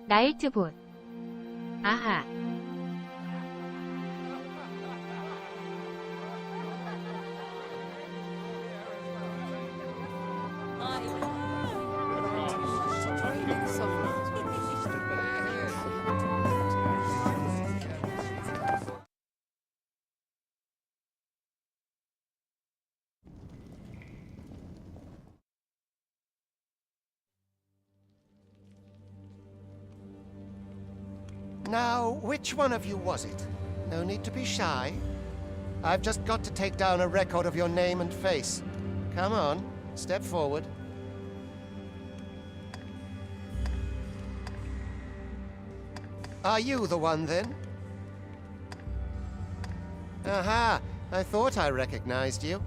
나이트봇. 아하. Now, which one of you was it? No need to be shy. I've just got to take down a record of your name and face. Come on, step forward. Are you the one, then? Aha! I thought I recognized you.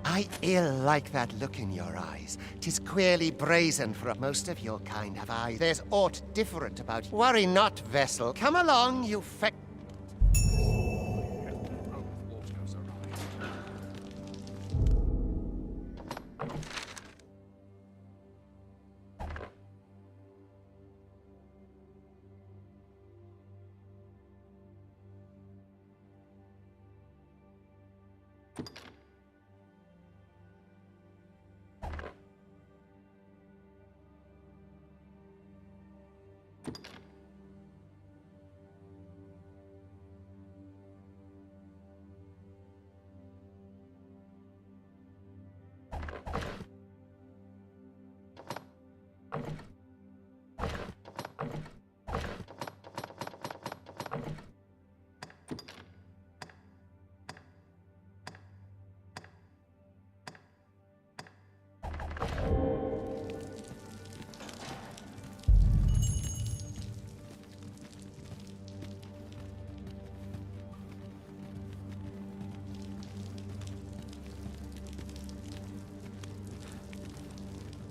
I ill like that look in your eyes. 'Tis queerly brazen for most of your kind have I. There's aught different about you. Worry not, vessel. Come along, you feck.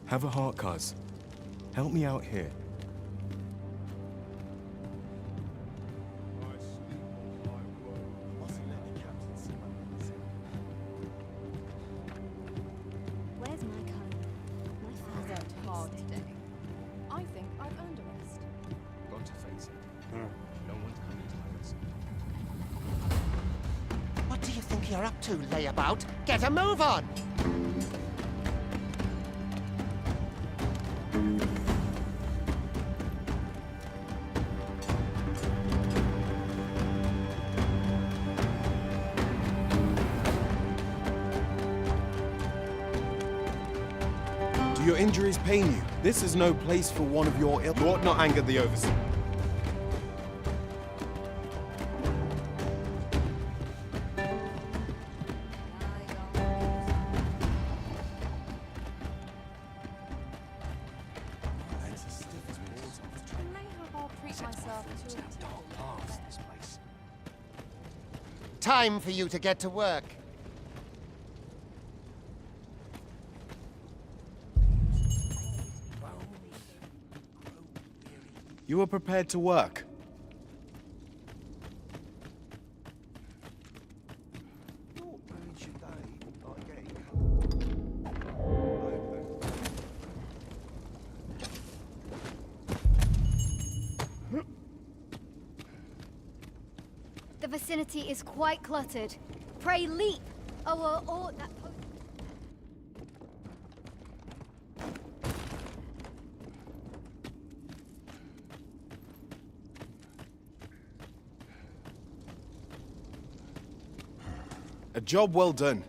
Have a heart, cuz. Help me out here. Where's my comb? My father worked hard today. I think I've earned a rest. Got to face it. No one's coming to us. What do you think you're up to, layabout? Get a move on! Do your injuries pain you? This is no place for one of your ill. You ought not anger the overseer. myself to Time for you to get to work. You are prepared to work. The vicinity is quite cluttered. Pray leap! Or that A job well done.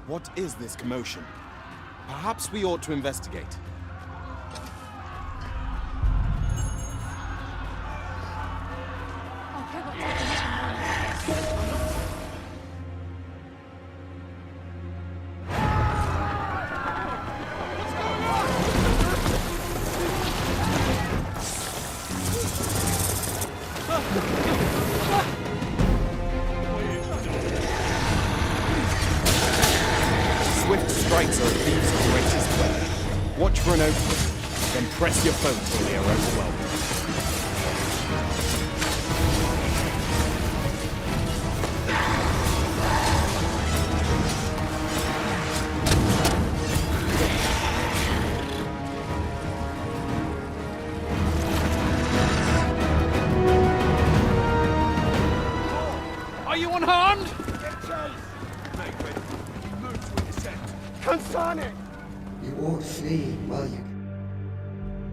What is this commotion? Perhaps we ought to investigate. Swift strikes are a thief's greatest weapon. Watch for an opening, then press your foe till they are overwhelmed. Are you unharmed? You won't flee, will you?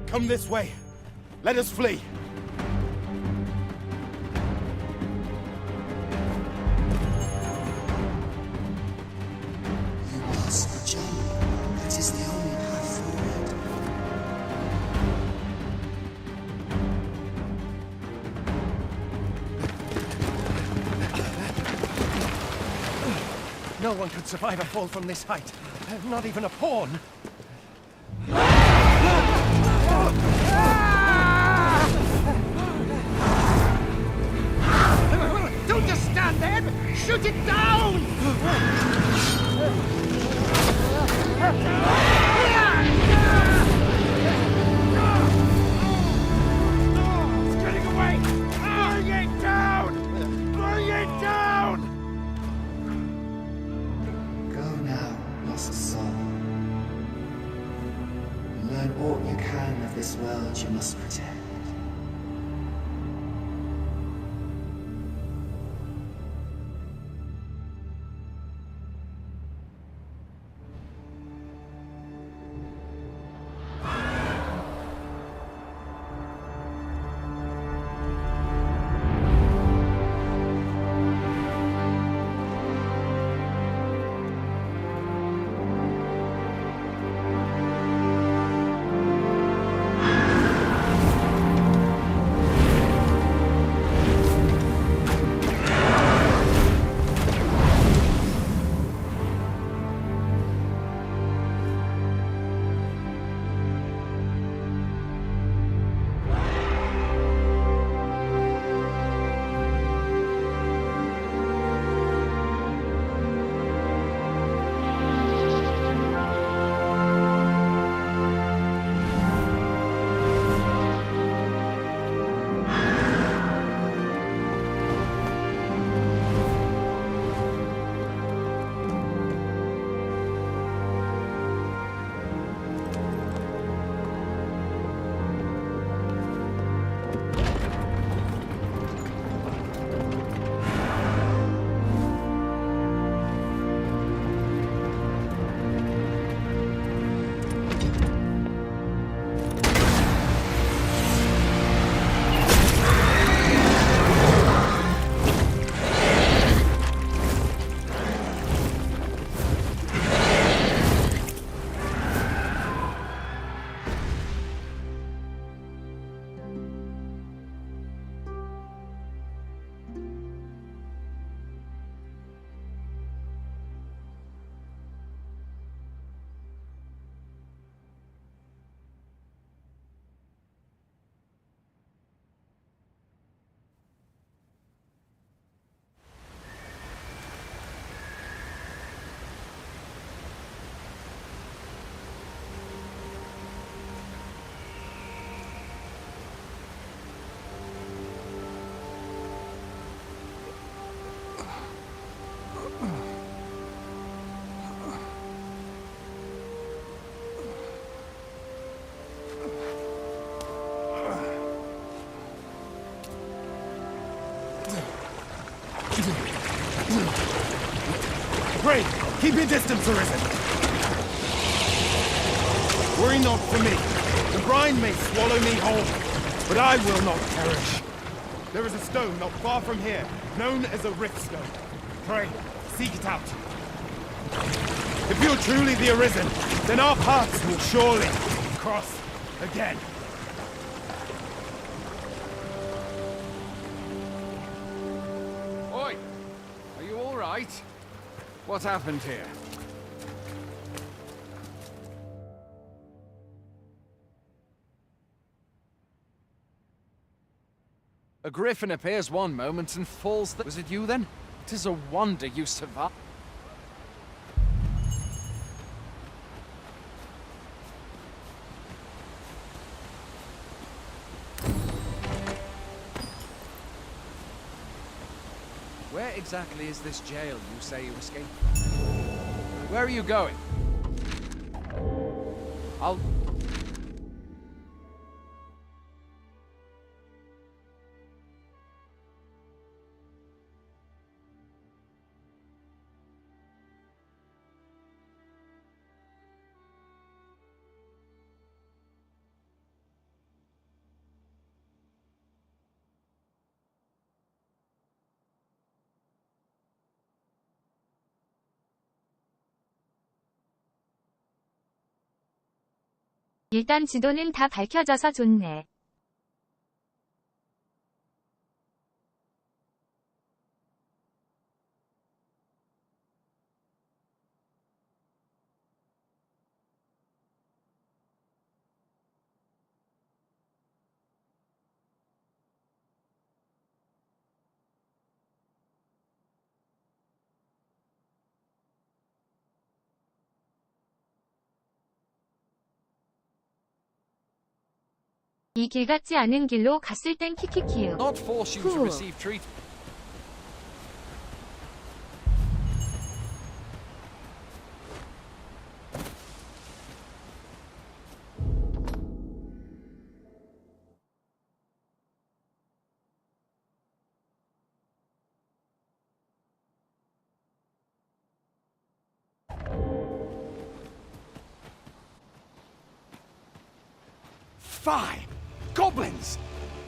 Come this way. Let us flee. You must jump. That is the only path forward. No one could survive a fall from this height. Not even a pawn. Don't just stand there! Shoot it down! It's getting away! Bring it down! Bring it down! Go now, lost soul. Learn all you can of this world you must protect. Pray, keep your distance, Arisen. Worry not for me. The brine may swallow me whole, but I will not perish. There is a stone not far from here, known as a rift stone. Pray, seek it out. If you're truly the Arisen, then our paths will surely cross again. Oi! Are you all right? What happened here? A griffin appears one moment and falls the— Was it you then? 'Tis a wonder you survived. Where exactly is this jail you say you escaped from? Where are you going? I'll... 일단 지도는 다 밝혀져서 좋네. 이 길 같지 않은 길로 갔을 땐 키키키유. Not force you to Cool. receive treatment. Fine! Goblins!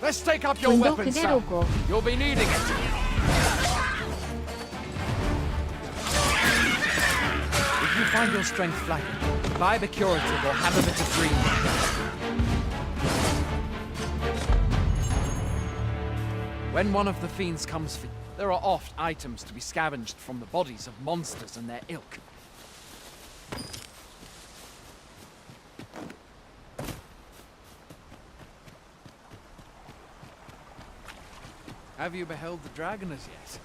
Let's take up your 운도 weapons, Sam. 그대로고. You'll be needing it. If you find your strength flagging, buy the curative or have a bit of dream. When one of the fiends comes for you, there are oft items to be scavenged from the bodies of monsters and their ilk. Have you beheld the dragon as yet?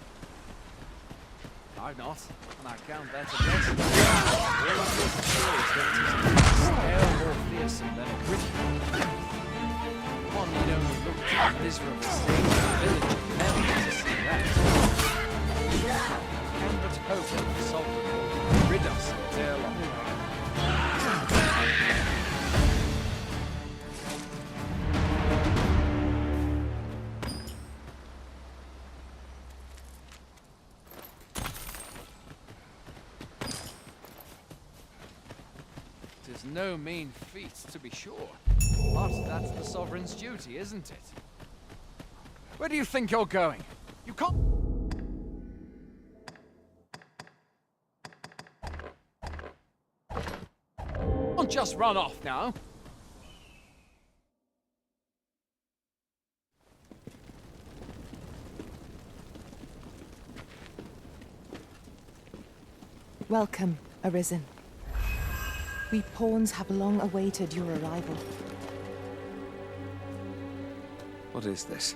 I've not, and I count that a blessing. All of your stories that it is stale, more fearsome than a griffin. One need only look to the miserable state of the village of Melon to see that. Can but hope that the Sultan will rid us of their long. Tis no mean feat, to be sure. But that's the sovereign's duty, isn't it? Where do you think you're going? You can't... Don't just run off now. Welcome, Arisen. We pawns have long awaited your arrival. What is this?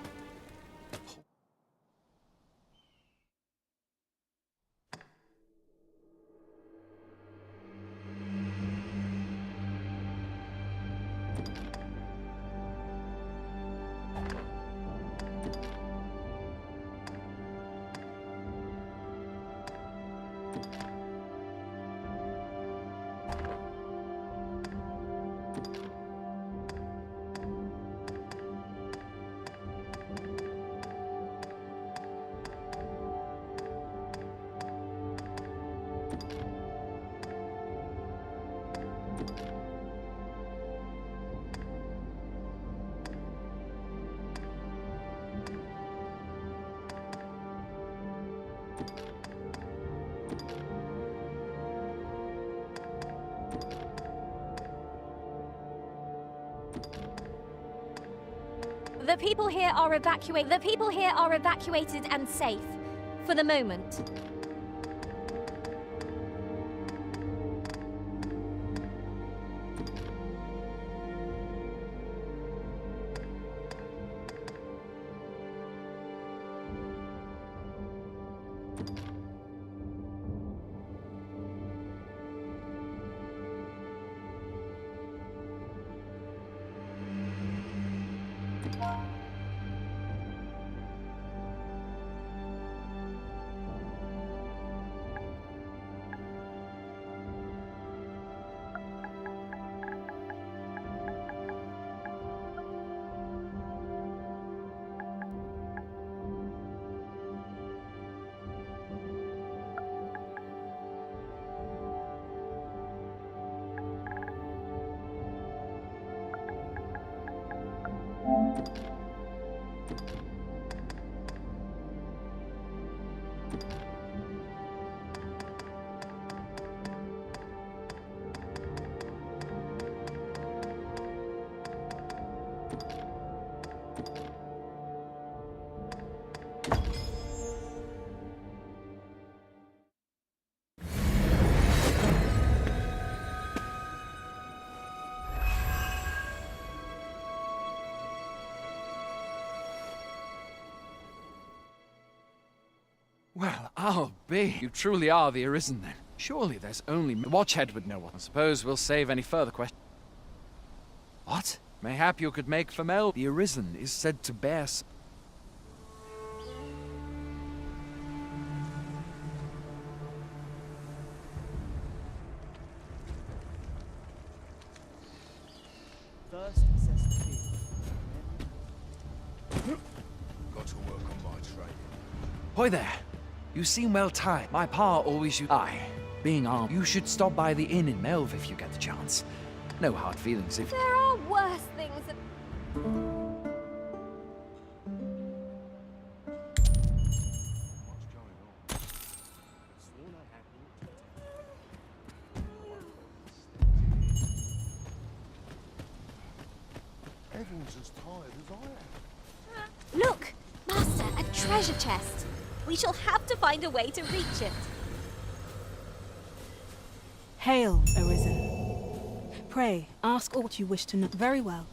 The people here are evacuated and safe. For the moment. Well, I'll be. You truly are the Arisen then. Surely there's only... Watchhead would know what. I suppose we'll save any further questions. What? Mayhap you could make for Mel. The Arisen is said to bear... First, assess the field. Got to work on my training. Hoy there. You seem well tied. My pa always used... Aye. Being armed, you should stop by the inn in Melv if you get the chance. No hard feelings if... There are worse things. Everyone's as tired as I am. Look! Master, a treasure chest. We shall have to find a way to reach it. Hail, Arisen. Pray, ask aught you wish to know. Very well.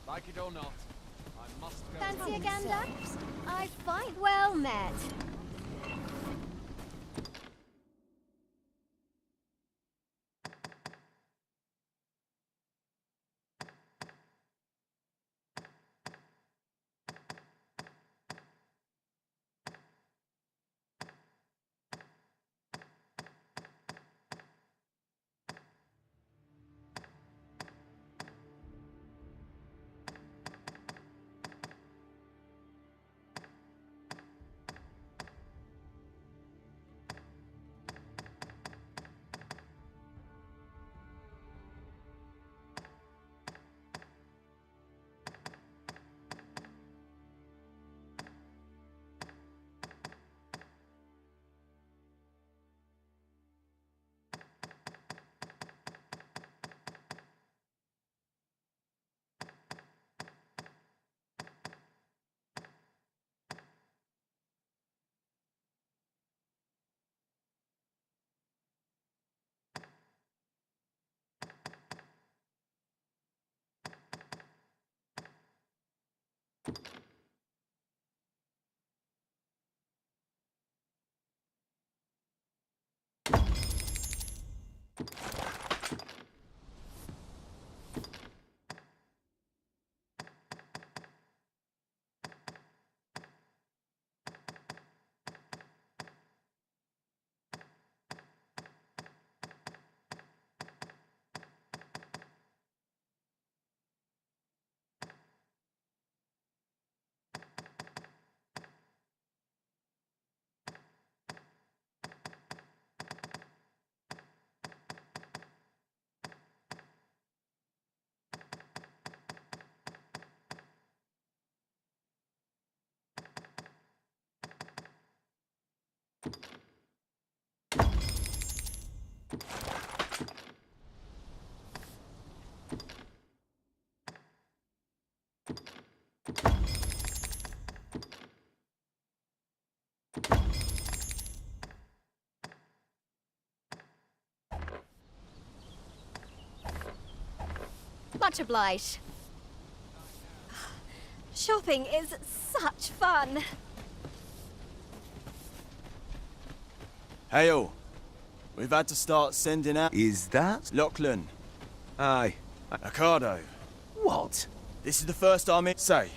Like it or not, I must go. Fancy a gander? I find well met. Much obliged. Shopping is such fun. Hail. We've had to start sending out... Is that? Lachlan. Aye. Ricardo. What? This is the first army... Say,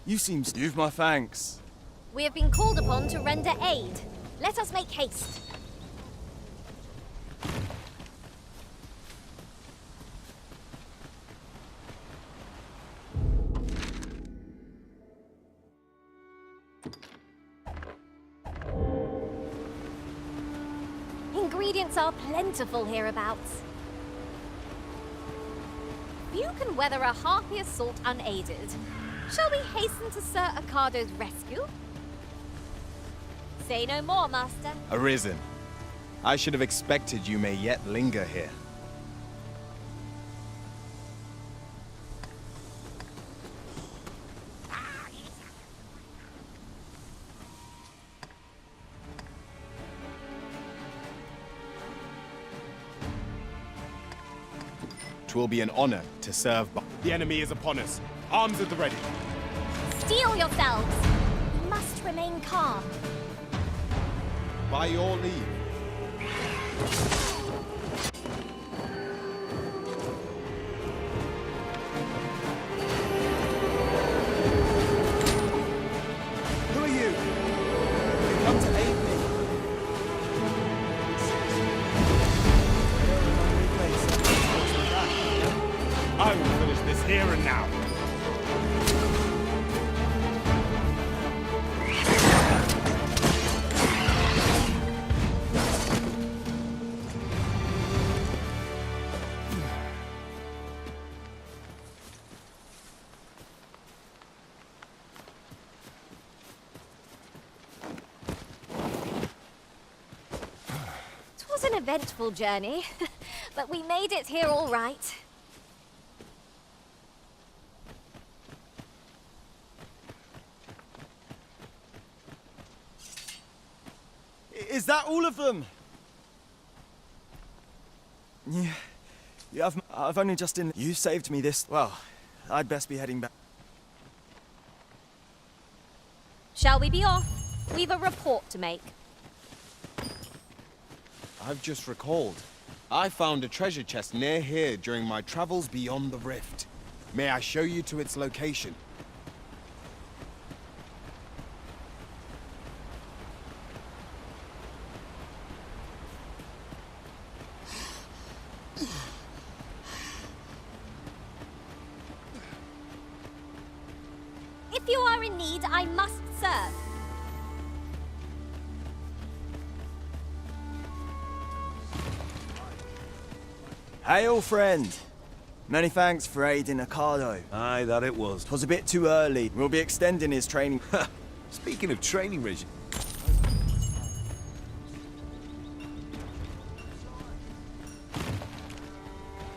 you seem... You've my thanks. We have been called upon to render aid. Let us make haste. Ingredients are plentiful hereabouts. Few can weather a harpy assault unaided. Shall we hasten to Sir Ricardo's rescue? Say no more, Master. Arisen. I should have expected you may yet linger here. Twill be an honor to serve. The enemy is upon us. Arms at the ready. Steel yourselves! We must remain calm. By your leave. Who are you? You come to aid me. I will finish this here and now. It was an eventful journey, but we made it here all right. Is that all of them? Yeah, I've only just in... You saved me this... Well, I'd best be heading back. Shall we be off? We've a report to make. I've just recalled. I found a treasure chest near here during my travels beyond the rift. May I show you to its location? If you are in need, I must serve. Hail, friend. Many thanks for aiding Ricardo. Aye, that it was. 'Twas a bit too early. We'll be extending his training. Speaking of training regime.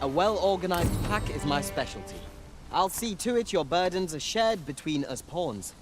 A well-organized pack is my specialty. I'll see to it your burdens are shared between us pawns.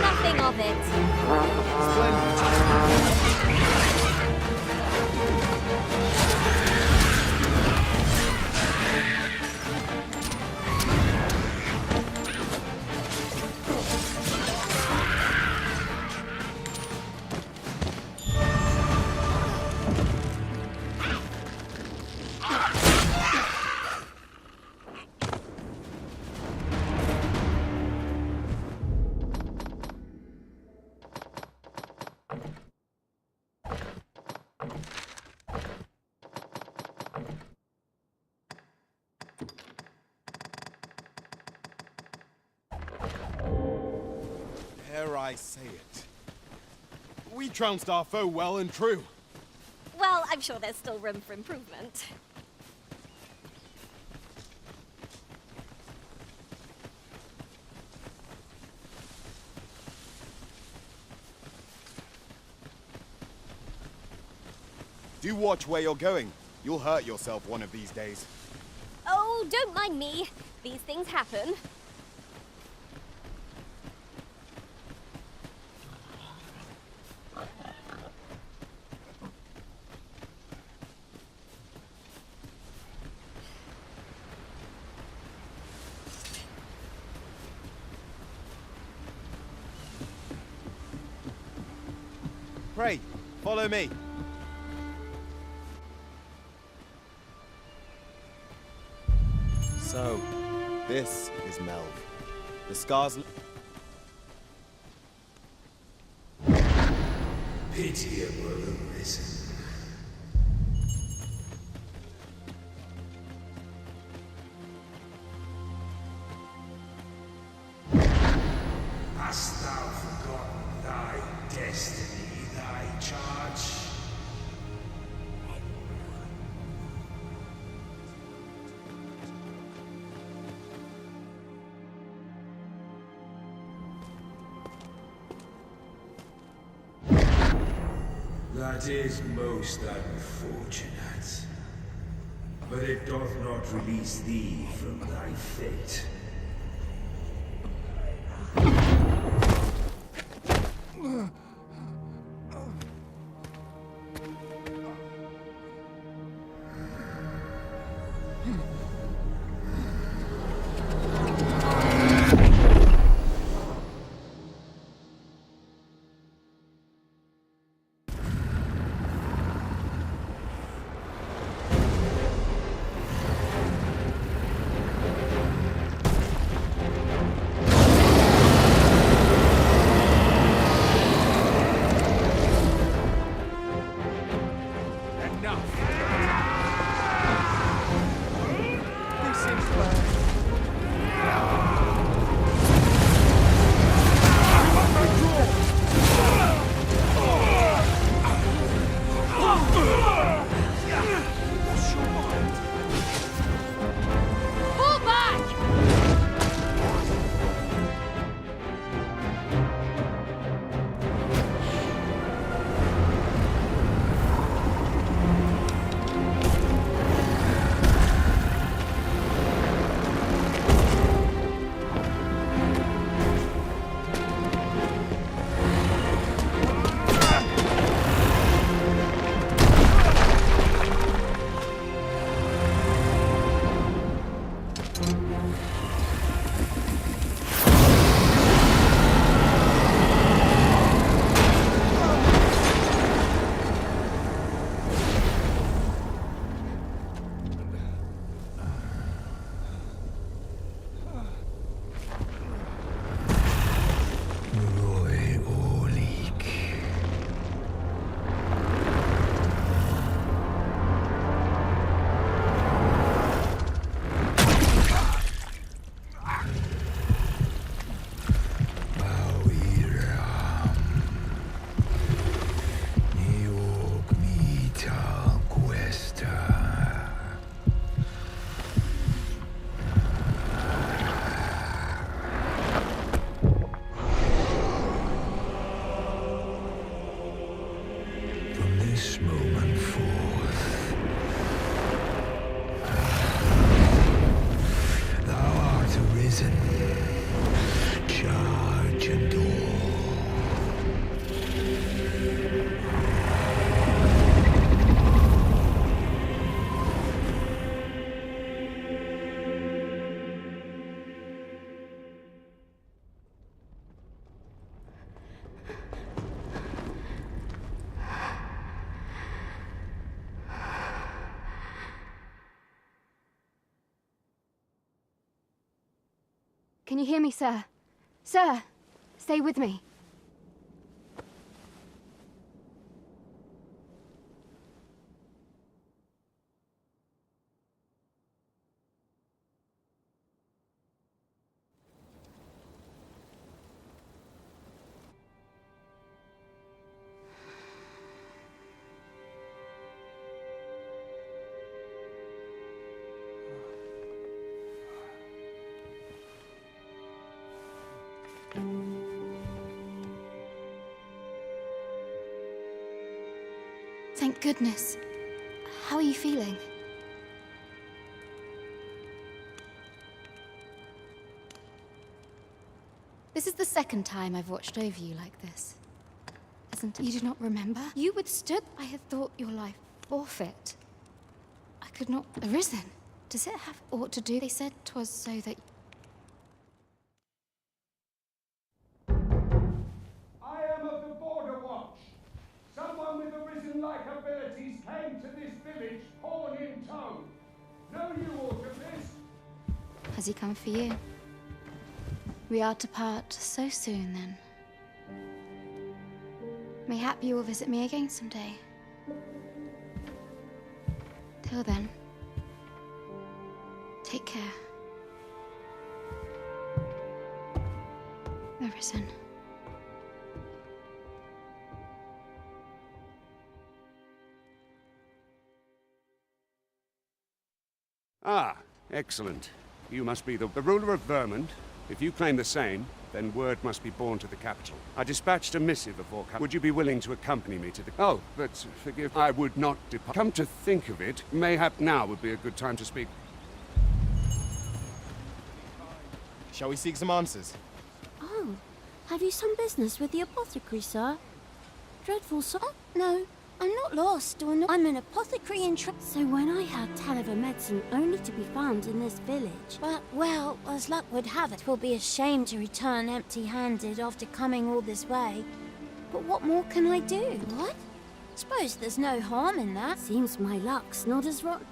Nothing of it. I say it. We trounced our foe well and true. Well, I'm sure there's still room for improvement. Do watch where you're going. You'll hurt yourself one of these days. Oh, don't mind me. These things happen. Pray, follow me. So, this is Melv. The scars... Pitiable arisen. Hast thou forgotten thy destiny, thy charge? That is most unfortunate. But it doth not release thee from thy fate. This moment forth, thou art arisen, charge and all. Can you hear me, sir? Sir, stay with me. Thank goodness. How are you feeling? This is the second time I've watched over you like this. Isn't it? You do not remember? You withstood. I had thought your life forfeit. I could not arisen. Does it have aught to do? They said 'twas so that... I am of the Border Watch. Someone with arisen-like abilities came to this village, horn in tow. Know you aught of this? Has he come for you? We are to part so soon, then. Mayhap you will visit me again someday. Till then, take care. Arisen. Ah, excellent. You must be the ruler of Vermont. If you claim the same, then word must be borne to the capital. I dispatched a missive before. Would you be willing to accompany me to the... Oh, but forgive, I would not depart. Come to think of it, mayhap now would be a good time to speak. Shall we seek some answers? Oh, have you some business with the apothecary, sir? Dreadful, sir? No, I'm not lost or not. I'm an apothecary in So when I heard tell of a medicine only to be found in this village. But, well, as luck would have it, 'twill be a shame to return empty-handed after coming all this way. But what more can I do? What? Suppose there's no harm in that. Seems my luck's not as rotten.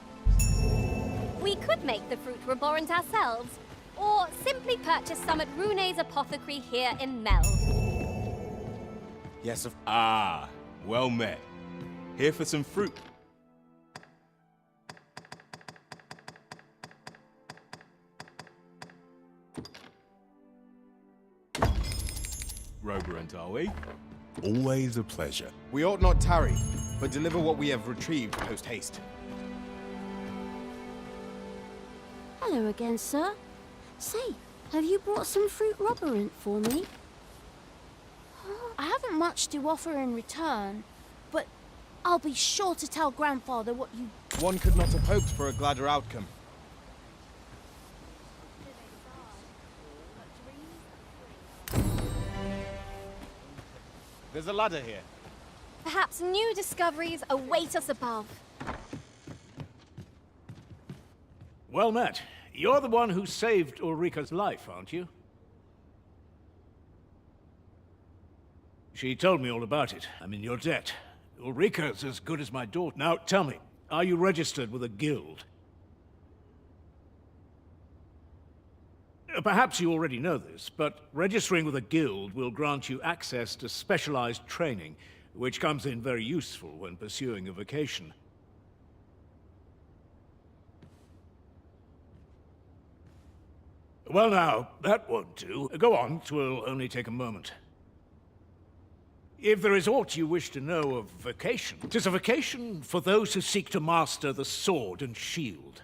We could make the fruit reborn ourselves, or simply purchase some at Rune's apothecary here in Mel. Yes, of... Ah, well met. Here for some fruit. Roborant, are we? Always a pleasure. We ought not tarry, but deliver what we have retrieved post-haste. Hello again, sir. Say, have you brought some fruit roborant for me? I haven't much to offer in return, but I'll be sure to tell Grandfather what you... One could not have hoped for a gladder outcome. There's a ladder here. Perhaps new discoveries await us above. Well met. You're the one who saved Ulrika's life, aren't you? She told me all about it. I'm in your debt. Ulrika's as good as my daughter. Now, tell me, are you registered with a guild? Perhaps you already know this, but registering with a guild will grant you access to specialized training, which comes in very useful when pursuing a vocation. Well now, that won't do. Go on, 'twill only take a moment. If there is aught you wish to know of vocation, 'tis a vocation for those who seek to master the sword and shield.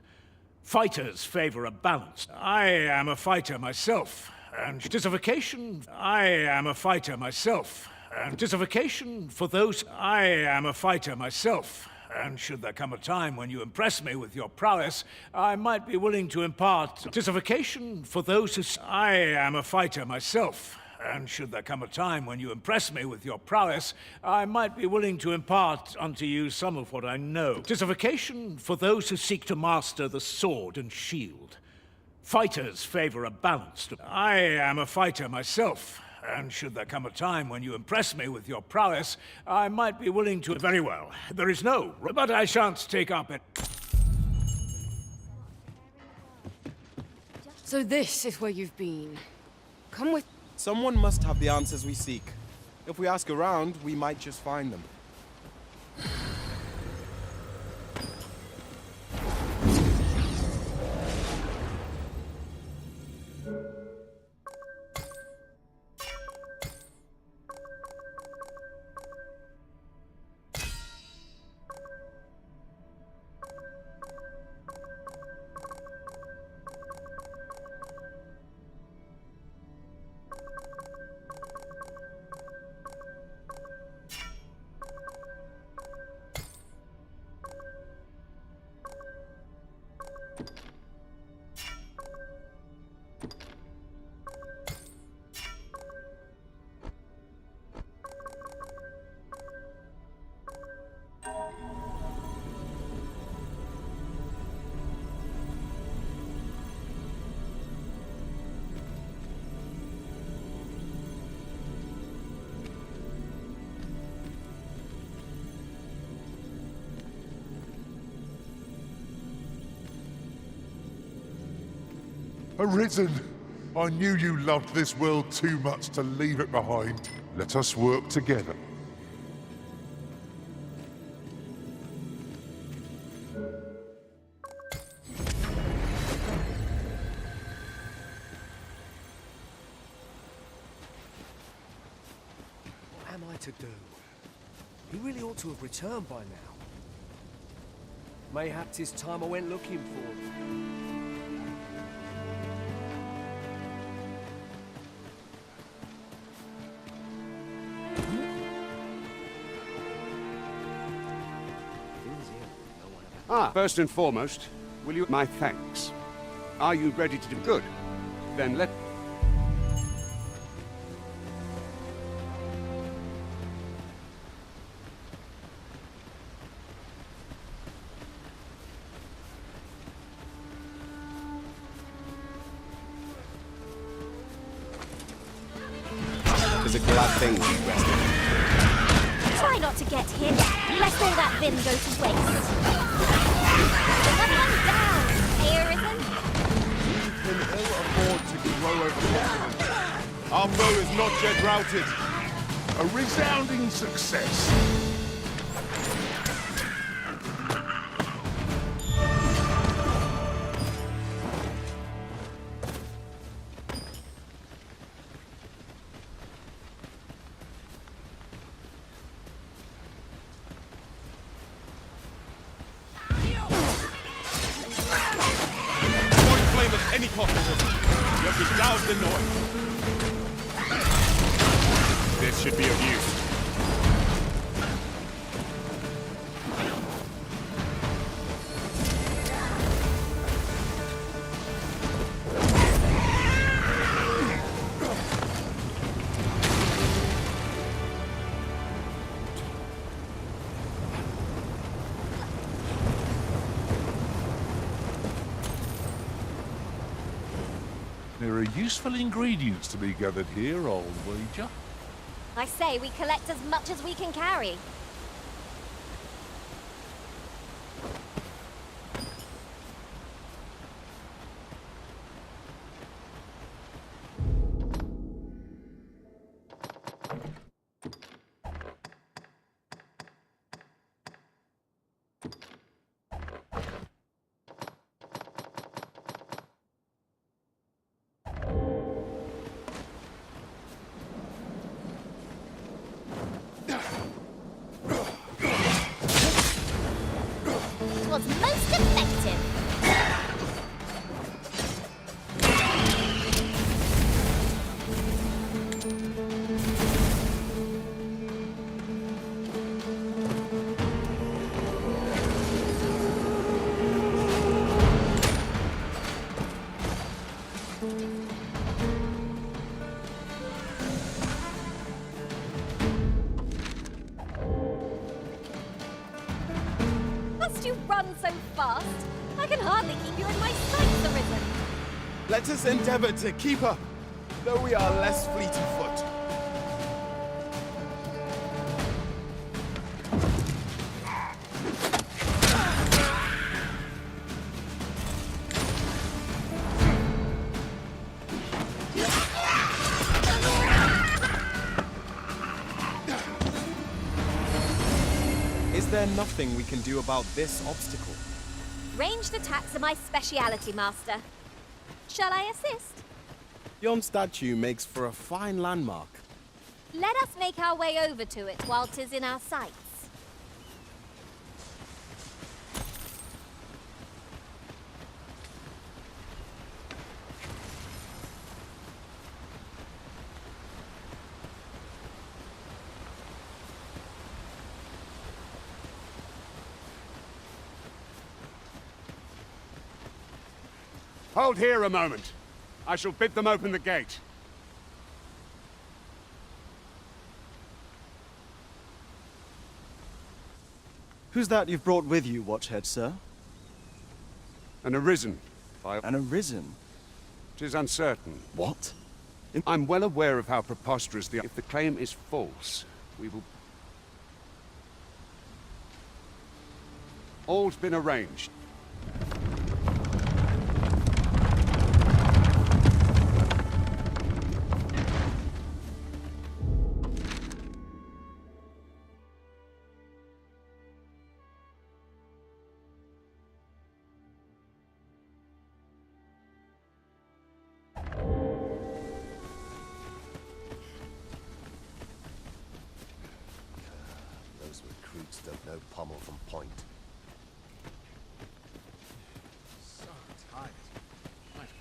Fighters favor a balance. I am a fighter myself, and 'tis a vocation. I am a fighter myself, and 'tis a vocation for those. I am a fighter myself, and should there come a time when you impress me with your prowess, I might be willing to impart. 'Tis a vocation for those who. I am a fighter myself. And should there come a time when you impress me with your prowess, I might be willing to impart unto you some of what I know. 'Tis a vocation for those who seek to master the sword and shield. Fighters favor a balanced. I am a fighter myself, and should there come a time when you impress me with your prowess, I might be willing to. Very well. There is no. But I shan't take up it. So this is where you've been. Come with. Someone must have the answers we seek. If we ask around, we might just find them. Arisen! I knew you loved this world too much to leave it behind. Let us work together. What am I to do? He really ought to have returned by now. Mayhap 'tis time I went looking for him. First and foremost, will you my thanks? Are you ready to do good? Then let... It's a glad thing we rested. Try not to get hit, lest all that vim go to waste. Someone down, Arisen. We can ill afford to grow over. Our foe is not yet routed. A resounding success. Any possibility. You have been doused in noise. This should be of use. There are useful ingredients to be gathered here, I'll wager. I say we collect as much as we can carry. Was most effective. Must you run so fast? I can hardly keep you in my sights, Arisen. Let us endeavor to keep up, though we are less fleet of foot. Is there nothing we can do about this obstacle? Ranged attacks are my speciality, Master. Shall I assist? Yon statue makes for a fine landmark. Let us make our way over to it while 'tis in our sights. Hold here a moment. I shall bid them open the gate. Who's that you've brought with you, Watchhead, sir? An Arisen. An Arisen? 'Tis uncertain. What? I'm well aware of how preposterous the... If the claim is false, we will... All's been arranged. boots don't know pommel from point. So tight.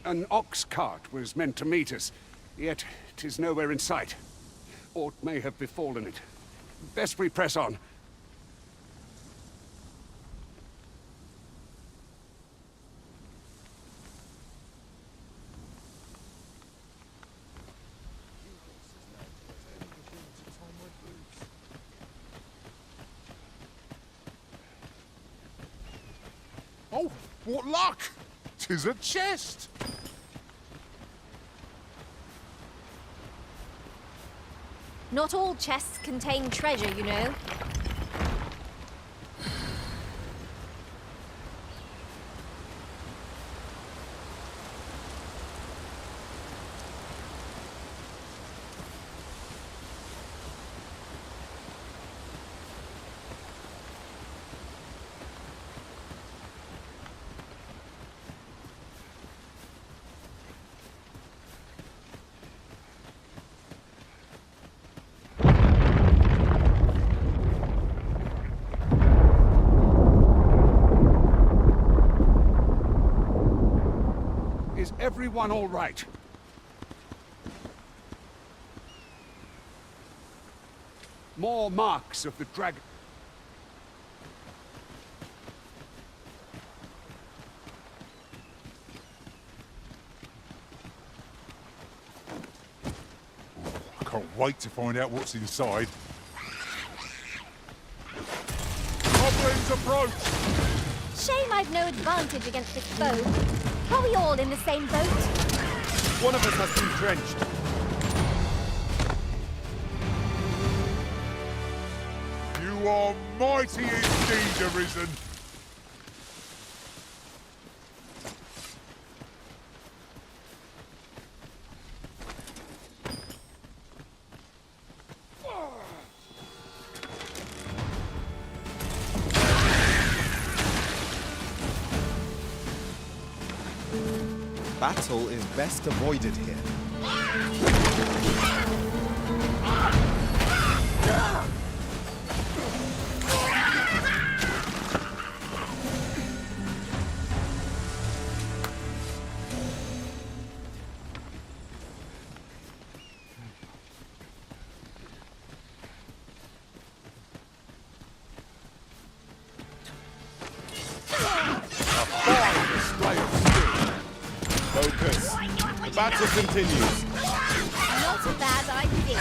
An ox cart was meant to meet us, yet 'tis nowhere in sight. Aught may have befallen it. Best we press on. Oh, what luck! 'Tis a chest! Not all chests contain treasure, you know. Is everyone all right? More marks of the dragon. I can't wait to find out what's inside. Goblins approach! Shame I've no advantage against this foe. Are we all in the same boat? One of us has been drenched. You are mighty indeed, Arisen. Battle is best avoided here. Focus. The battle continues. Not a bad idea.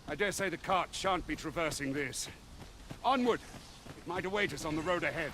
I dare say the cart shan't be traversing this. Onward! It might await us on the road ahead.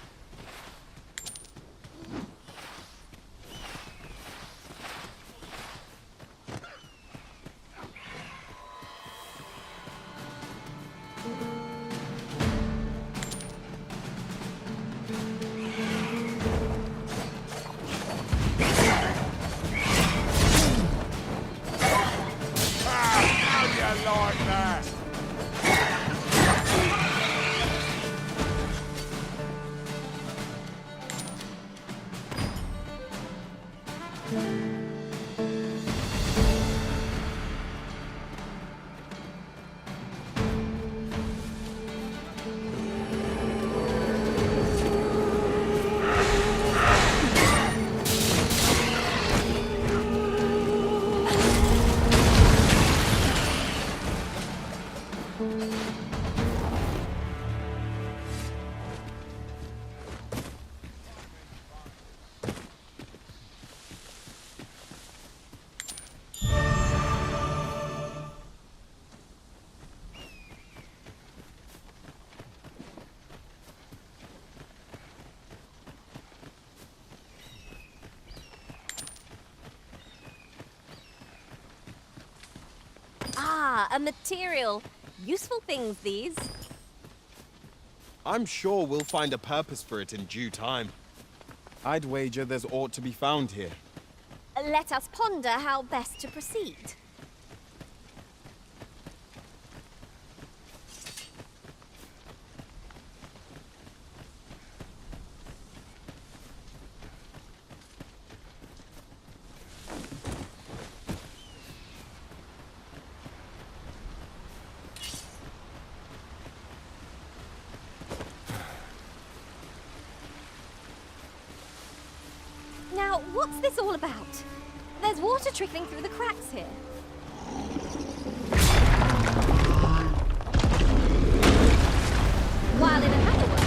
Ah, a material. Useful things, these. I'm sure we'll find a purpose for it in due time. I'd wager there's aught to be found here. Let us ponder how best to proceed. What's this all about? There's water trickling through the cracks here. While in another world,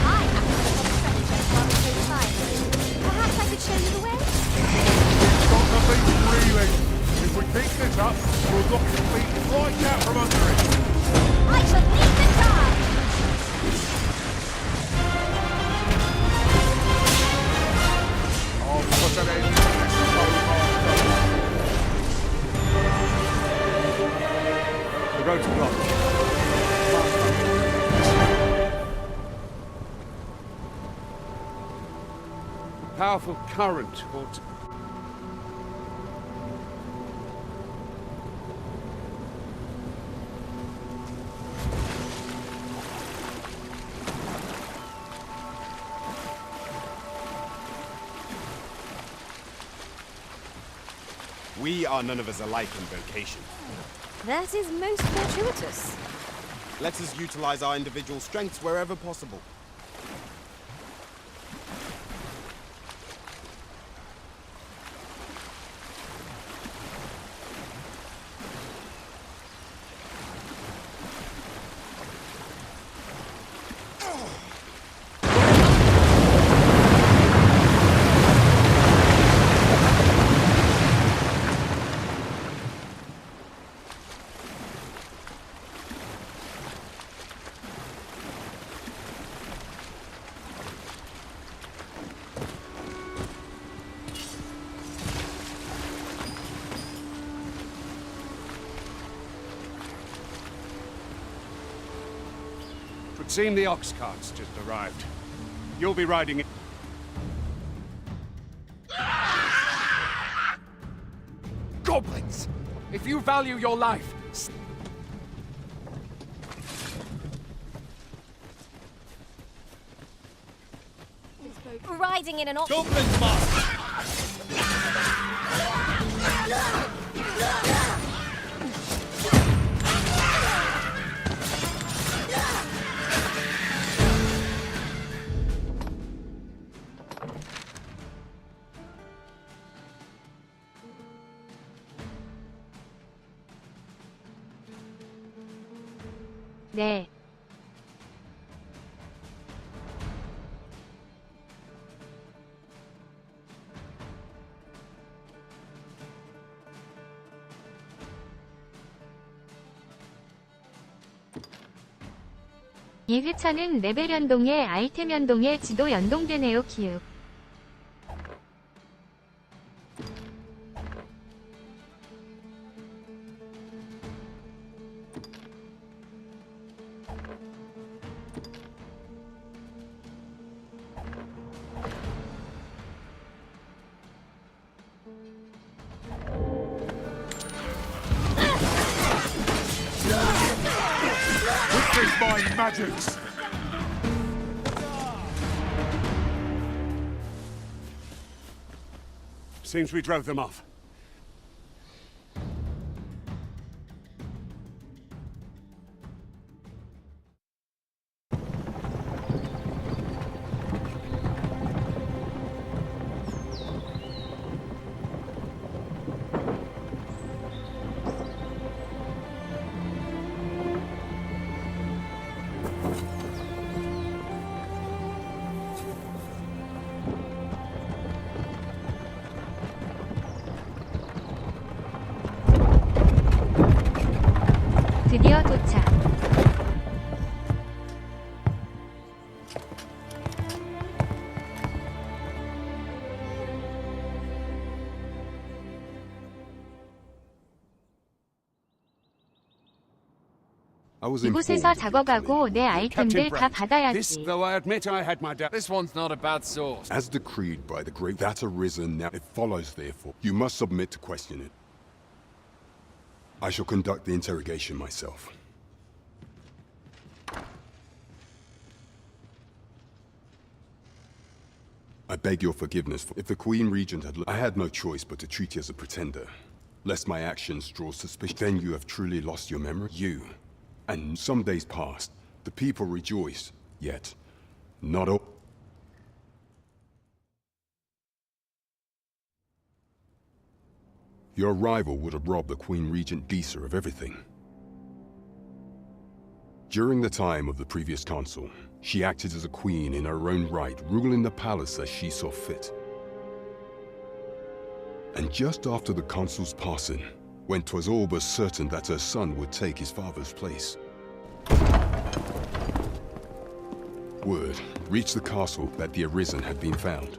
I happen to have a treasure chest on the side. Perhaps I could show you the way? Stop the beat reeling. If we keep this up, we'll knock your feet right out from under it. I shall lead the charge! I'll put an end to this The road's blocked. Powerful current ought to... We are none of us alike in vocation. That is most fortuitous. Let us utilize our individual strengths wherever possible. Would seem the ox cart's just arrived. You'll be riding it. Goblins! If you value your life, Riding in an ox... Goblins, master! 네. 이 회차는 레벨 연동에 아이템 연동에 지도 연동되네요. 키읔. My magics! Seems we drove them off. 드디어 도착. 이곳에서 작업하고 내 아이템들 다 받아야지. This, though I admit I had my doubts. This one's not a bad source. As decreed by the great that arisen now, it follows therefore. You must submit to question it. I shall conduct the interrogation myself. I beg your forgiveness for if the Queen Regent had... I had no choice but to treat you as a pretender. Lest my actions draw suspicion. Then you have truly lost your memory? You. And some days passed. The people rejoice. Yet, not all... Your arrival would have robbed the Queen Regent Disa of everything. During the time of the previous consul, she acted as a queen in her own right, ruling the palace as she saw fit. And just after the consul's passing, when 'twas all but certain that her son would take his father's place, word reached the castle that the Arisen had been found.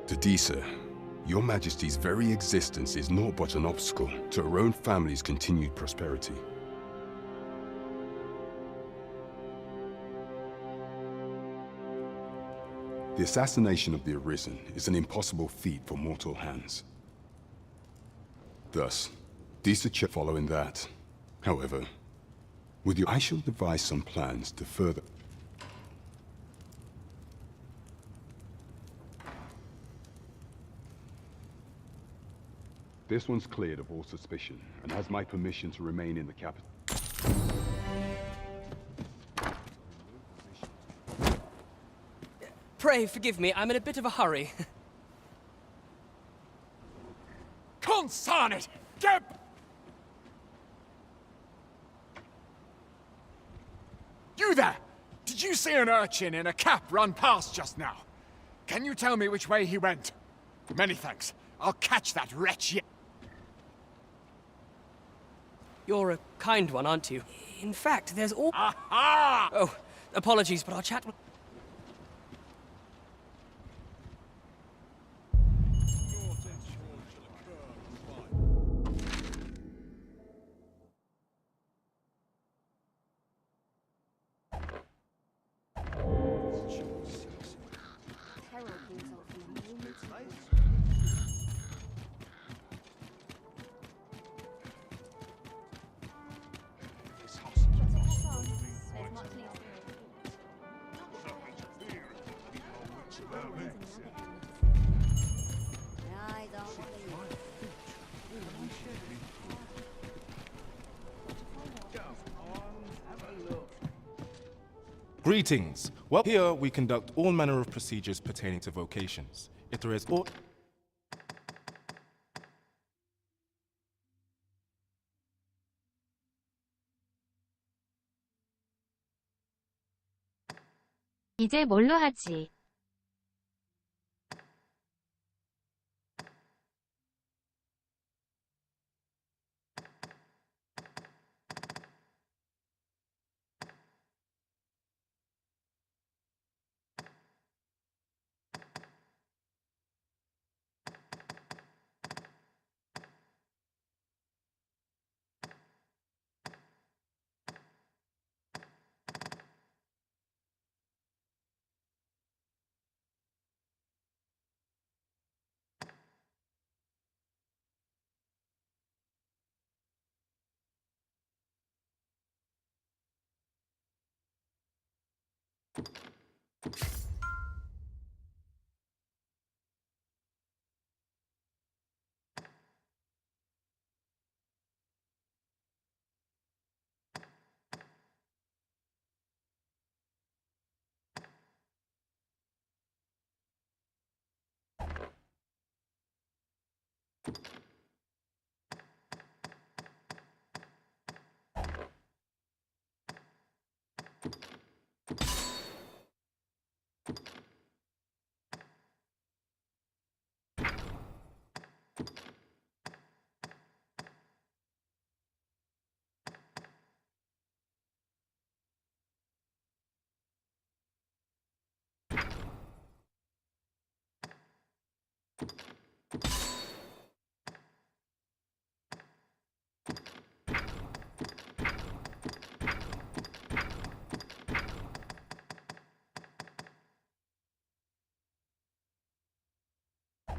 To Disa, your Majesty's very existence is naught but an obstacle to her own family's continued prosperity. The assassination of the Arisen is an impossible feat for mortal hands. Thus, Disa following that. However, with you, I shall devise some plans to further... This one's cleared of all suspicion, and has my permission to remain in the capital. Pray forgive me, I'm in a bit of a hurry. Consign it! Get... You there! Did you see an urchin in a cap run past just now? Can you tell me which way he went? Many thanks. I'll catch that wretch yet. You're a kind one, aren't you? In fact, there's all... Aha! Oh, apologies, but I'll chat with... Greetings. Well, here we conduct all manner of procedures pertaining to vocations. If there is aught... 이제 뭘로 하지?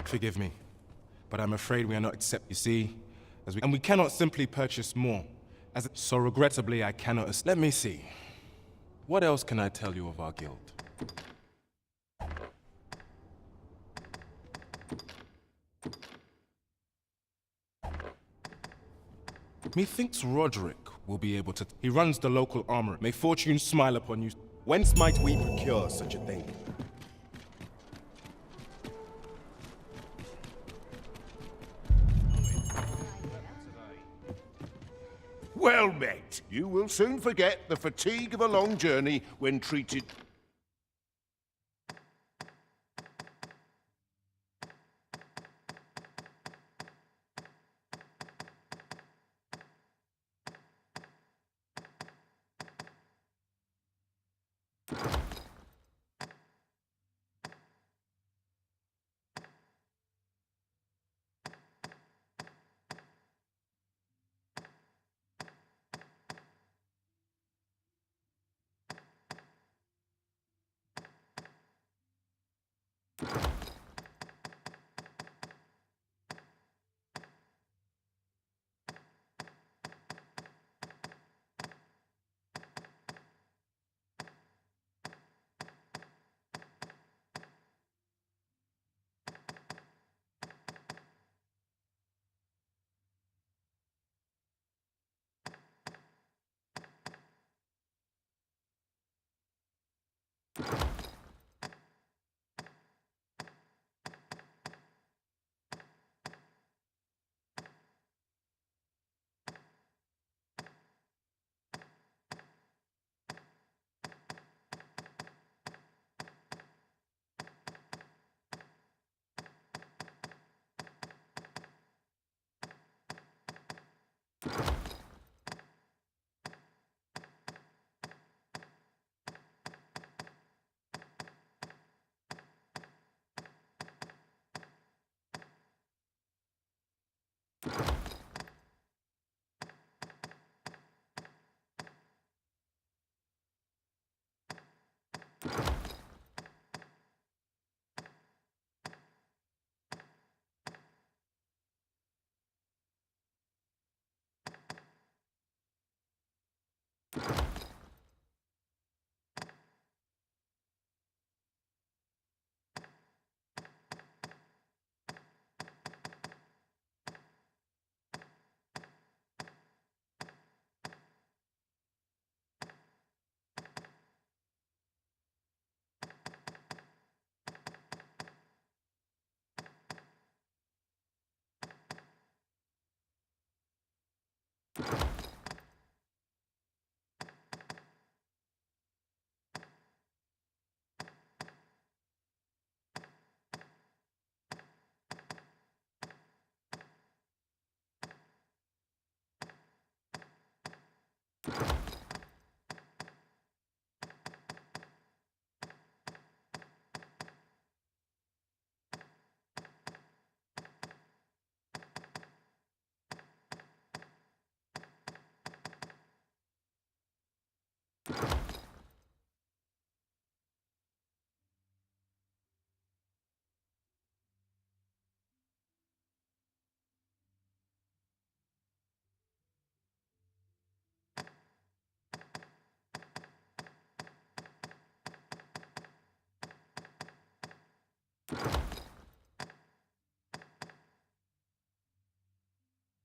Forgive me, but I'm afraid we are not accept. You see, and we cannot simply purchase more. So regrettably, I cannot. Let me see. What else can I tell you of our guild? Methinks Roderick will be able to. He runs the local armory. May fortune smile upon you. Whence might we procure such a thing? Well met. You will soon forget the fatigue of a long journey when treated...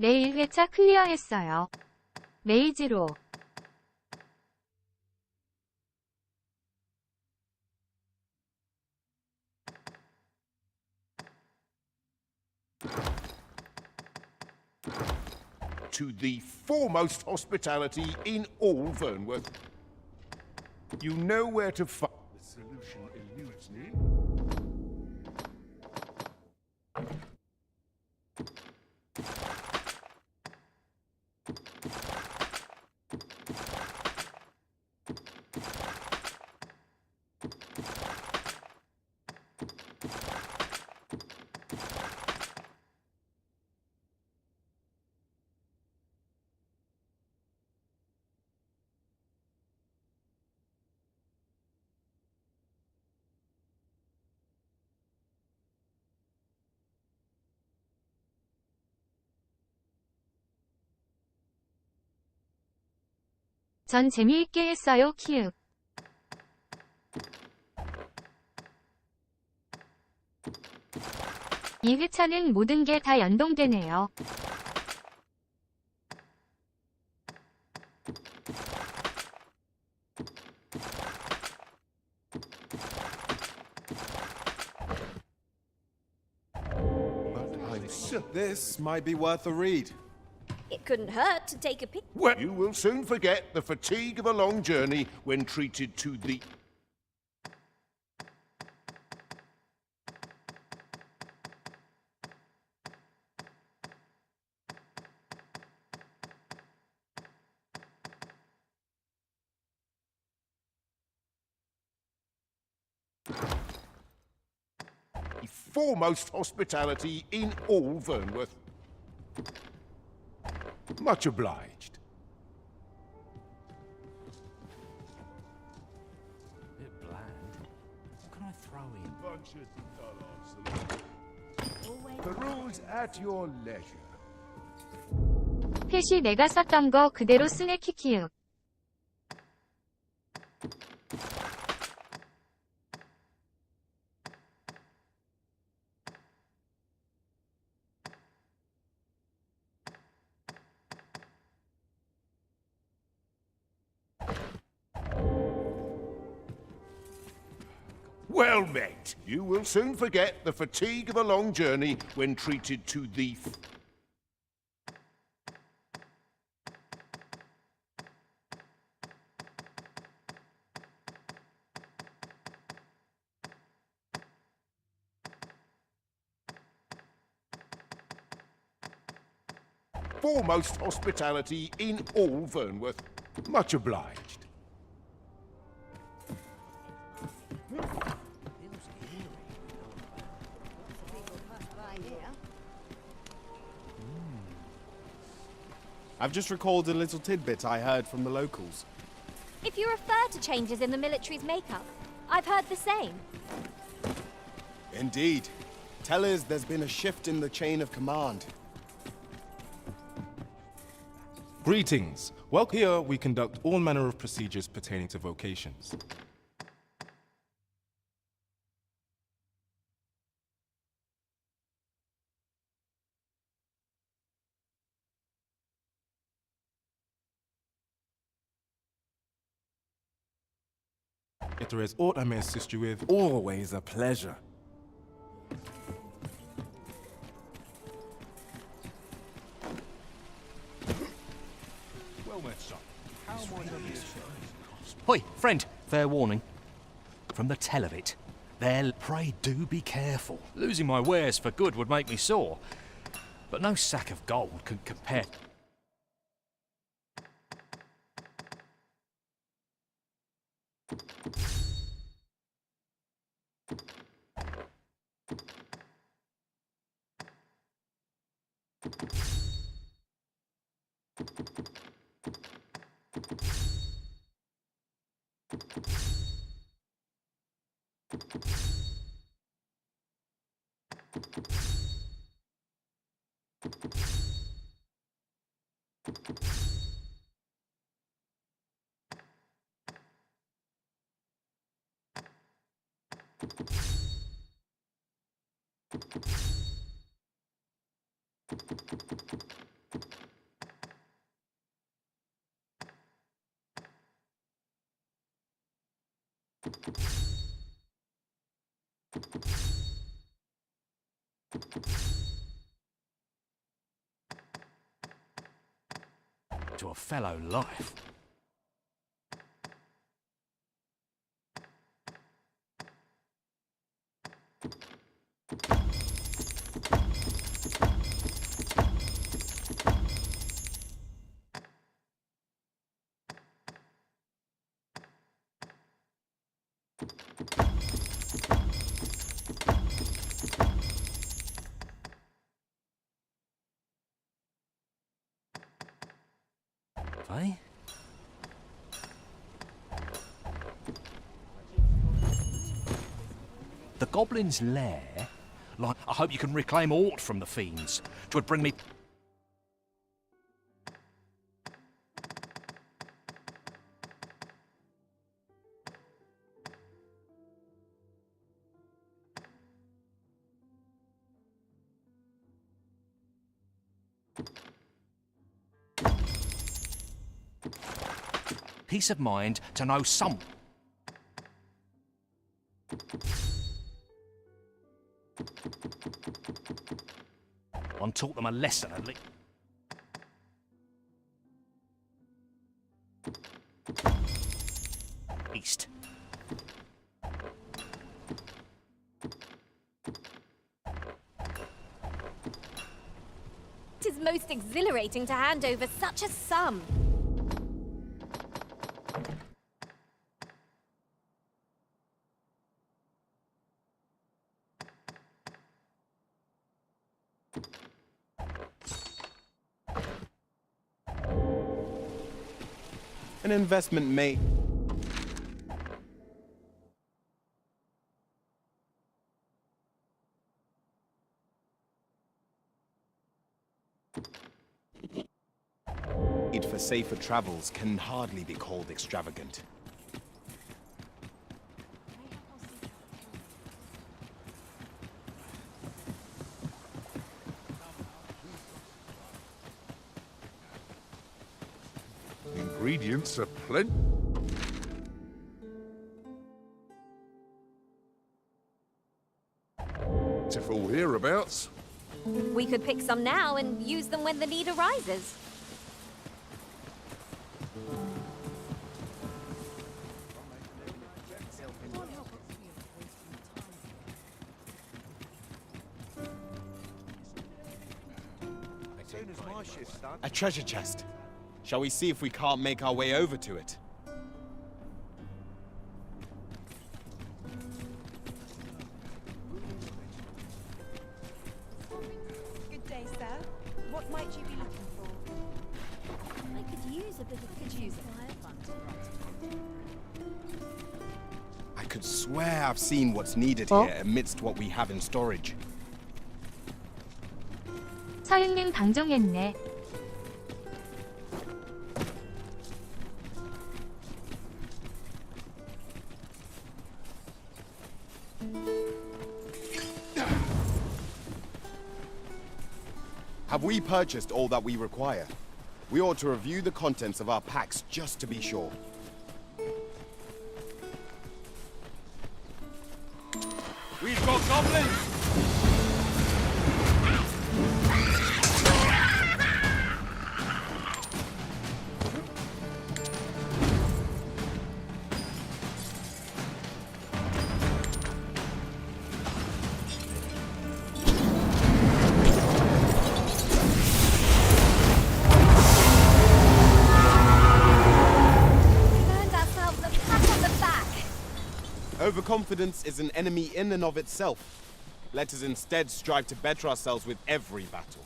네 1회차 클리어했어요. 메이지로. To the foremost hospitality in all Vernworth. You know where to find... The solution eludes me. 전 재미있게 했어요. 키읔. 이 회차는 모든 게 다 연동되네요. This might be worth a read. It couldn't hurt to take a pic. Well, you will soon forget the fatigue of a long journey when treated to the... foremost hospitality in all Vernworth. Much obliged. Bit bland. What can I throw in? The rules at your leisure. 펫이 내가 썼던 거 그대로 쓰네 키키읍. Well met. You will soon forget the fatigue of a long journey when treated to the... foremost hospitality in all Vernworth. Much obliged. I've just recalled a little tidbit I heard from the locals. If you refer to changes in the military's makeup, I've heard the same. Indeed. Tell us there's been a shift in the chain of command. Greetings. Well, here we conduct all manner of procedures pertaining to vocations. If there is aught I may assist you with, Always a pleasure. Well met, son. How might I be assisted? Hoi, friend, fair warning. From the tell of it, pray do be careful. Losing my wares for good would make me sore. But no sack of gold can compare. To a fellow life. Eh? The Goblin's lair? Like, I hope you can reclaim aught from the fiends. 'Twould bring me... peace of mind to know some... One taught them a lesson at least. East. It is most exhilarating to hand over such a sum. An investment may... Need for safer travels can hardly be called extravagant. Ingredients are plenty. Plentiful hereabouts. We could pick some now and use them when the need arises. A treasure chest. Shall we see if we can't make our way over to it? Good day, sir. What might you be looking for? I could use a bit of I could swear I've seen what's needed here amidst what we have in storage. 서윤님 방종했네. Have we purchased all that we require? We ought to review the contents of our packs just to be sure. We've got goblins! Overconfidence is an enemy in and of itself. Let us instead strive to better ourselves with every battle.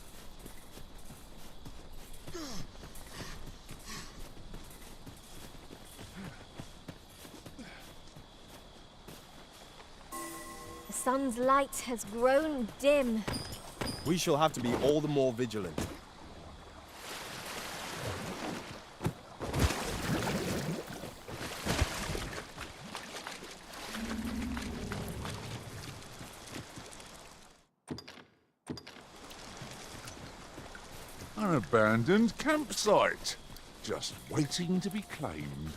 The sun's light has grown dim. We shall have to be all the more vigilant. An abandoned campsite. Just waiting to be claimed.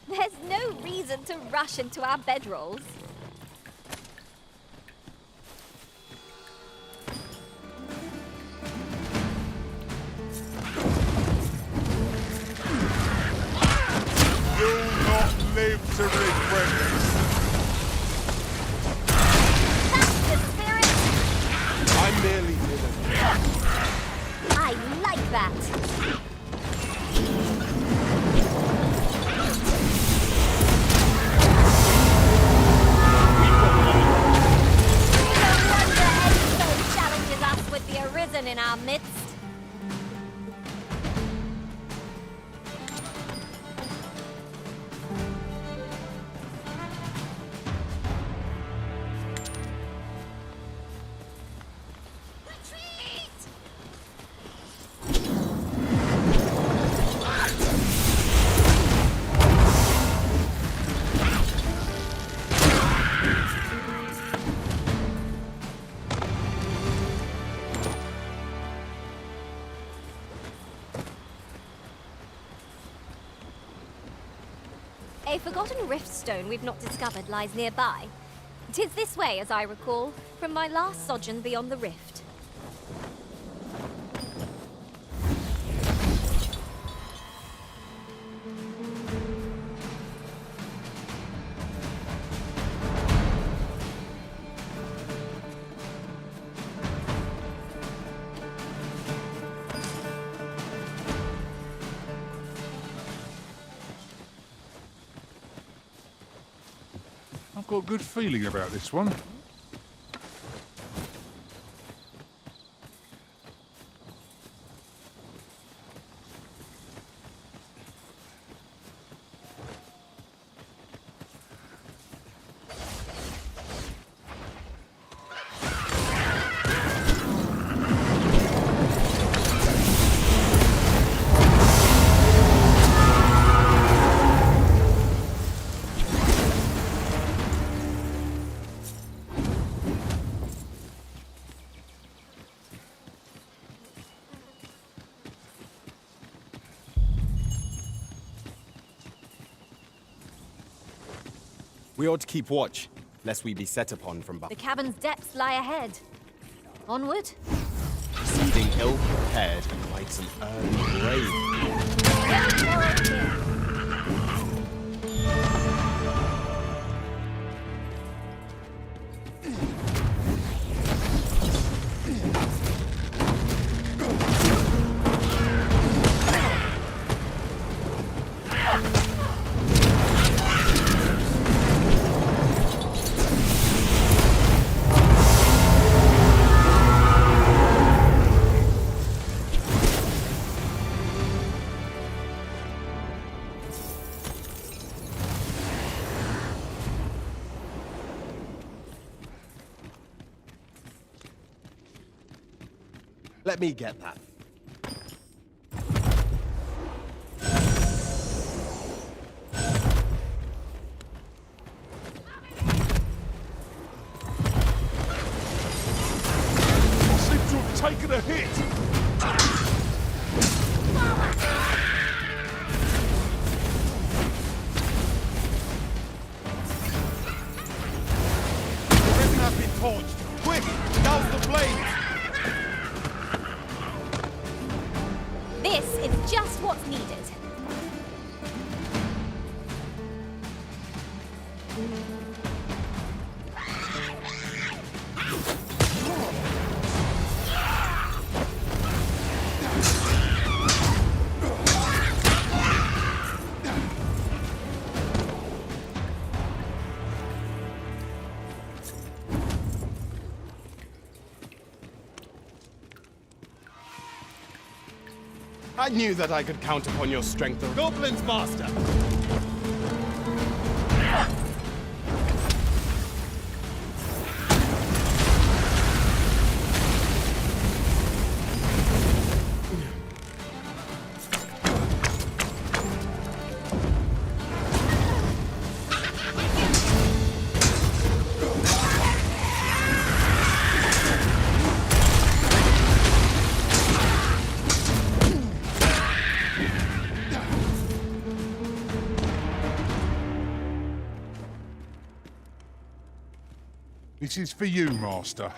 There's no reason to rush into our bedrolls. You'll not live to regret this. That's the spirit! I'm merely here. I like that. No wonder any foe challenges us with the Arisen in our midst. A forgotten riftstone we've not discovered lies nearby. 'Tis this way, as I recall, from my last sojourn beyond the rift. I've got a good feeling about this one. We ought to keep watch, lest we be set upon from The behind. cabin's depths lie ahead. Onward. Proceeding ill-prepared invites an early grave. Let me get that. Seem to have taken a hit. Everything has been torched. Quick, douse the flames. This is just what's needed. I knew that I could count upon your strength. Goblins, master. This is for you, Master.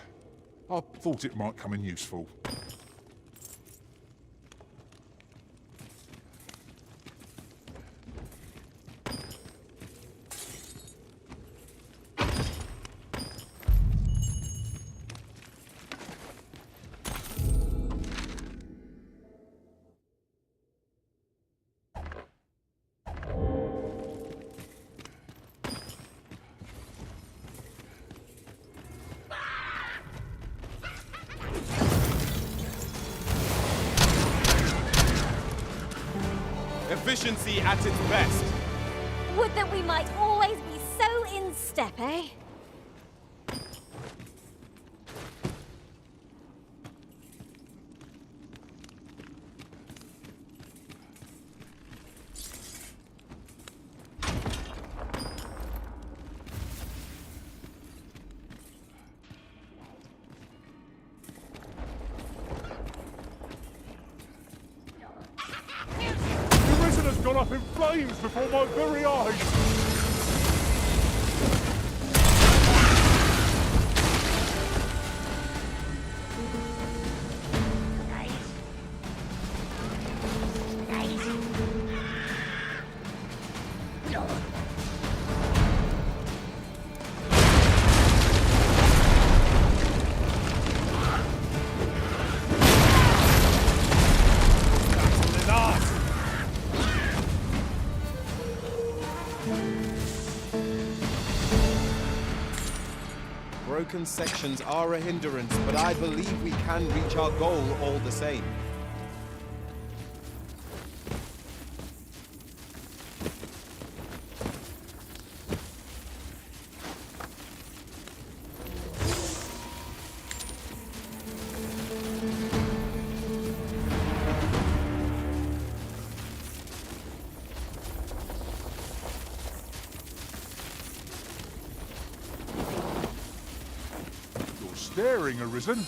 I thought it might come in useful. Efficiency at its best. Would that we might always be so in step, eh? Gone up in flames before my very eyes! broken sections are a hindrance, but I believe we can reach our goal all the same. Staring, Arisen.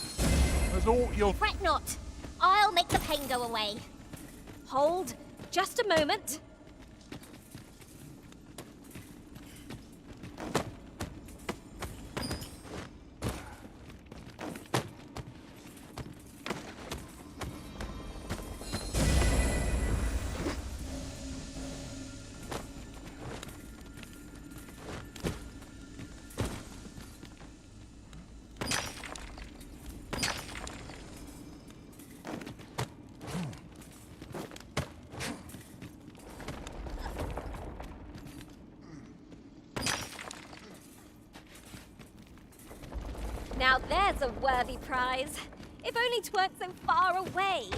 As all your... Fret not. I'll make the pain go away. Hold. Just a moment. Now there's a worthy prize. If only 'tweren't so far away.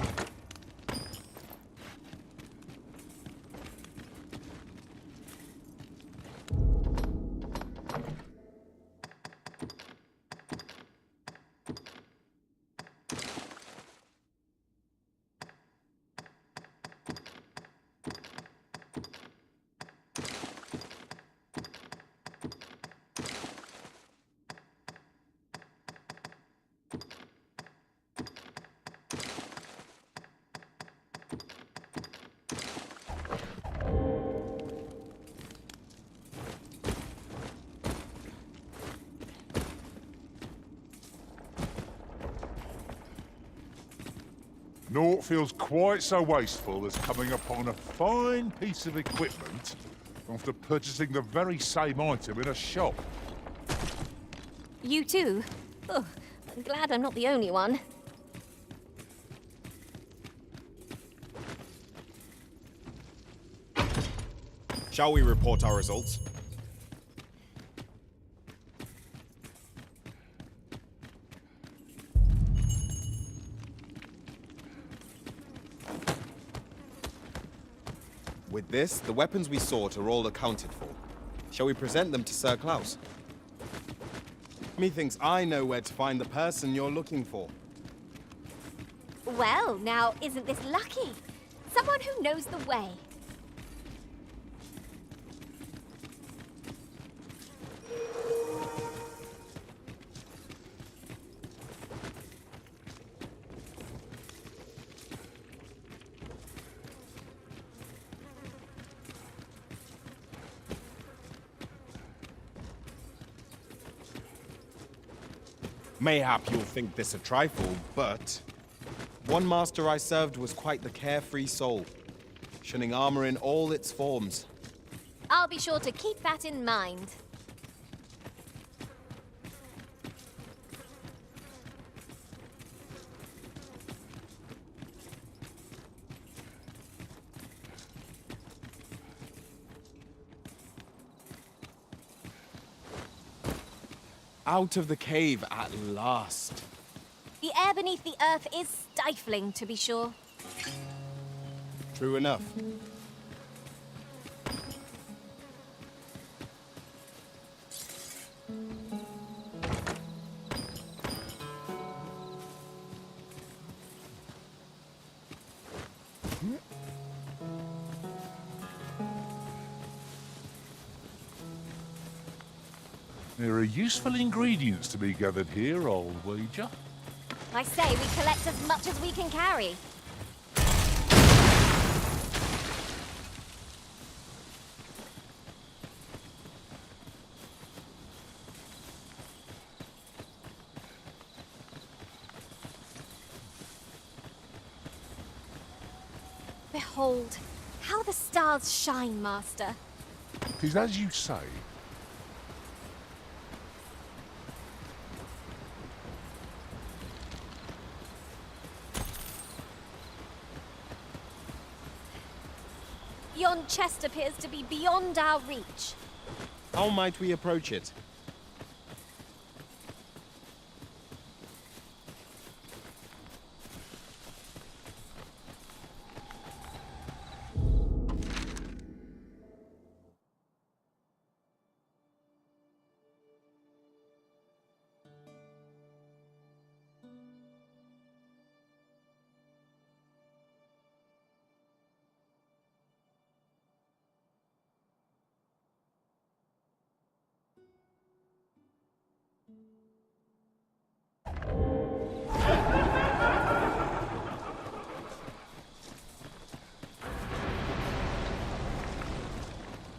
Naught feels quite so wasteful as coming upon a fine piece of equipment after purchasing the very same item in a shop. You too? Oh, I'm glad I'm not the only one. Shall we report our results? With this, the weapons we sought are all accounted for. Shall we present them to Sir Klaus? Methinks I know where to find the person you're looking for. Well, now, isn't this lucky? Someone who knows the way. Mayhap you'll think this a trifle, but... one master I served was quite the carefree soul, shunning armor in all its forms. I'll be sure to keep that in mind. Out of the cave at last. The air beneath the earth is stifling, to be sure. True enough. There are useful ingredients to be gathered here, old wager. I say we collect as much as we can carry. Behold, how the stars shine, Master. 'Tis as you say. Yon chest appears to be beyond our reach. How might we approach it?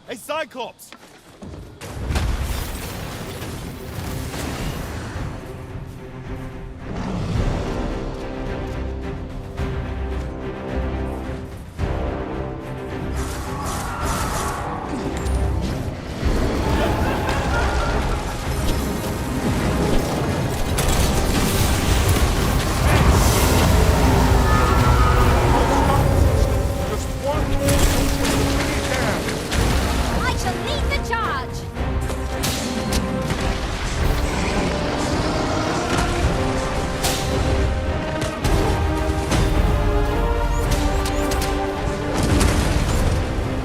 Hey, Cyclops! I shall lead the charge!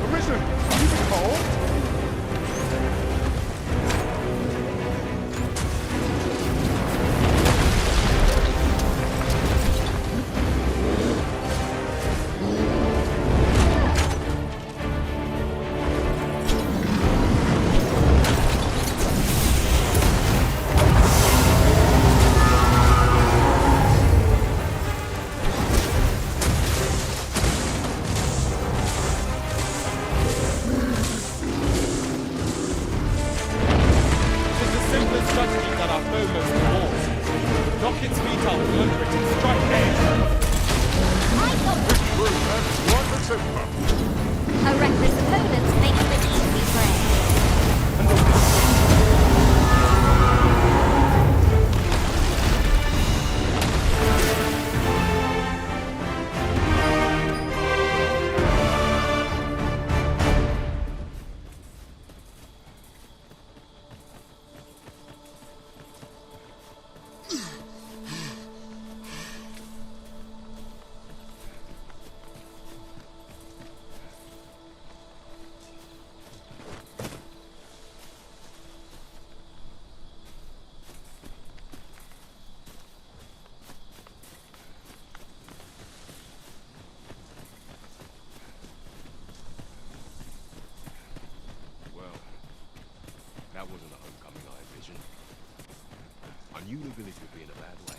Arisen, you call? It's the simplest strategy that our foe most rewards. Knock its feet up, under it, and strike air. Right the temper. A reckless opponent makes an easy prey. Well, that wasn't the homecoming I envisioned. I knew the village would be in a bad way.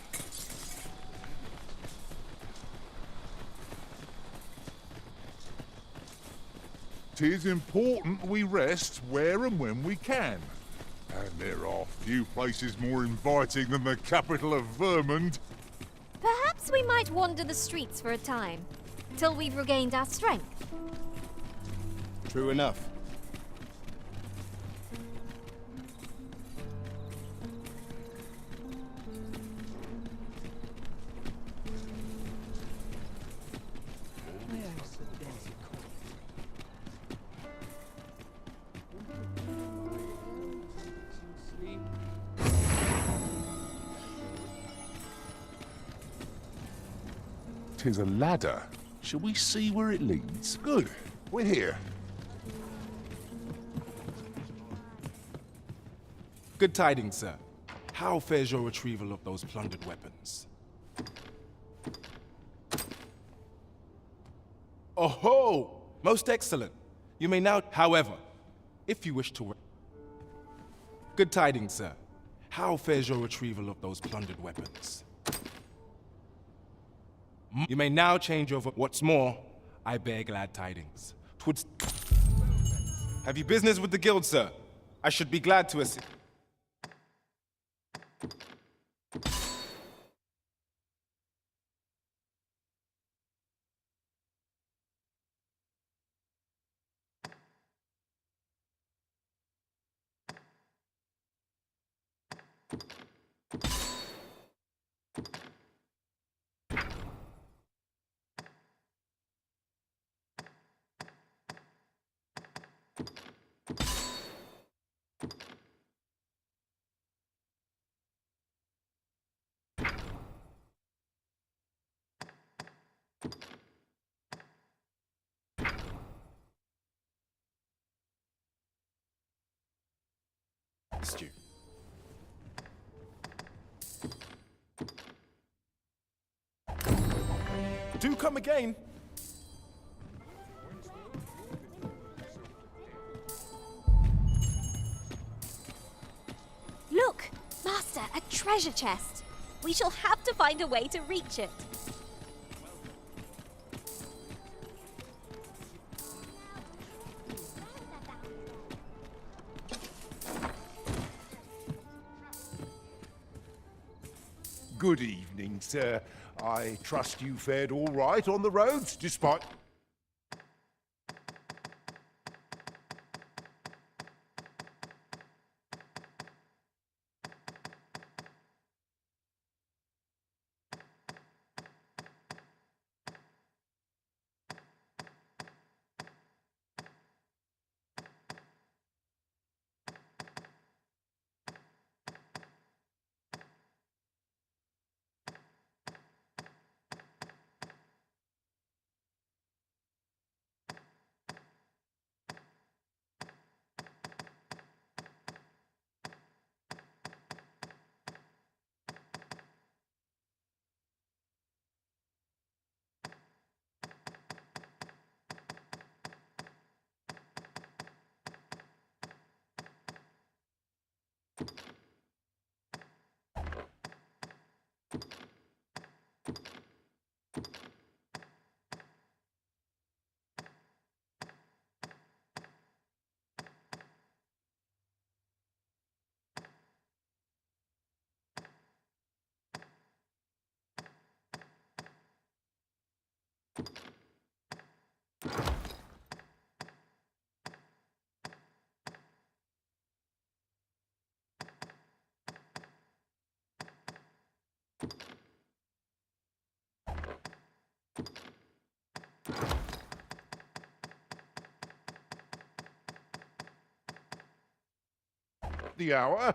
Tis important we rest where and when we can. And there are few places more inviting than the capital of Vermund. Perhaps we might wander the streets for a time, till we've regained our strength. True enough. Tis a ladder. Shall we see where it leads? Good. We're here. Good tidings, sir. How fares your retrieval of those plundered weapons? Oh ho! Most excellent. You may now, however, if you wish to... Good tidings, sir. How fares your retrieval of those plundered weapons? You may now change over. What's more, I bear glad tidings. Twould... Have you business with the guild, sir? I should be glad to assist. Stew. Do come again. Look, Master, a treasure chest. We shall have to find a way to reach it. Good evening, sir. I trust you fared all right on the roads, despite... The hour?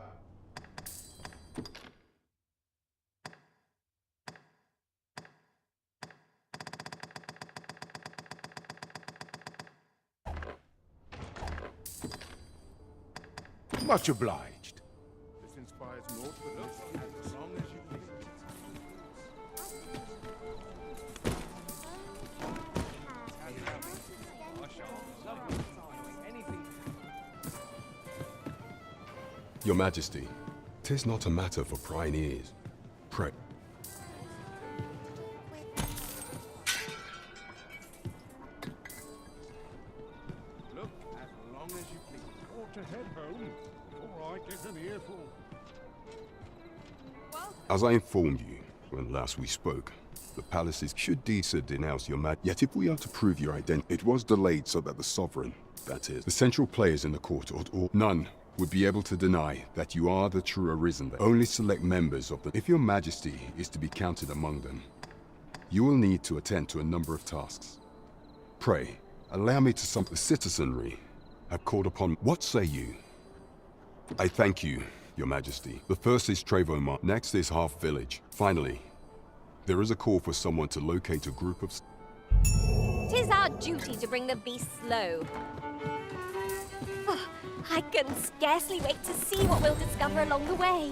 Much obliged. This inspires naught but as long as you please. Your Majesty, 'tis not a matter for prying ears. Pray. Look, as long as you please. Ought to head home. All right, it's an earful. As I informed you when last we spoke, the palaces should denounce your Majesty. Yet if we are to prove your identity, it was delayed so that the sovereign, that is, the central players in the court, or none, would be able to deny that you are the true arisen. Only select members of the... If your Majesty is to be counted among them, you will need to attend to a number of tasks. Pray, allow me to some... The citizenry have called upon... What say you? I thank you, your Majesty. The first is Trevomar. Next is Half Village. Finally, there is a call for someone to locate a group of... 'Tis our duty to bring the beasts low. Oh, I can scarcely wait to see what we'll discover along the way.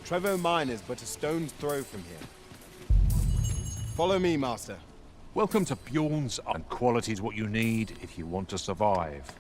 Trevo Mine is but a stone's throw from here. Follow me, Master. Welcome to Bjorn's, and quality's what you need if you want to survive.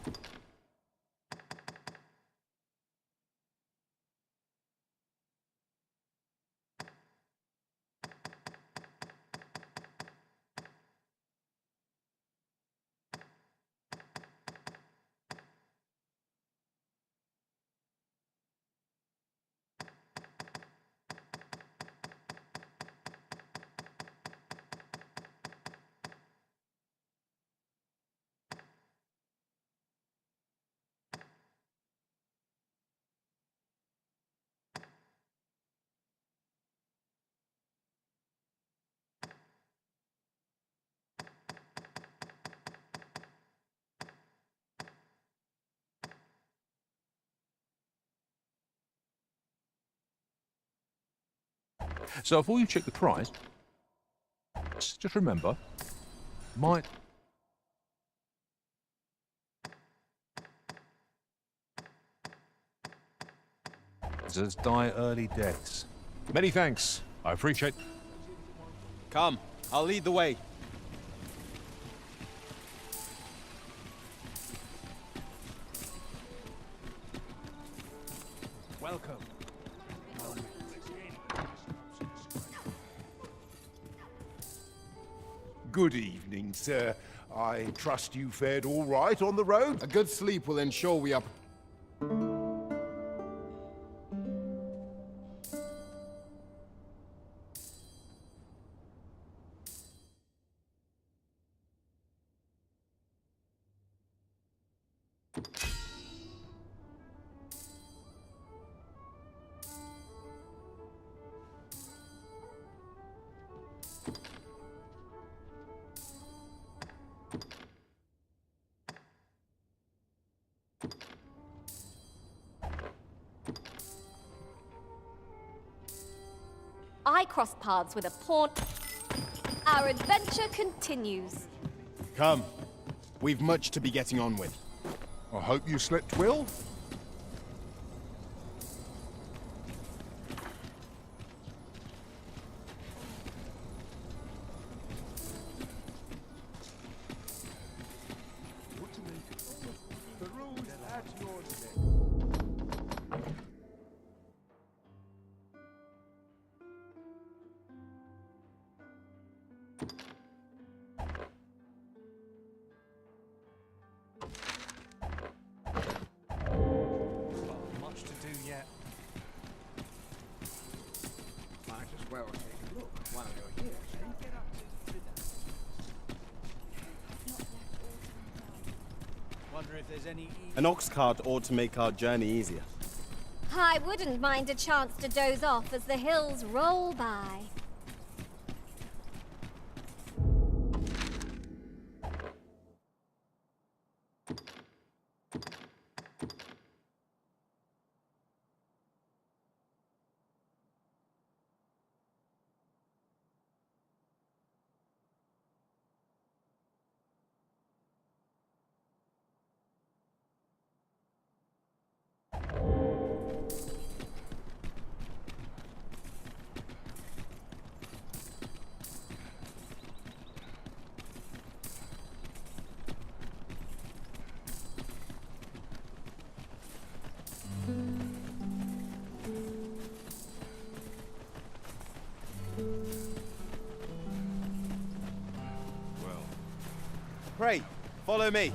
So before you check the price, just remember, might... die early deaths. Many thanks. I appreciate... Come, I'll lead the way. Welcome. Good evening, sir. I trust you fared all right on the road? A good sleep will ensure we are... I crossed paths with a pawn. Our adventure continues. Come. We've much to be getting on with. I hope you slept well. The rules at your neck. Much to do yet. Might as well take a look while you're here. Get up to Wonder if there's any. An ox cart ought to make our journey easier. I wouldn't mind a chance to doze off as the hills roll by. Well, Pray, follow me.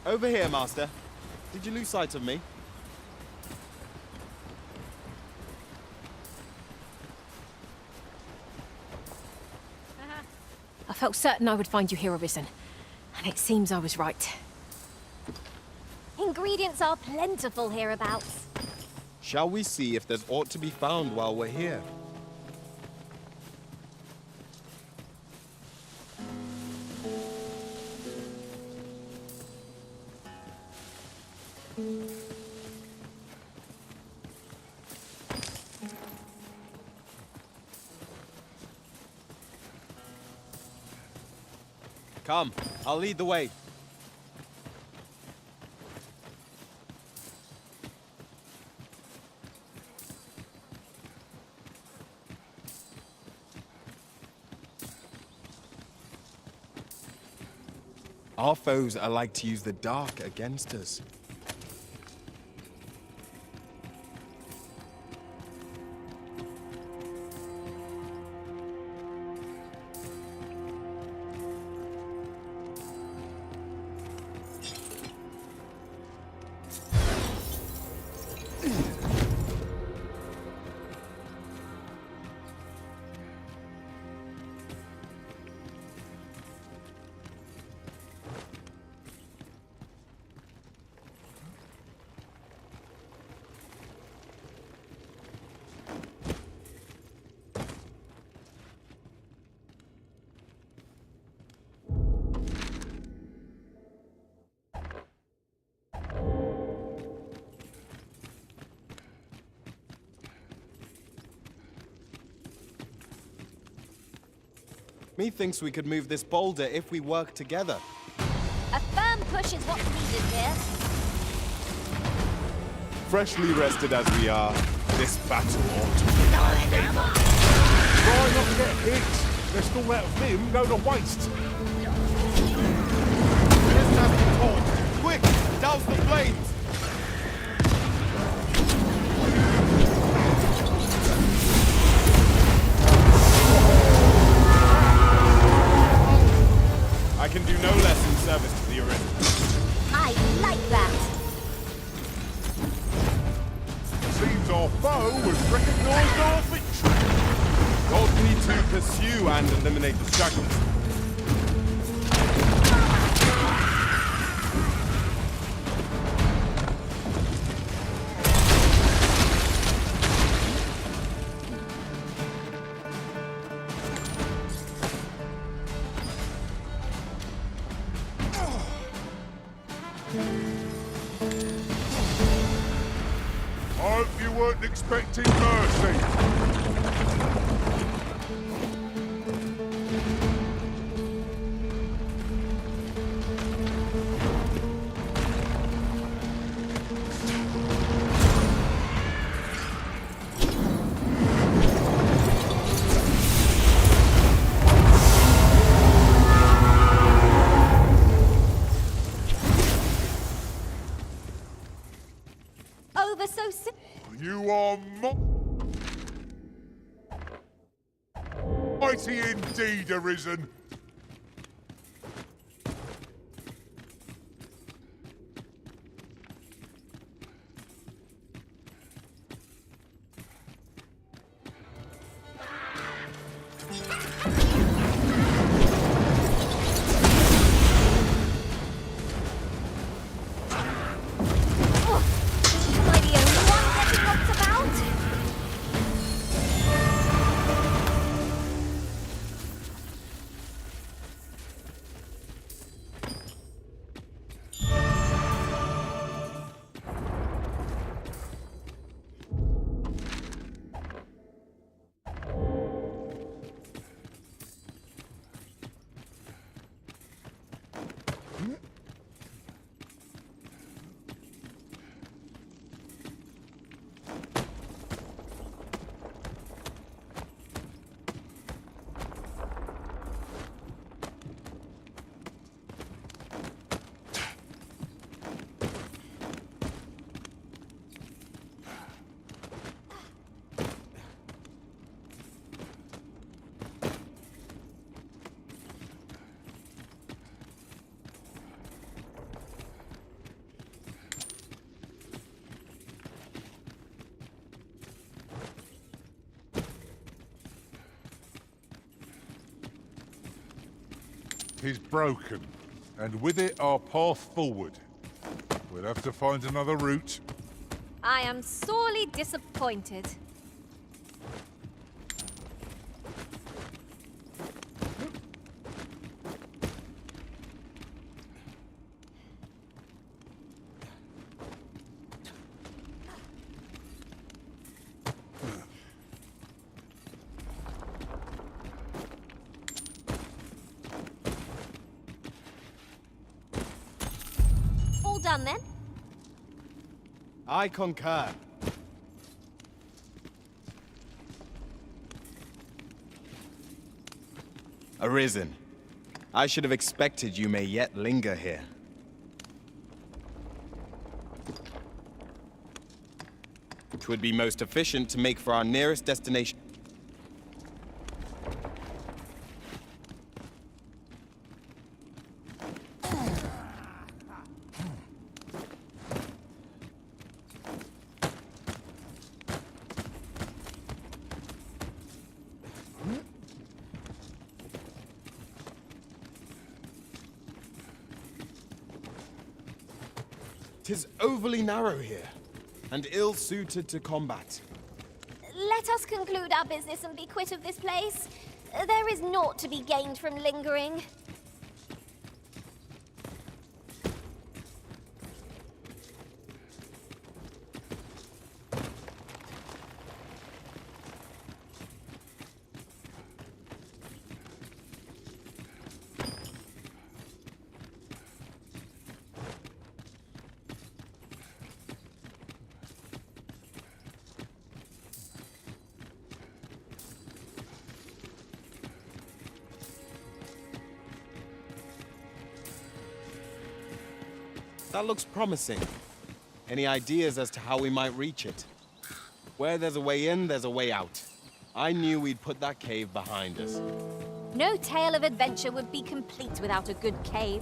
Over here, Master. Did you lose sight of me? I felt certain I would find you here, Arisen. And it seems I was right. Ingredients are plentiful hereabouts. Shall we see if there's aught to be found while we're here? Come, I'll lead the way. Our foes are like to use the dark against us. Methinks we could move this boulder if we work together. A firm push is what's needed here. Freshly rested as we are, this battle ought to be our favor. Try not to get hit, lest all that vim go to waste. Let's have it torch. Quick, douse the flames! I can do no less in service to the Arisen. I like that. Seems our foe has recognised our victory. God need to pursue and eliminate the stragglers. I hope you weren't expecting mercy. Over so soon. You are mighty indeed, Arisen. Am I the only one getting knocked about? Is broken, and with it our path forward. We'll have to find another route. I am sorely disappointed. All done then? I concur. Arisen, I should have expected you may yet linger here. 'Twould be most efficient to make for our nearest destination. Tis overly narrow here, and ill-suited to combat. Let us conclude our business and be quit of this place. There is naught to be gained from lingering. That looks promising. Any ideas as to how we might reach it? Where there's a way in, there's a way out. I knew we'd put that cave behind us. No tale of adventure would be complete without a good cave.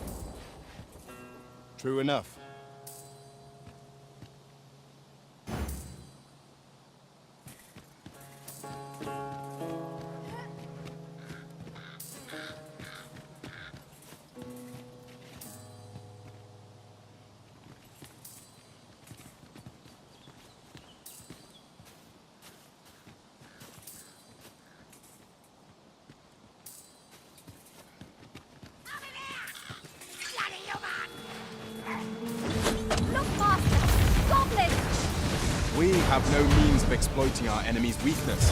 True enough. We have no means of exploiting our enemy's weakness.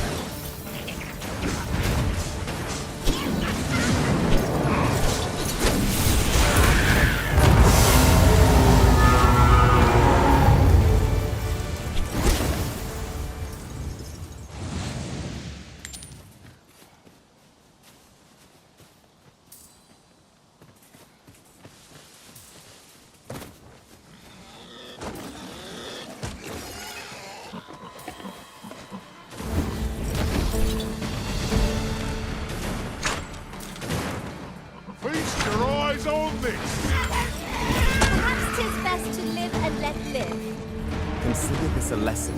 Feast your eyes on this! Perhaps 'tis best to live and let live. Consider this a lesson.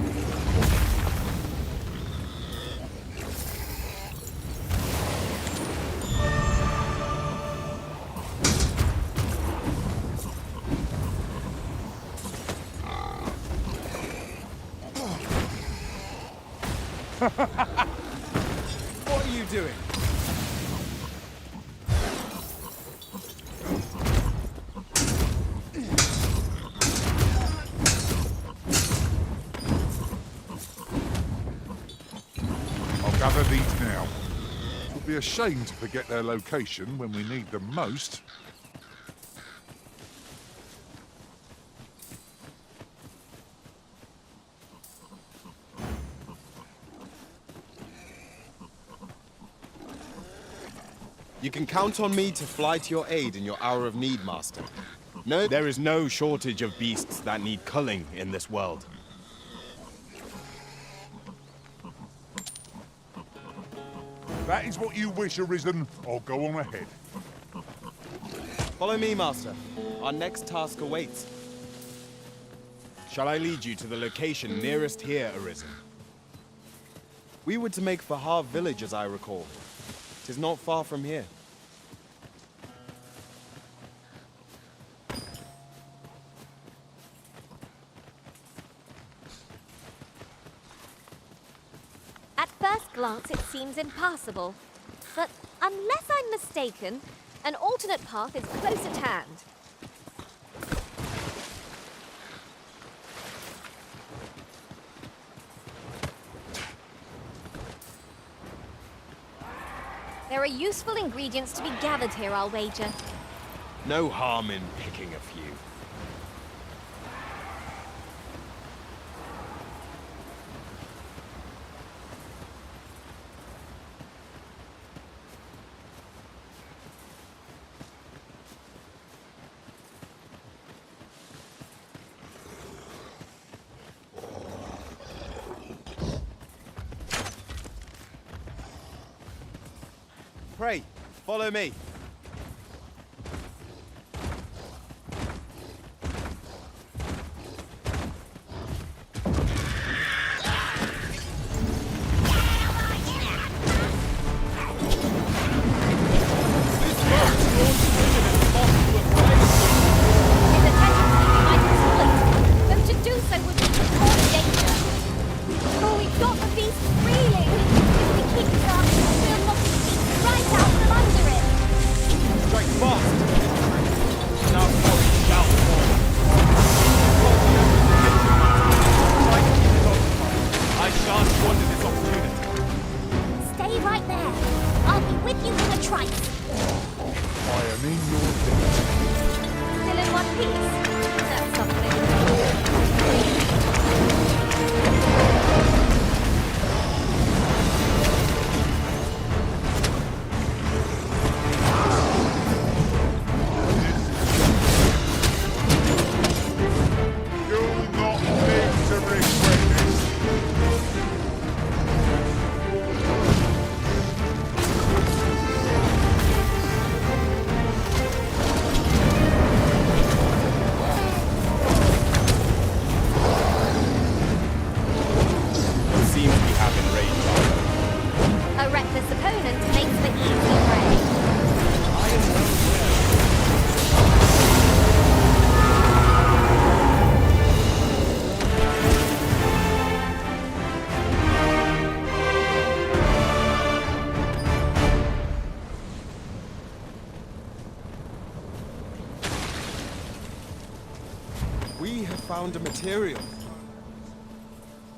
What are you doing? I'll gather these now. It would be a shame to forget their location when we need them most. You can count on me to fly to your aid in your hour of need, Master. No, there is no shortage of beasts that need culling in this world. That is what you wish, Arisen. I'll go on ahead. Follow me, Master. Our next task awaits. Shall I lead you to the location nearest here, Arisen? We were to make for Harv village, as I recall. 'Tis not far from here. At first glance, it seems impassable. But unless I'm mistaken, an alternate path is close at hand. There are useful ingredients to be gathered here, I'll wager. No harm in picking a few. Pray, follow me. found a material.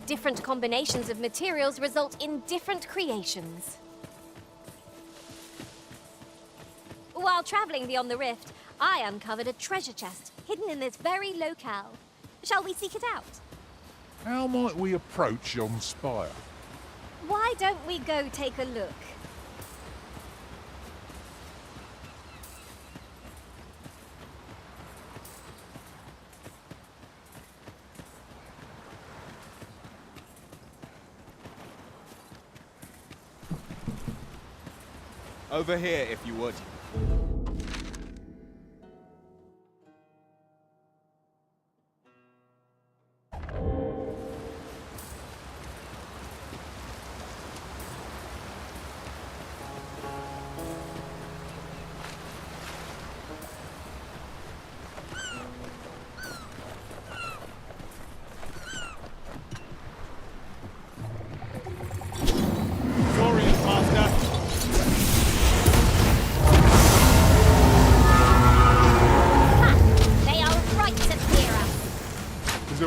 Different combinations of materials result in different creations. While traveling beyond the rift, I uncovered a treasure chest hidden in this very locale. Shall we seek it out? How might we approach yon spire? Why don't we go take a look? Over here, if you would.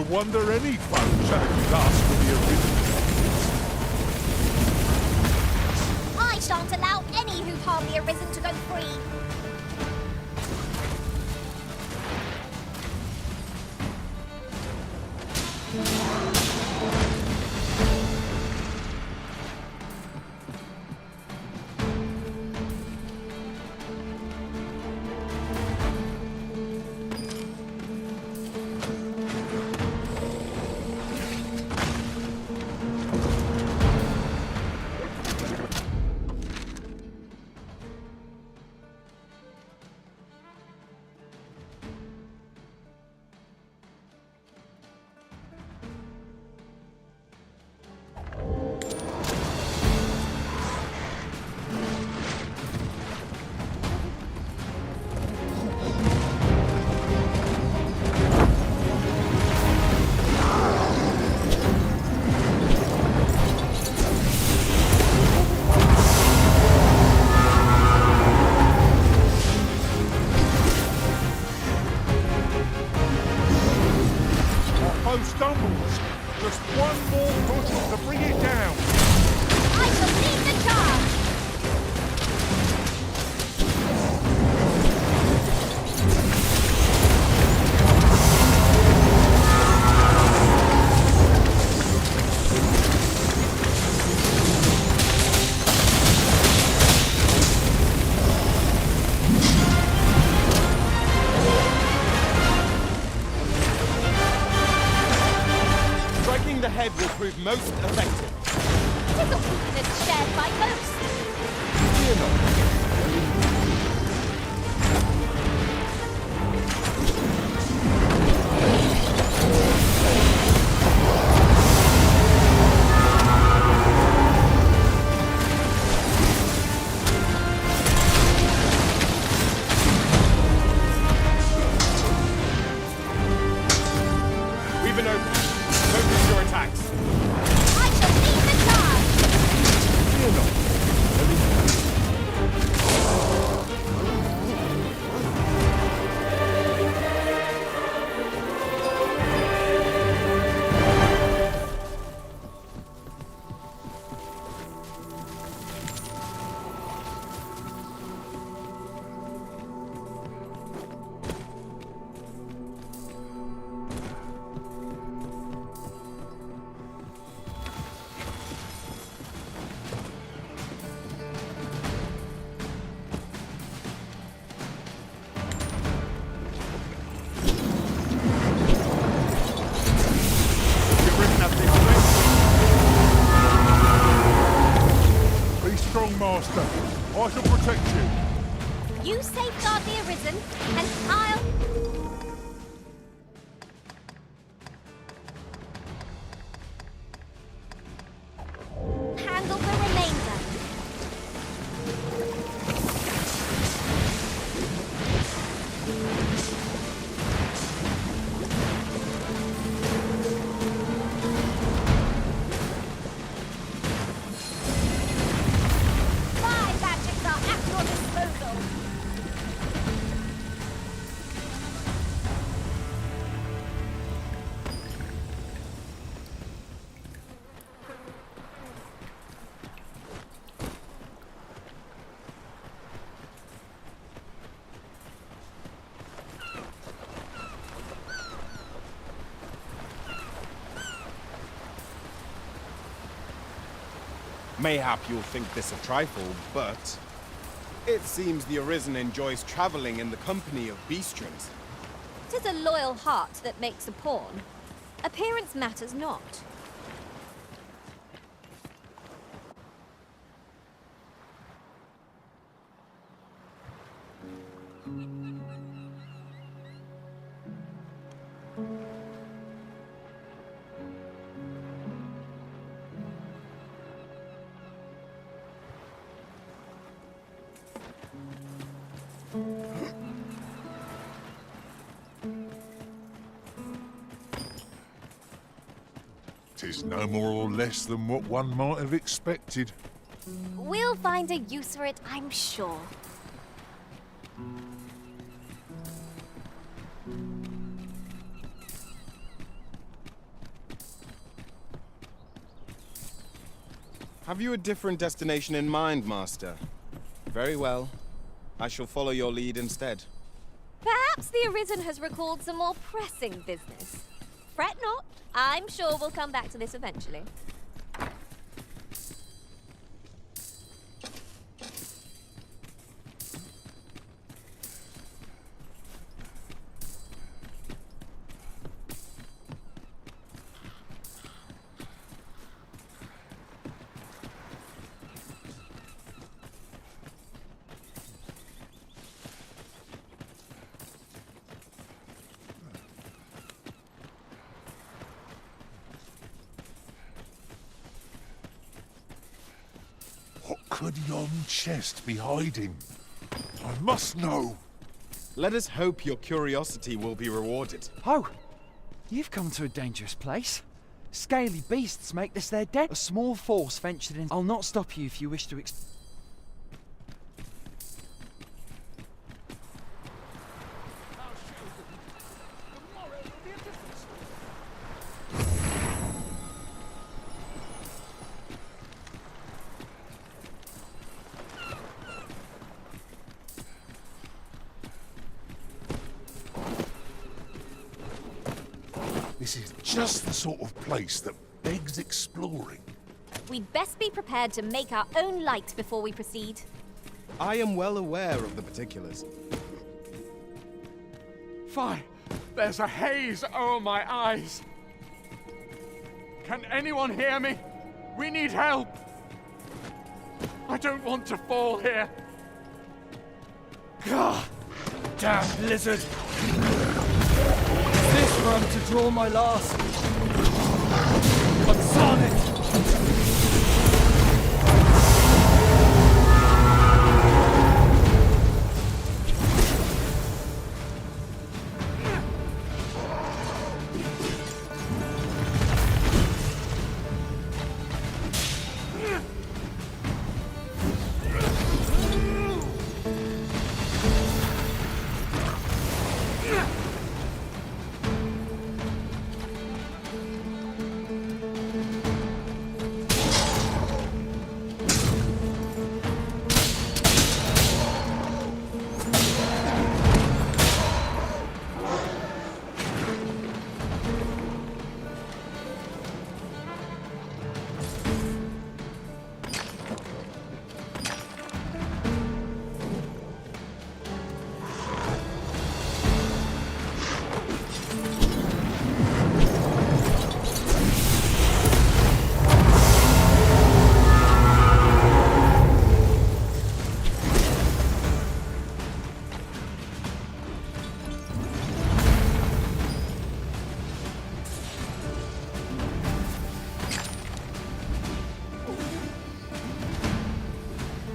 Wonder any foe challenges us for the original. I shan't allow any who've hardly arisen to go free. Stumbles. Just one more push to bring it down. I shall lead the charge. The head will prove most effective. It's a weakness shared by most. Fear not. We've been open. Focus your attacks. I shall lead the charge! Fear not. Master. I shall protect you. You safeguard the Arisen, and I'll... handle the remainder. Mayhap you'll think this a trifle, but it seems the Arisen enjoys traveling in the company of beastrons. 'Tis a loyal heart that makes a pawn. Appearance matters not. Tis no more or less than what one might have expected. We'll find a use for it, I'm sure. Have you a different destination in mind, Master? Very well. I shall follow your lead instead. Perhaps the Arisen has recalled some more pressing business. Fret not. I'm sure we'll come back to this eventually. What could yon chest be hiding? I must know. Let us hope your curiosity will be rewarded. Oh, you've come to a dangerous place. Scaly beasts make this their den. A small force ventured in. I'll not stop you if you wish to This is just the sort of place that begs exploring. We'd best be prepared to make our own light before we proceed. I am well aware of the particulars. Fie! There's a haze over my eyes. Can anyone hear me? We need help. I don't want to fall here. Gah! Damn blizzard! This run to draw my last. What's on it?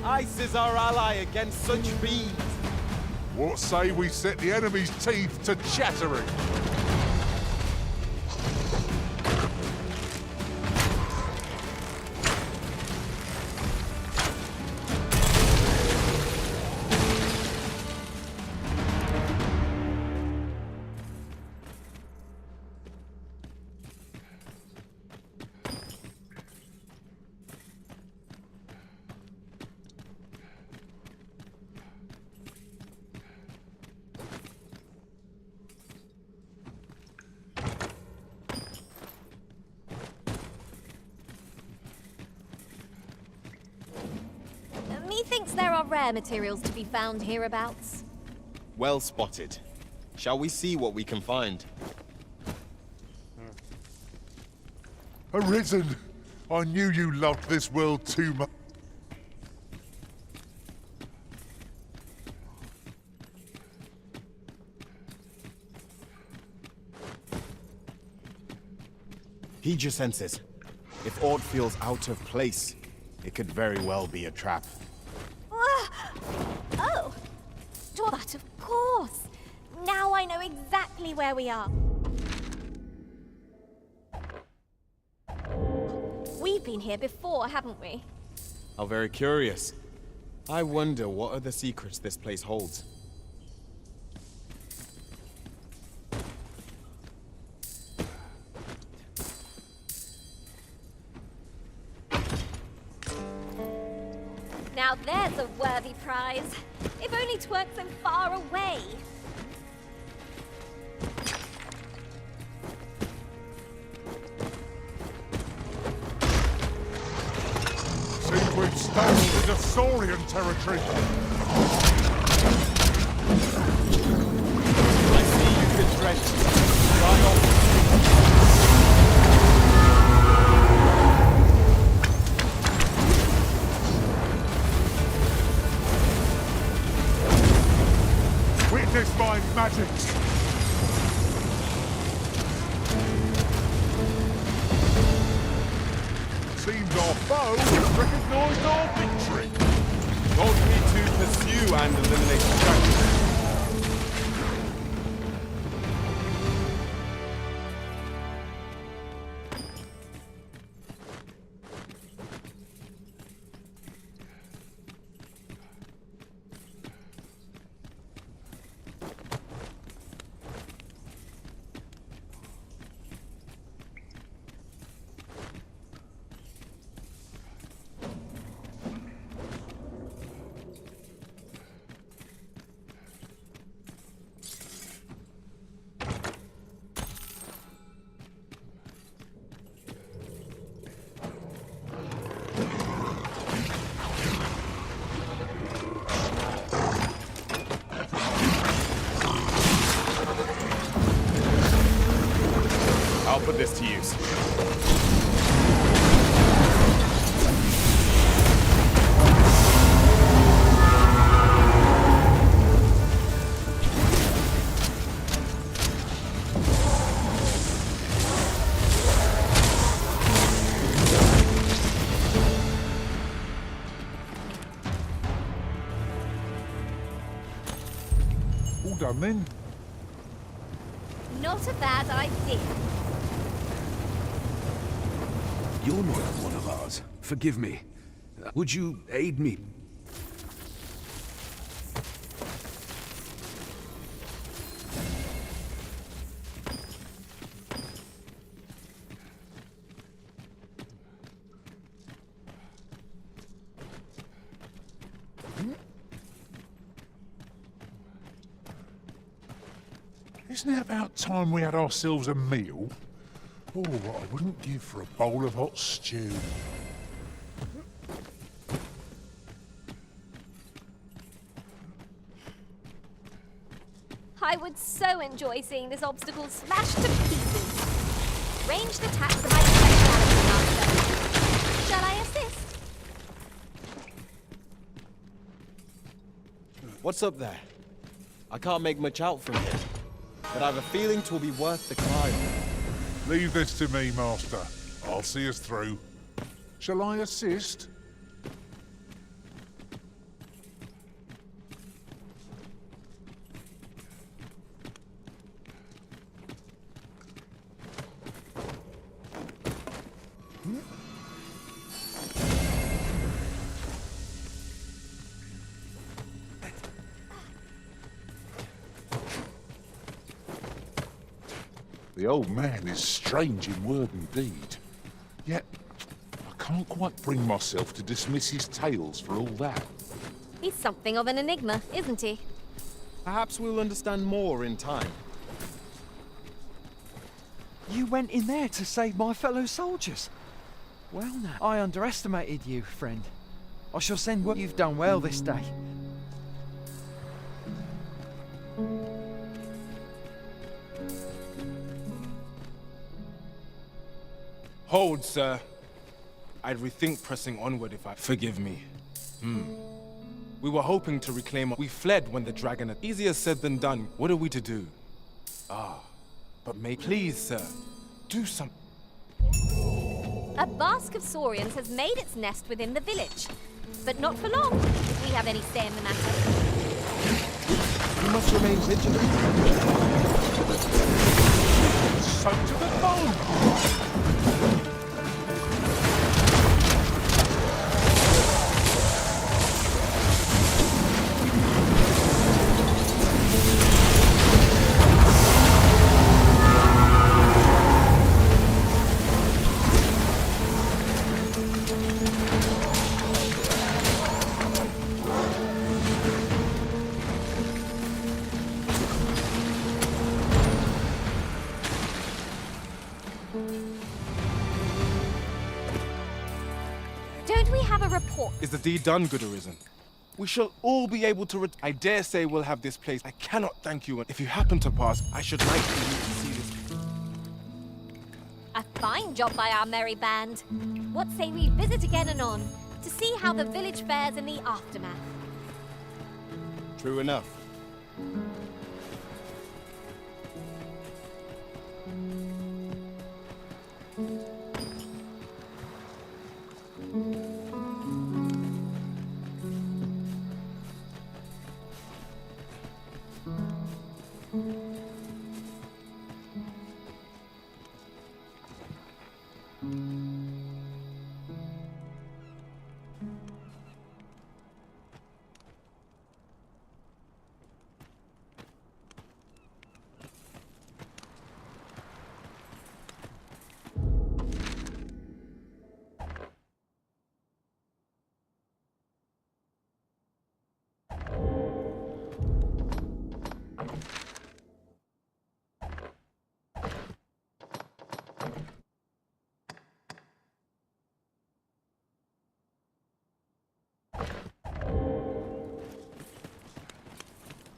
Ice is our ally against such fiends. What say we set the enemy's teeth to chattering? Methinks there are rare materials to be found hereabouts. Well spotted. Shall we see what we can find? Arisen! I knew you loved this world too much. Heed your senses. If aught feels out of place, it could very well be a trap. Oh! But of course! Now I know exactly where we are. We've been here before, haven't we? How very curious. I wonder what other secrets this place holds. Now there's a worthy prize. If only 't weren't so far away. Seems we've stumbled into Saurian territory. I see you've been drenched. Dry off. Witness my magic! Seems our foe recognized our victory. Want me to pursue and eliminate distractions? I'll put this to use. All done then. Not a bad idea. You're not one of ours. Forgive me. Would you aid me? Isn't it about time we had ourselves a meal? Oh, what I wouldn't give for a bowl of hot stew. I would so enjoy seeing this obstacle smashed to pieces. Ranged attacks are my speciality, Master. Shall I assist? What's up there? I can't make much out from here, but I have a feeling 'twill be worth the climb. Leave this to me, Master. I'll see us through. Shall I assist? The old man is strange in word and deed. Yet, I can't quite bring myself to dismiss his tales for all that. He's something of an enigma, isn't he? Perhaps we'll understand more in time. You went in there to save my fellow soldiers. Well now, I underestimated you, friend. I shall send word. You've done well this day. Hold, sir. I'd rethink pressing onward if I... Forgive me. We were hoping to reclaim... We fled when the dragon... Easier said than done. What are we to do? But may... Please, sir. Do something. A basque of saurians has made its nest within the village. But not for long, if we have any say in the matter. You must remain vigilant. Soaked to the bone! Don't we have a report? Is the deed done, good Arisen? We shall all be able to... I dare say we'll have this place. I cannot thank you. And if you happen to pass, I should like for you to see this. A fine job by our merry band. What say we visit again anon, to see how the village fares in the aftermath? True enough.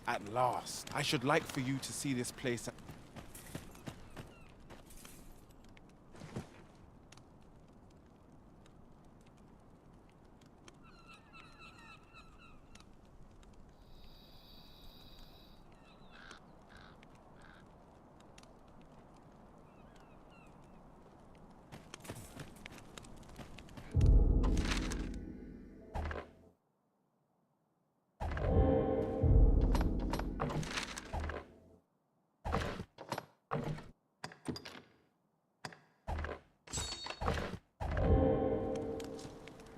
At last. I should like for you to see this place.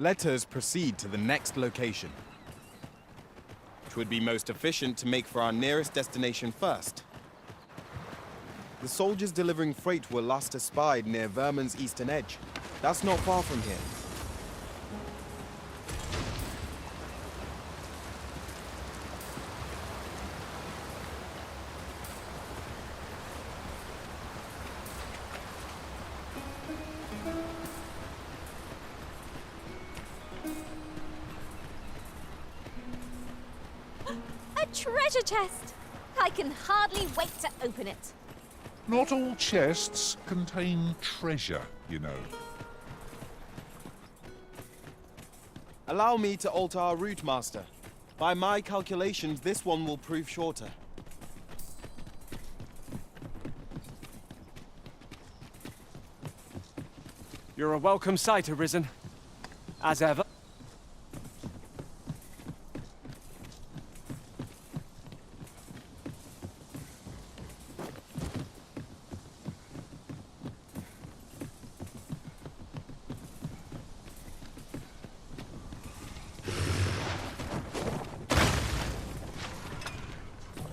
Let us proceed to the next location. 'Twould be most efficient to make for our nearest destination first. The soldiers delivering freight were last espied near Vermin's eastern edge. That's not far from here. A treasure chest! I can hardly wait to open it. Not all chests contain treasure, you know. Allow me to alter our route, Master. By my calculations, this one will prove shorter. You're a welcome sight, Arisen. As ever.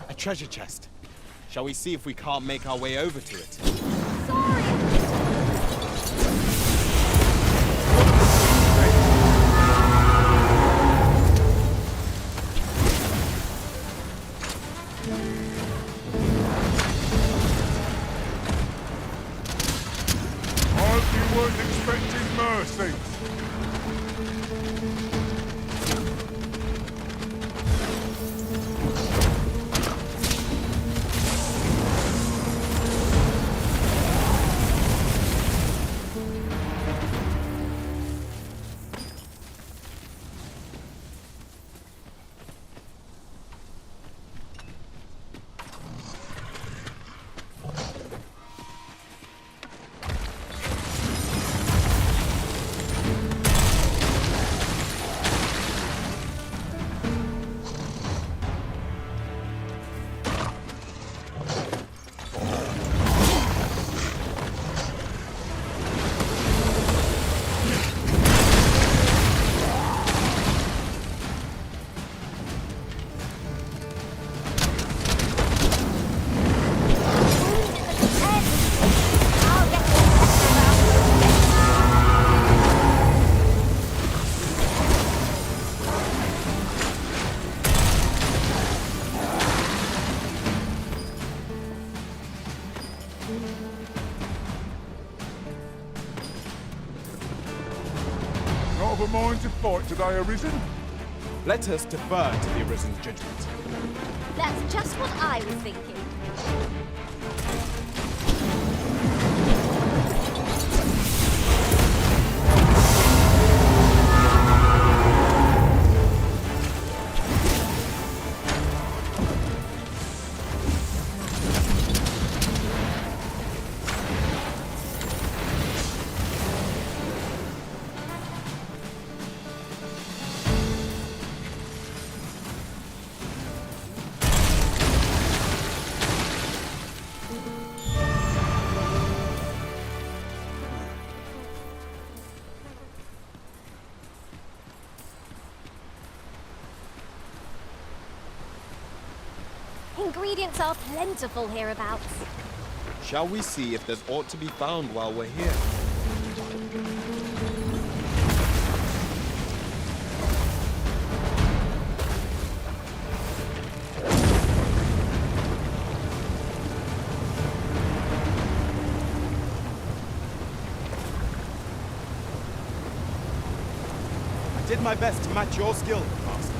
A treasure chest. Shall we see if we can't make our way over to it? Hope you weren't expecting mercy. a mind to fight today, Arisen? Let us defer to the Arisen's judgment. That's just what I was thinking. Ingredients are plentiful hereabouts. Shall we see if there's aught to be found while we're here? I did my best to match your skill, Master.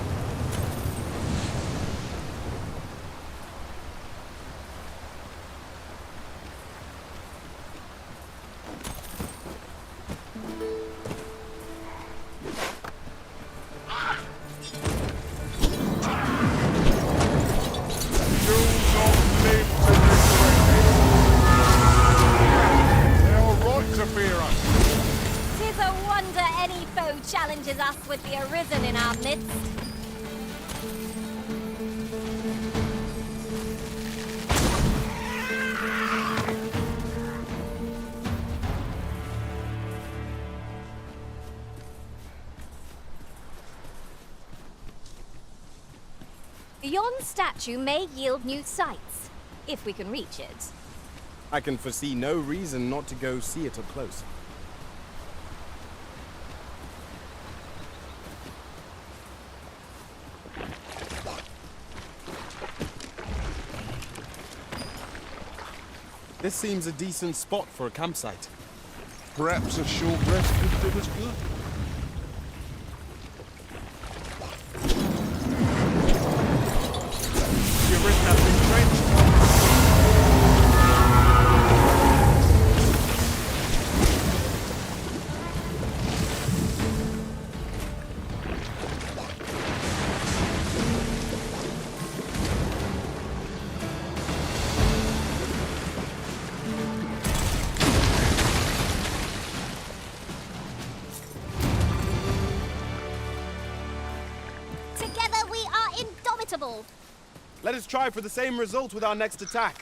Challenges us with the Arisen in our midst. Yon statue may yield new sights, if we can reach it. I can foresee no reason not to go see it up close. This seems a decent spot for a campsite. Perhaps a short rest would do us good. The Arisen has been trenched. Together we are indomitable. Let us try for the same result with our next attack.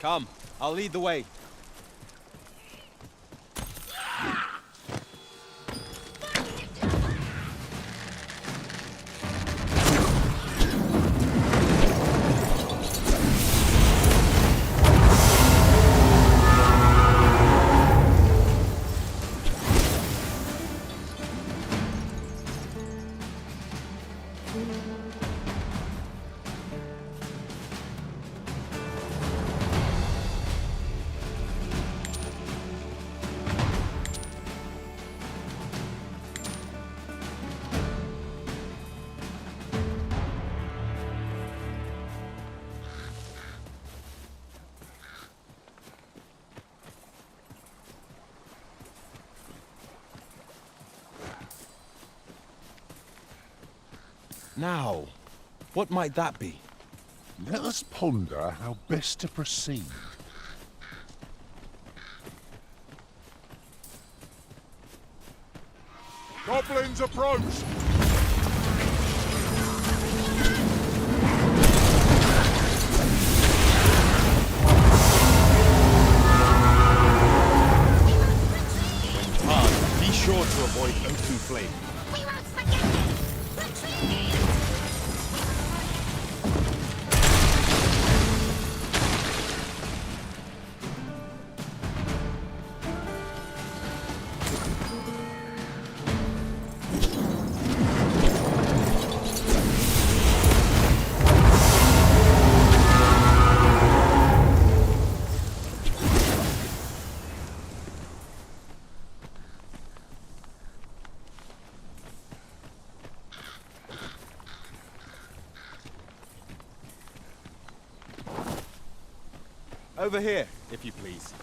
Come, I'll lead the way. Now, what might that be? Let us ponder how best to proceed. Goblins approach! When tarred, be sure to avoid open flame. We won't forget it! Retreat! Over here, if you please.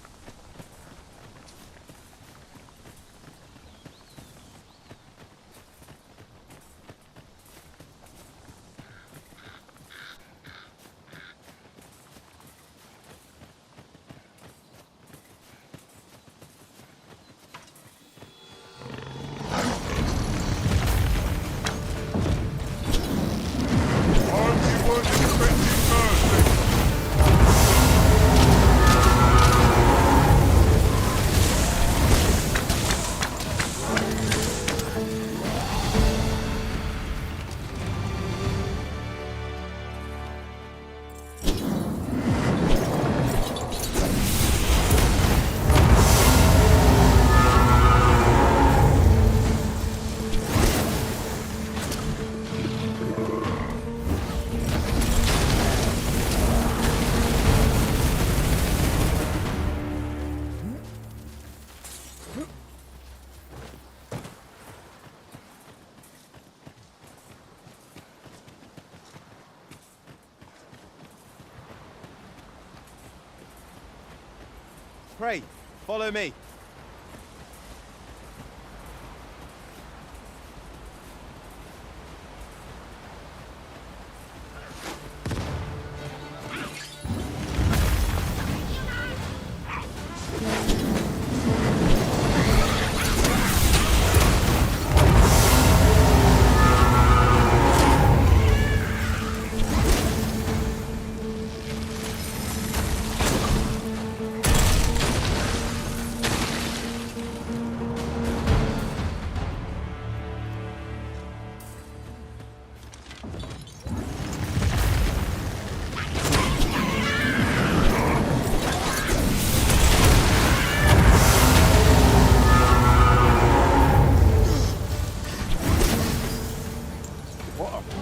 Pray, follow me.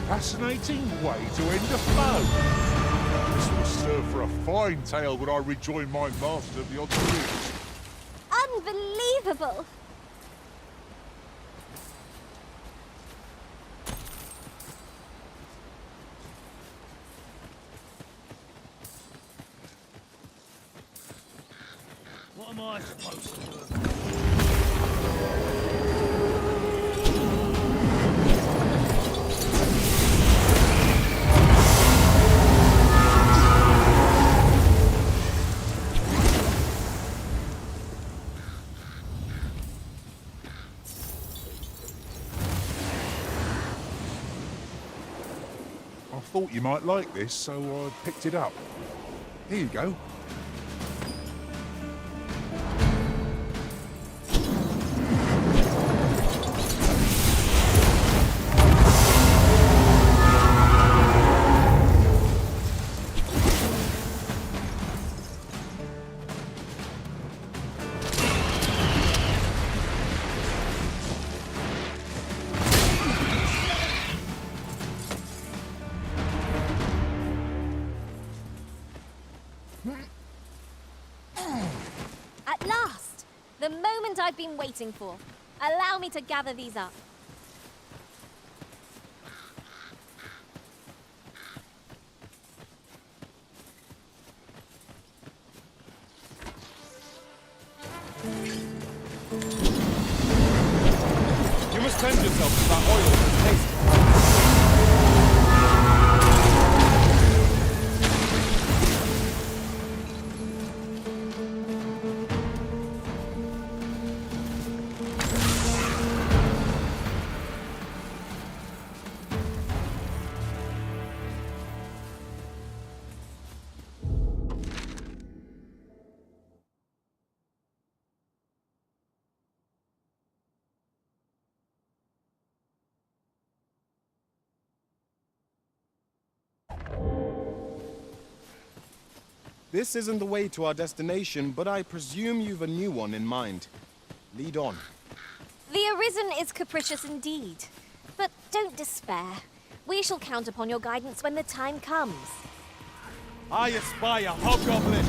Fascinating way to end a foe. This will serve for a fine tale when I rejoin my master beyond the hills. Unbelievable! What am I supposed to do? I thought you might like this, so I picked it up. Here you go. At last! The moment I've been waiting for. Allow me to gather these up. You must tend yourself to that oil and taste. This isn't the way to our destination, but I presume you've a new one in mind. Lead on. The Arisen is capricious indeed. But don't despair. We shall count upon your guidance when the time comes. I espy a hobgoblin!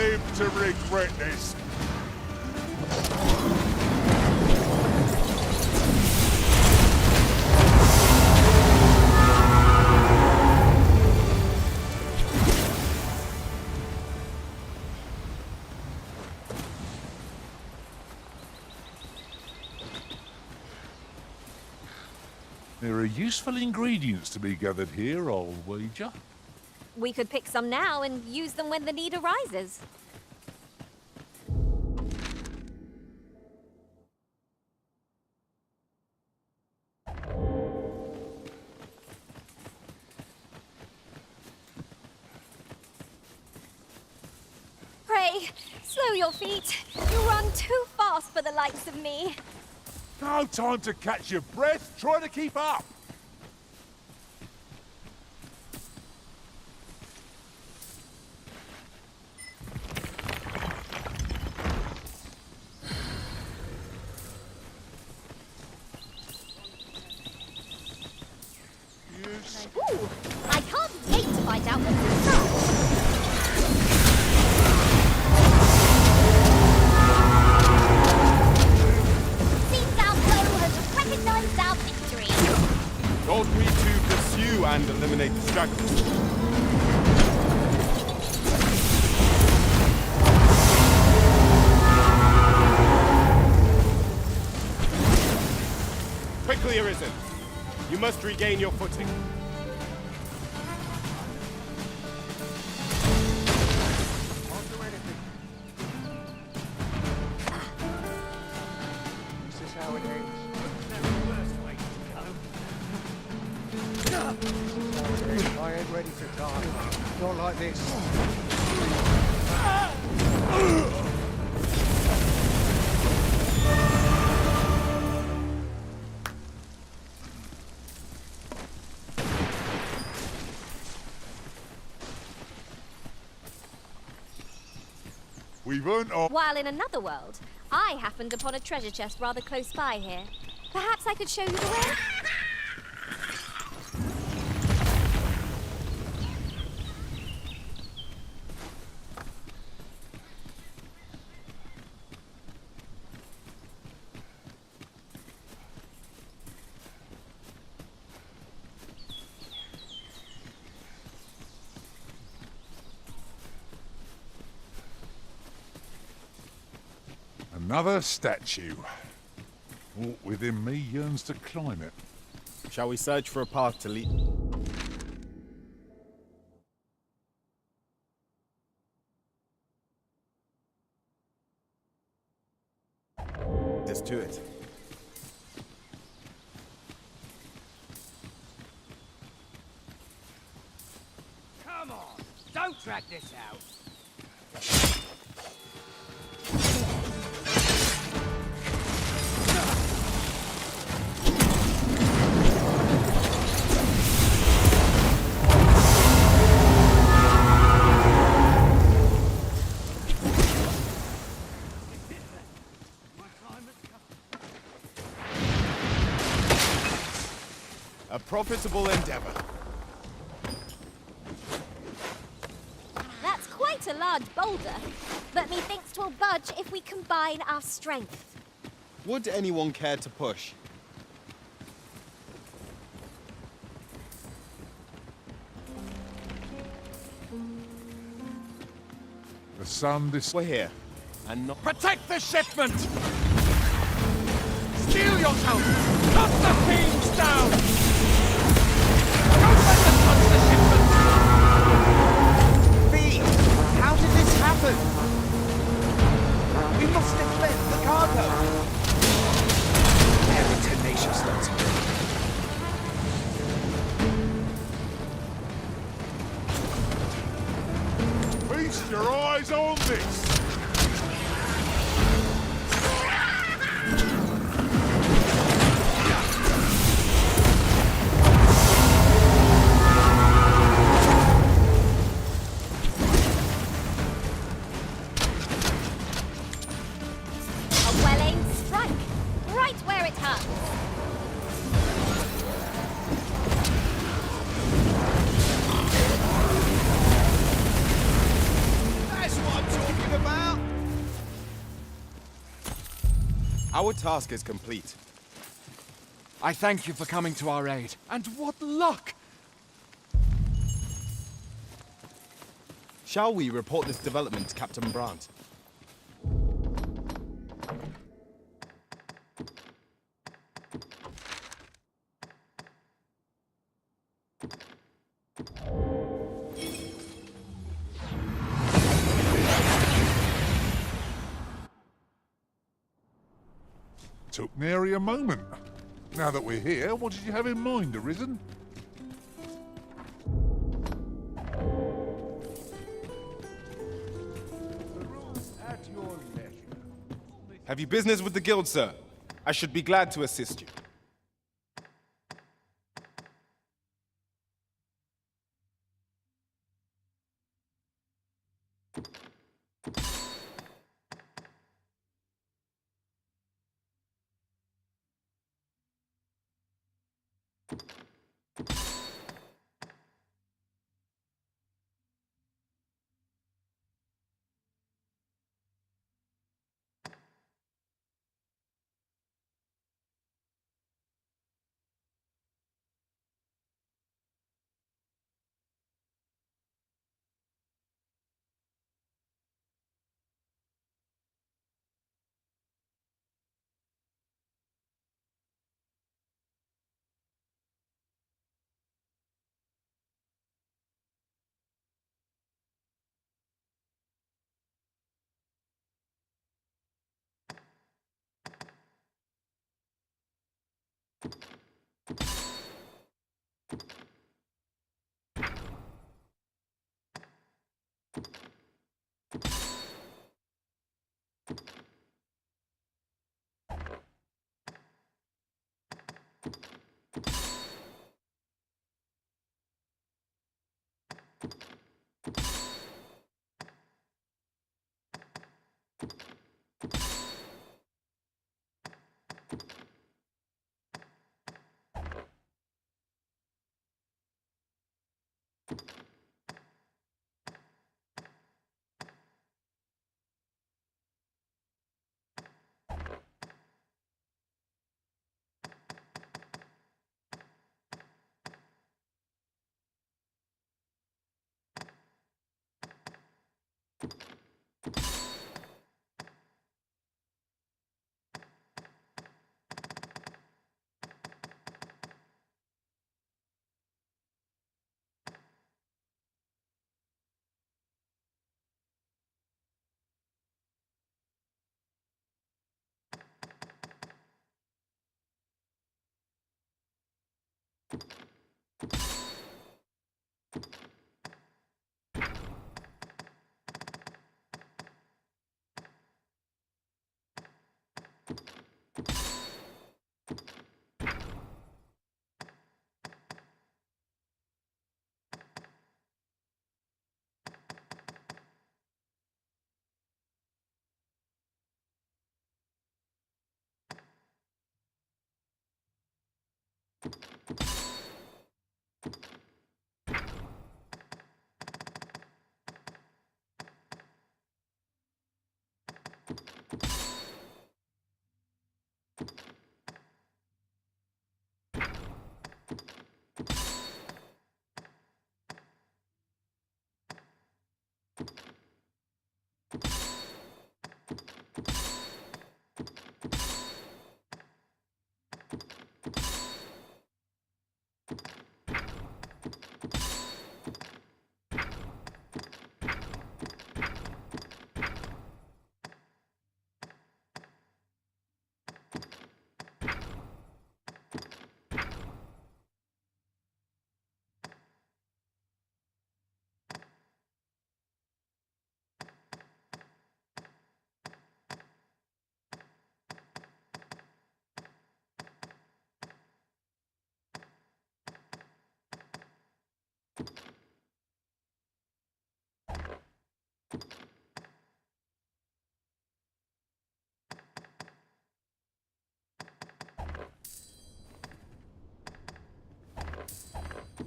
live to regret this. There are useful ingredients to be gathered here, I'll wager. We could pick some now and use them when the need arises. Pray, slow your feet. You run too fast for the likes of me. No time to catch your breath. Try to keep up. Ooh, I can't wait to find out what's inside. Seems our foe has recognized our victory. Ought we to pursue and eliminate the stragglers? Quickly, Arisen. You must regain your footing. This is how it ends. There's no worse way to go. This is how it ends. I ain't ready to die. Not like this. We've earned our... While in another world, I happened upon a treasure chest rather close by here. Perhaps I could show you the way? Another statue. Aught within me yearns to climb it. Shall we search for a path to lead? Let's do it. Come on, don't drag this out. A profitable endeavor. That's quite a large boulder, but methinks 'twill budge if we combine our strength. Would anyone care to push? The sun We're here. And not... Protect the shipment! Steel yourself! Cut the fiends down! Don't let them touch the shipment! V! How did this happen? We must defend the cargo! Very tenacious, those. Feast your eyes on this! A well-aimed strike, right where it hurts. That's what I'm talking Our task is complete. I thank you for coming to our aid. And what luck! Shall we report this development to Captain Brandt? Took nary a moment. Now that we're here, what did you have in mind, Arisen? At your leisure. Have you business with the guild, sir? I should be glad to assist you.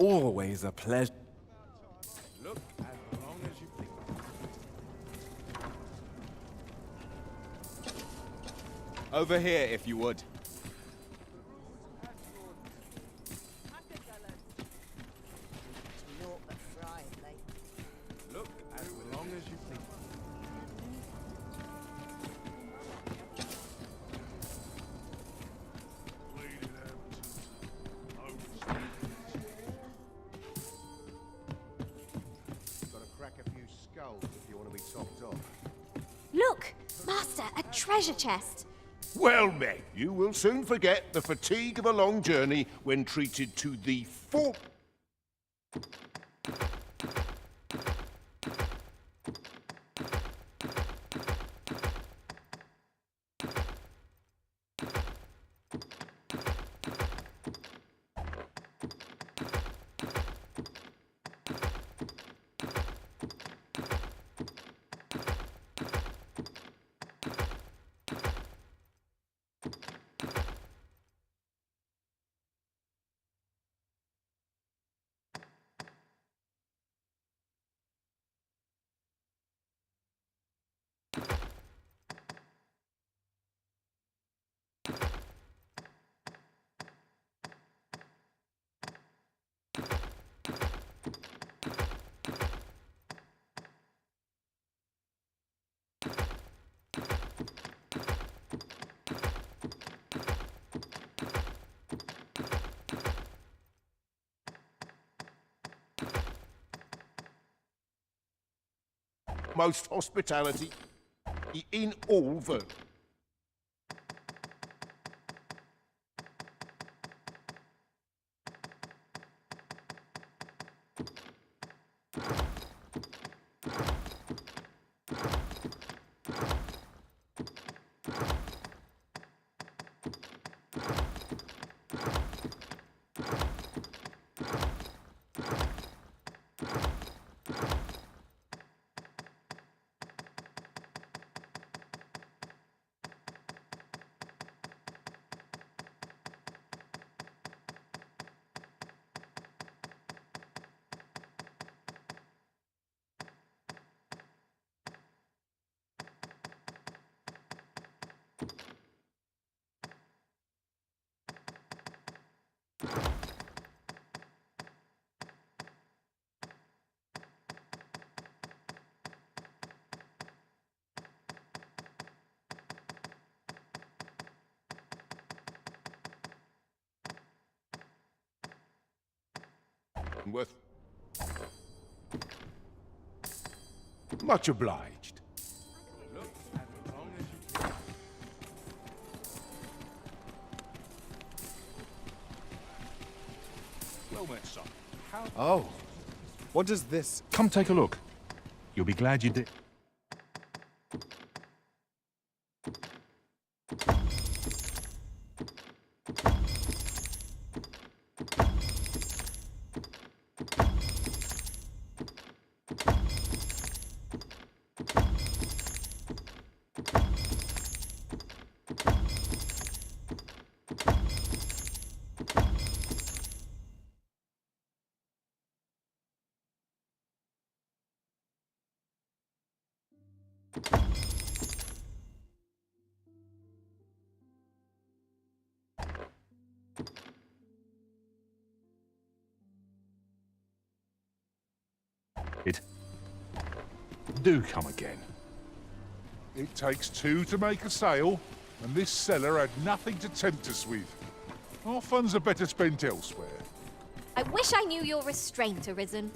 Always a pleasure. Look as long as you please. Over here, if you would. Look as long as you please. Got to crack a few skulls if you want to be topped off. Look! Master, a treasure chest! Well met. You will soon forget the fatigue of a long journey when treated to the full... Most hospitality in all Vern. Worth. Much obliged. Look as long as you... Well met, son. How... Oh. What does this... Come take a look. You'll be glad you did. Do come again. It takes two to make a sale, and this cellar had nothing to tempt us with. Our funds are better spent elsewhere. I wish I knew your restraint, Arisen.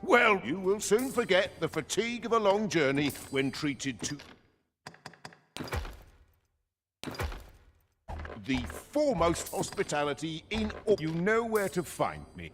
Well, you will soon forget the fatigue of a long journey when treated to the foremost hospitality in all. You know where to find me.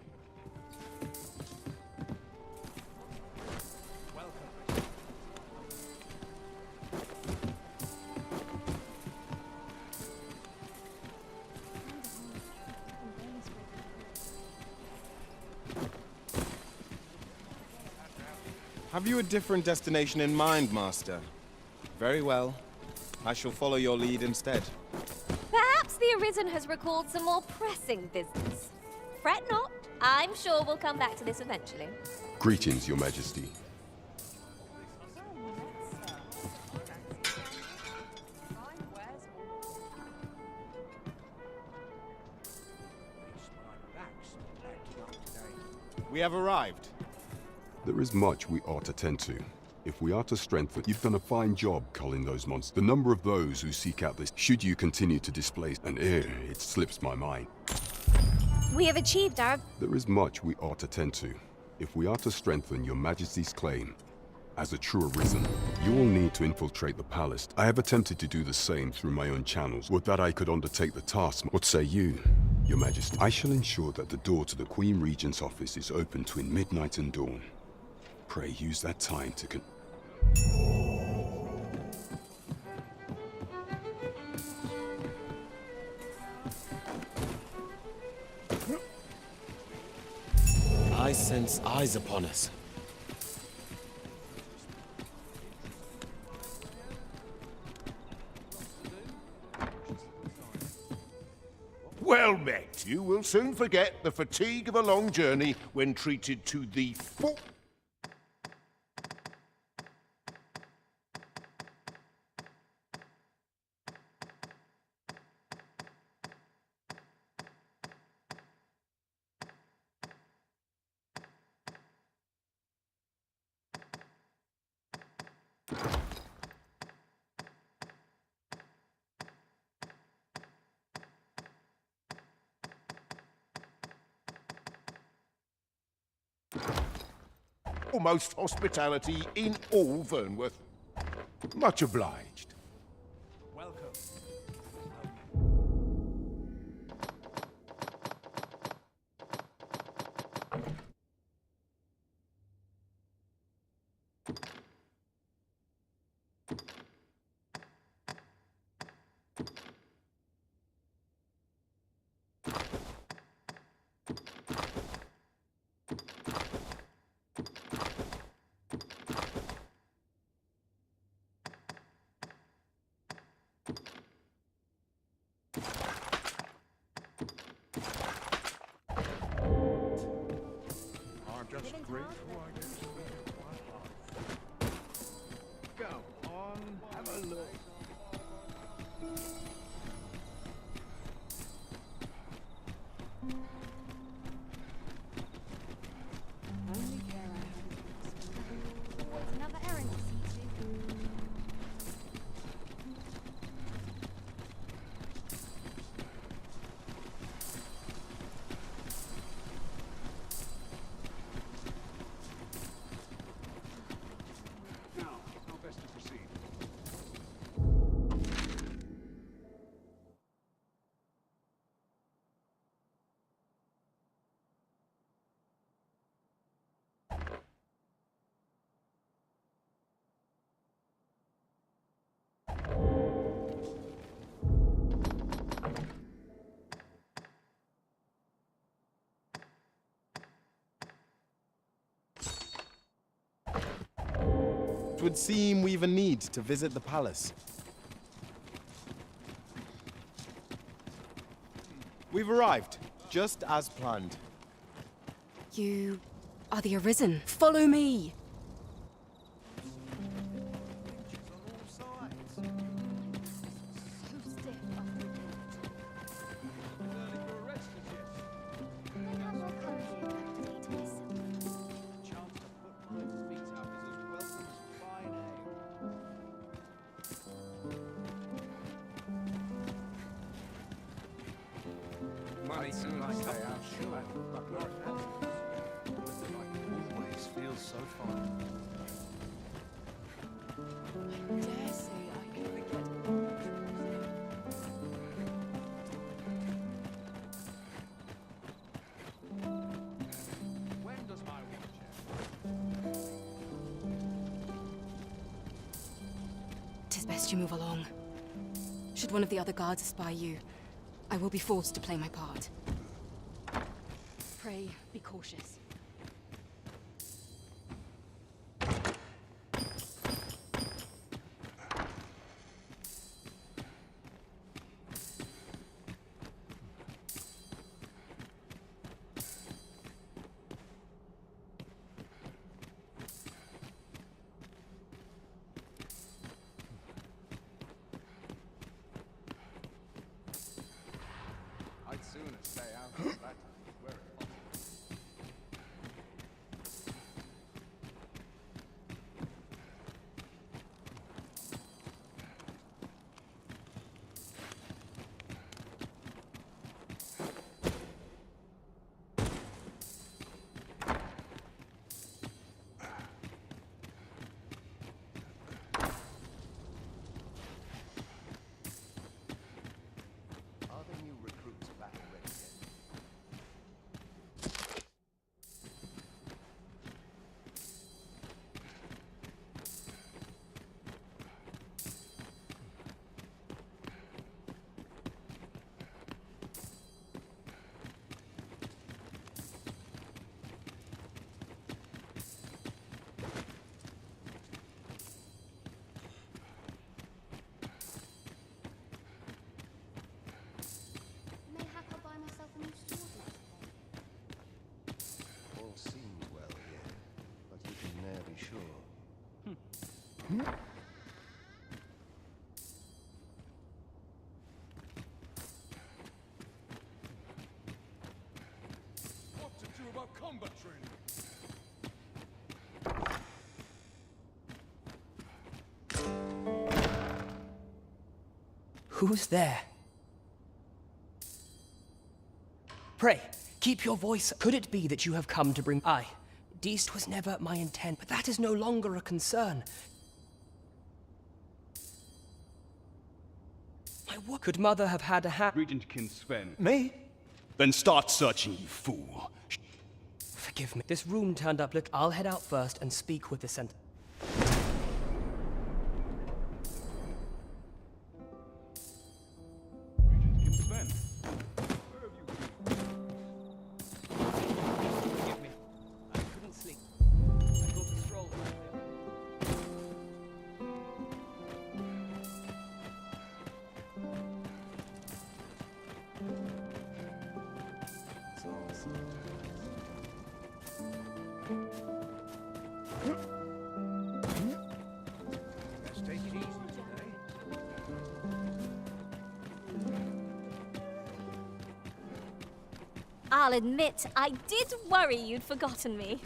Have you a different destination in mind, Master? Very well. I shall follow your lead instead. Perhaps the Arisen has recalled some more pressing business. Fret not. I'm sure we'll come back to this eventually. Greetings, Your Majesty. We have arrived. There is much we ought to tend to. If we are to strengthen, you've done a fine job culling those monsters. The number of those who seek out this, should you continue to displace, and it slips my mind. We have achieved our... There is much we ought to tend to. If we are to strengthen your majesty's claim as a true arisen, you will need to infiltrate the palace. I have attempted to do the same through my own channels. Would that I could undertake the task. What say you, your majesty? I shall ensure that the door to the Queen Regent's office is open between midnight and dawn. Pray use that time to I sense eyes upon us. Well met. You will soon forget the fatigue of a long journey when treated to the full... Foremost hospitality in all Vernworth. Much obliged. Welcome. Just grateful, I guess. Go on, have a look. Only care I have. What's another errand to see to? It would seem we've a need to visit the palace. We've arrived, just as planned. You are the Arisen. Follow me! Money soon I stay out, sure. Always feels so fine. I dare say I can forget. When does my watch end? 'Tis best you move along. Should one of the other guards spy you, I will be forced to play my part. Pray, be cautious. I'd sooner stay out of that where it What to do about combat training? Who's there? Pray, keep your voice. Could it be that you have come to bring... Aye, Deast was never my intent, but that is no longer a concern. What could Mother have had a hat? Regent King Sven. Me? Then start searching, you fool. Forgive me. This room turned up lit. I'll head out first and speak with the center. Regent King Sven. Where have you been? Forgive me. I couldn't sleep. I thought the stroll right there. Let's take it easy today. I'll admit, I did worry you'd forgotten me.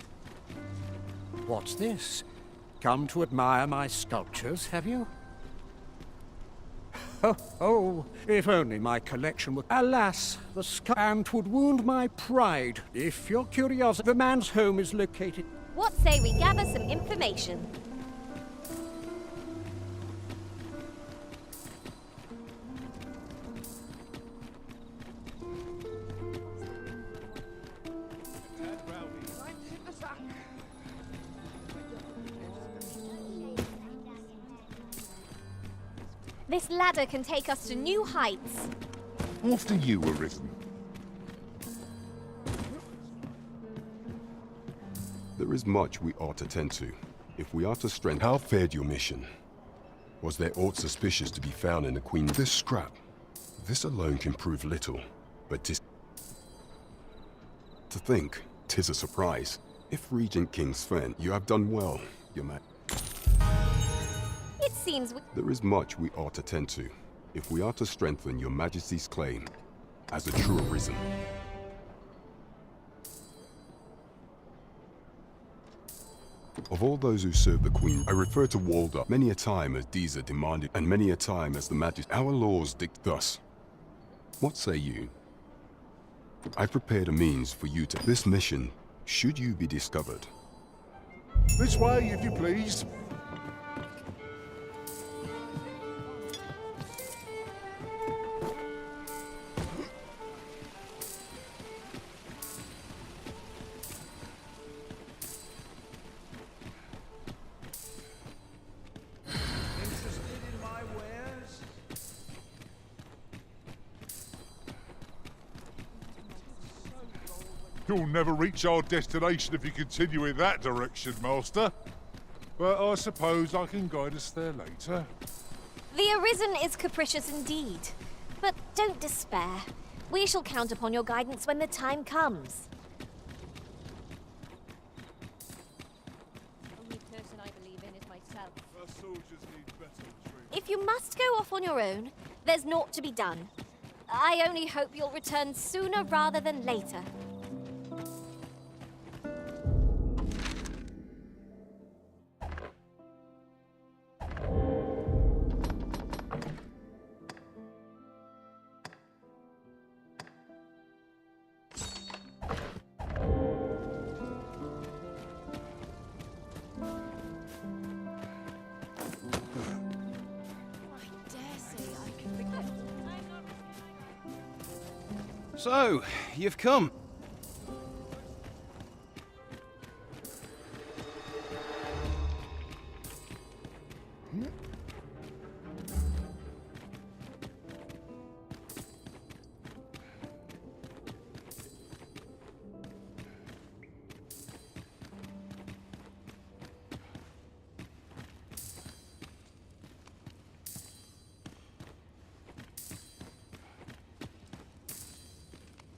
What's this? Come to admire my sculptures, have you? Oh, if only my collection were... Alas, the sculpture would wound my pride. If you're curious, the man's home is located... What say we gather some information? This ladder can take us to new heights. After you, Arisen. There is much we ought to tend to. If we are to strengthen... How fared your mission? Was there aught suspicious to be found in the Queen? This scrap. This alone can prove little, but 'tis... To think, 'tis a surprise. If Regent King Sven, you have done well, your man. It seems There is much we ought to tend to, if we are to strengthen your Majesty's claim as a true Arisen. Of all those who serve the Queen, I refer to Walder many a time as Deezer demanded, and many a time as the Majesty. Our laws dict thus. What say you? I prepared a means for you to... This mission, should you be discovered. This way, if you please. You'll never reach our destination if you continue in that direction, Master. But I suppose I can guide us there later. The Arisen is capricious indeed. But don't despair. We shall count upon your guidance when the time comes. The only person I believe in is myself. Our soldiers need better training. If you must go off on your own, there's naught to be done. I only hope you'll return sooner rather than later. So, you've come.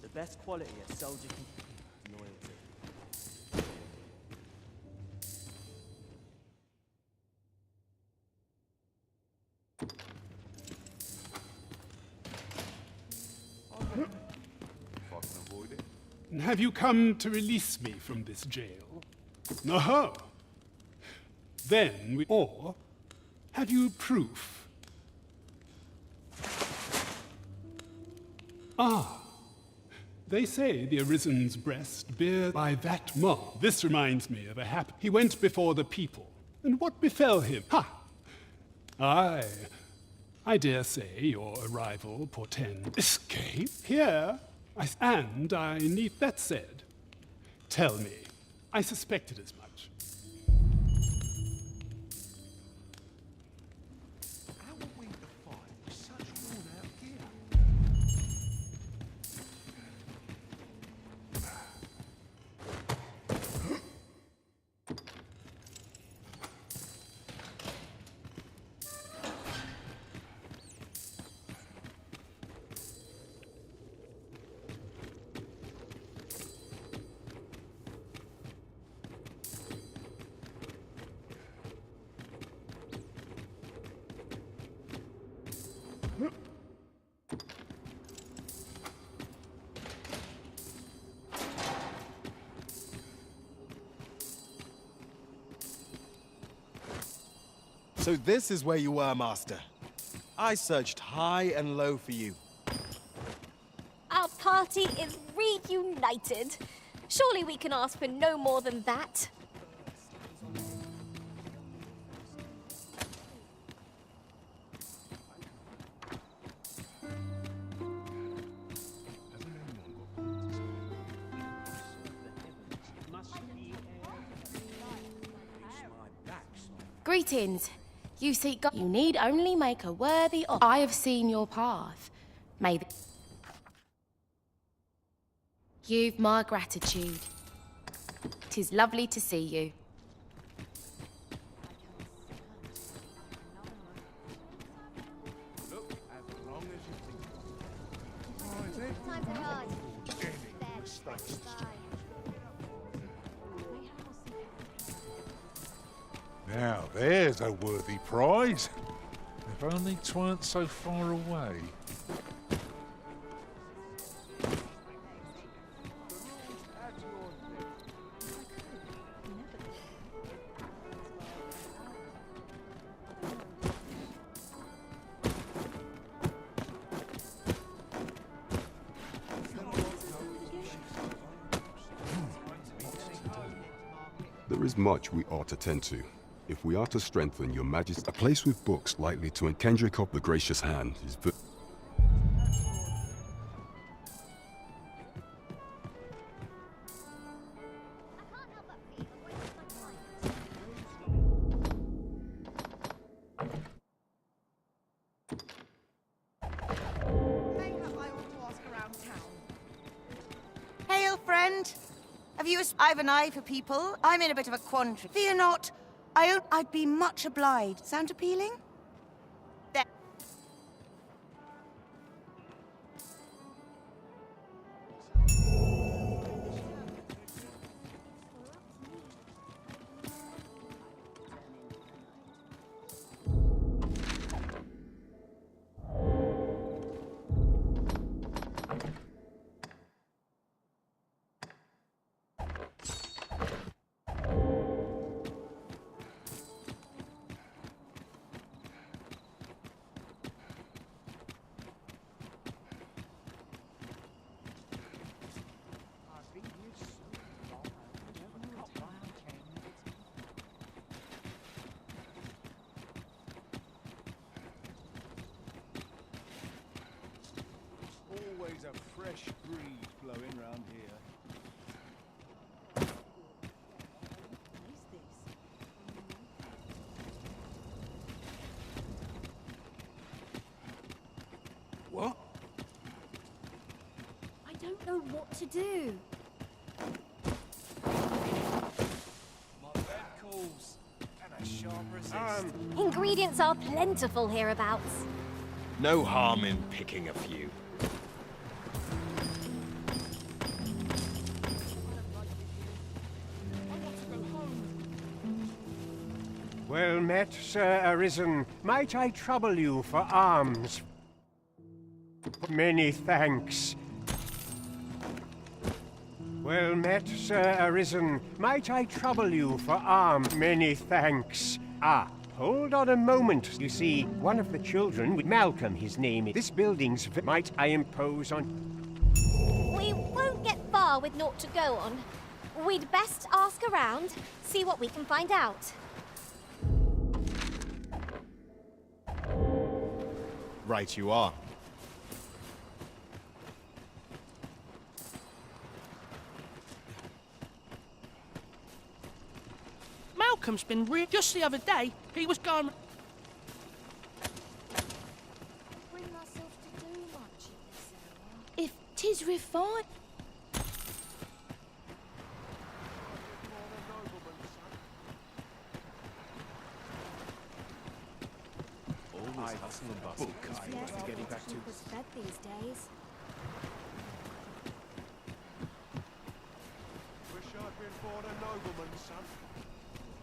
The best quality a soldier can... Loyalty. Have you come to release me from this jail? No. Then or have you proof? Ah. They say the Arisen's breast bear by that mob. This reminds me of a he went before the people. And what befell him? Ha! I dare say your arrival portends escape here. And I need that said. Tell me, I suspected as much. How are we to find such worn-out gear? So this is where you were, Master. I searched high and low for you. Our party is reunited. Surely we can ask for no more than that. Greetings. You seek God. You need only make a worthy offer. I have seen your path. May the... You've my gratitude. 'Tis lovely to see you. Now there's a worthy prize. If only 'tweren't so far away. There is much we ought to tend to. If we are to strengthen your majesty, a place with books likely to Kendrick the gracious hand is Hail, friend. Have you I've an eye for people? I'm in a bit of a quandary. Fear not. I'd be much obliged. Sound appealing? There. Always a fresh breeze blowing round here. What? I don't know what to do. My bed calls and a sharp resist. Ingredients are plentiful hereabouts. No harm in picking a few. Well met, Sir Arisen. Might I trouble you for alms? Many thanks. Well met, Sir Arisen. Might I trouble you for arms? Many thanks. Ah, hold on a moment. You see, one of the children, Malcolm his name is. This building's... Might I impose on... We won't get far with naught to go on. We'd best ask around, see what we can find out. Right you are. Malcolm's been just the other day, he was going... Bring myself to do much in this area. If 'tis refined... All this hustle and bustle comes from Yes, getting back to... keep us fed these days. Wish I'd been born a nobleman, son.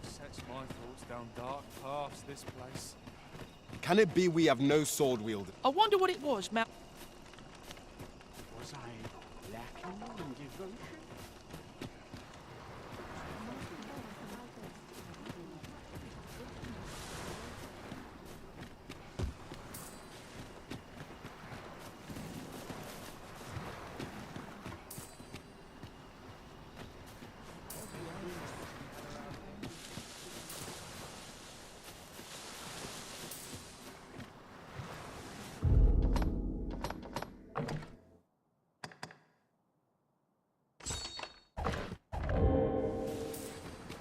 Sets my thoughts down dark paths, this place. Can it be we have no sword wielder? I wonder what it was, Mal... Was I lacking in devotion?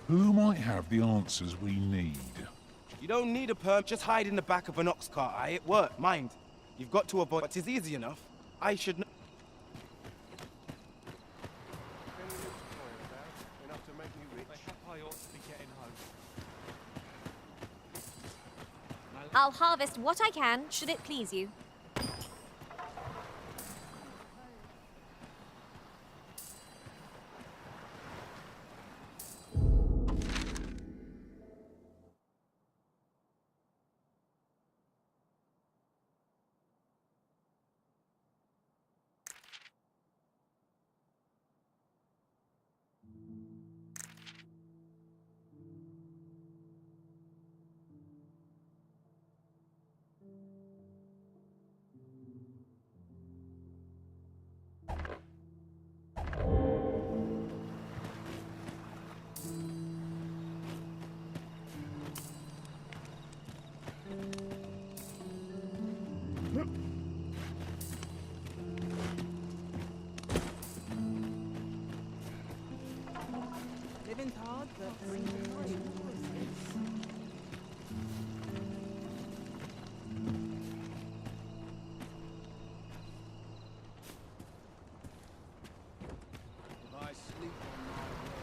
Who might have the answers we need? You don't need a perm, just hide in the back of an ox cart, aye? It worked, mind. You've got to avoid, but it's easy enough. I should know. Enough to make me rich. I ought to be getting home. I'll harvest what I can, should it please you. Living hard, but... I sleep on my road.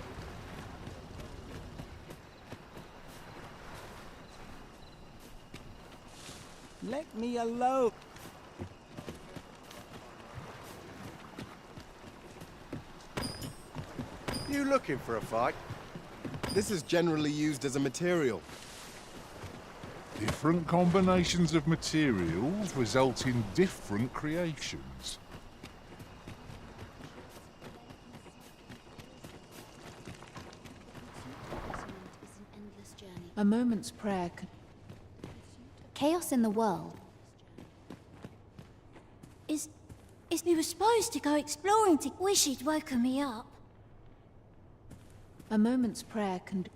Let me alone. You looking for a fight? This is generally used as a material. Different combinations of materials result in different creations. A moment's prayer could... Chaos in the world. Is we were supposed to go exploring to... Wish he'd woken me up. A moment's prayer can...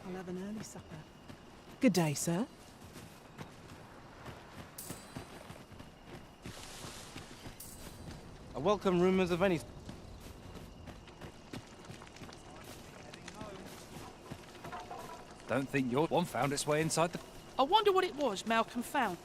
I'll have an early supper. Good day, sir. I welcome rumors of any... Don't think your one found its way inside the... I wonder what it was Malcolm found.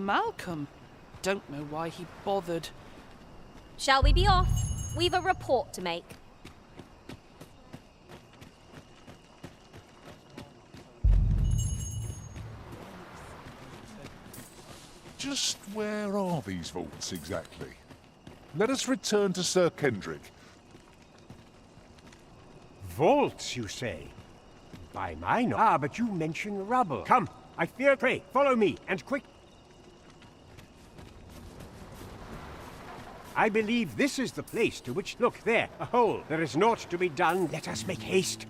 Malcolm. Don't know why he bothered. Shall we be off? We've a report to make. Just where are these vaults exactly? Let us return to Sir Kendrick. Vaults, you say? By my but you mention rubble. Come, I fear, pray, follow me, and quick. I believe this is the place to which... Look, there, a hole. There is naught to be done. Let us make haste.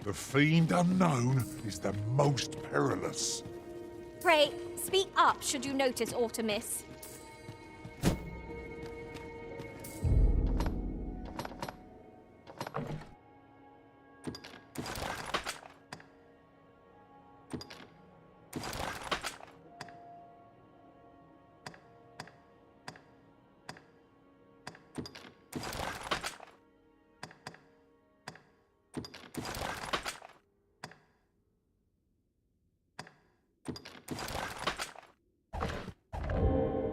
The fiend unknown is the most perilous. Pray, speak up should you notice aught amiss.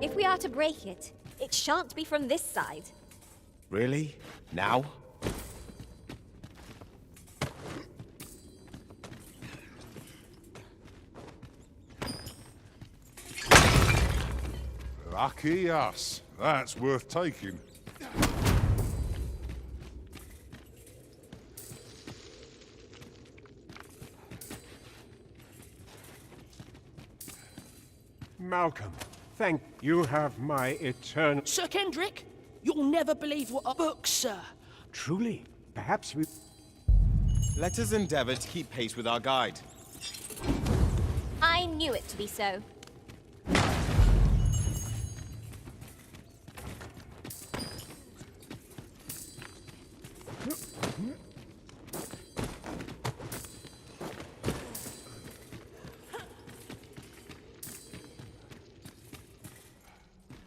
If we are to break it, it shan't be from this side. Really? Now? Lucky us. That's worth taking. Malcolm, thank you. Have my eternal... Sir Kendrick, you'll never believe what a book, sir. Truly, perhaps we... Let us endeavor to keep pace with our guide. I knew it to be so.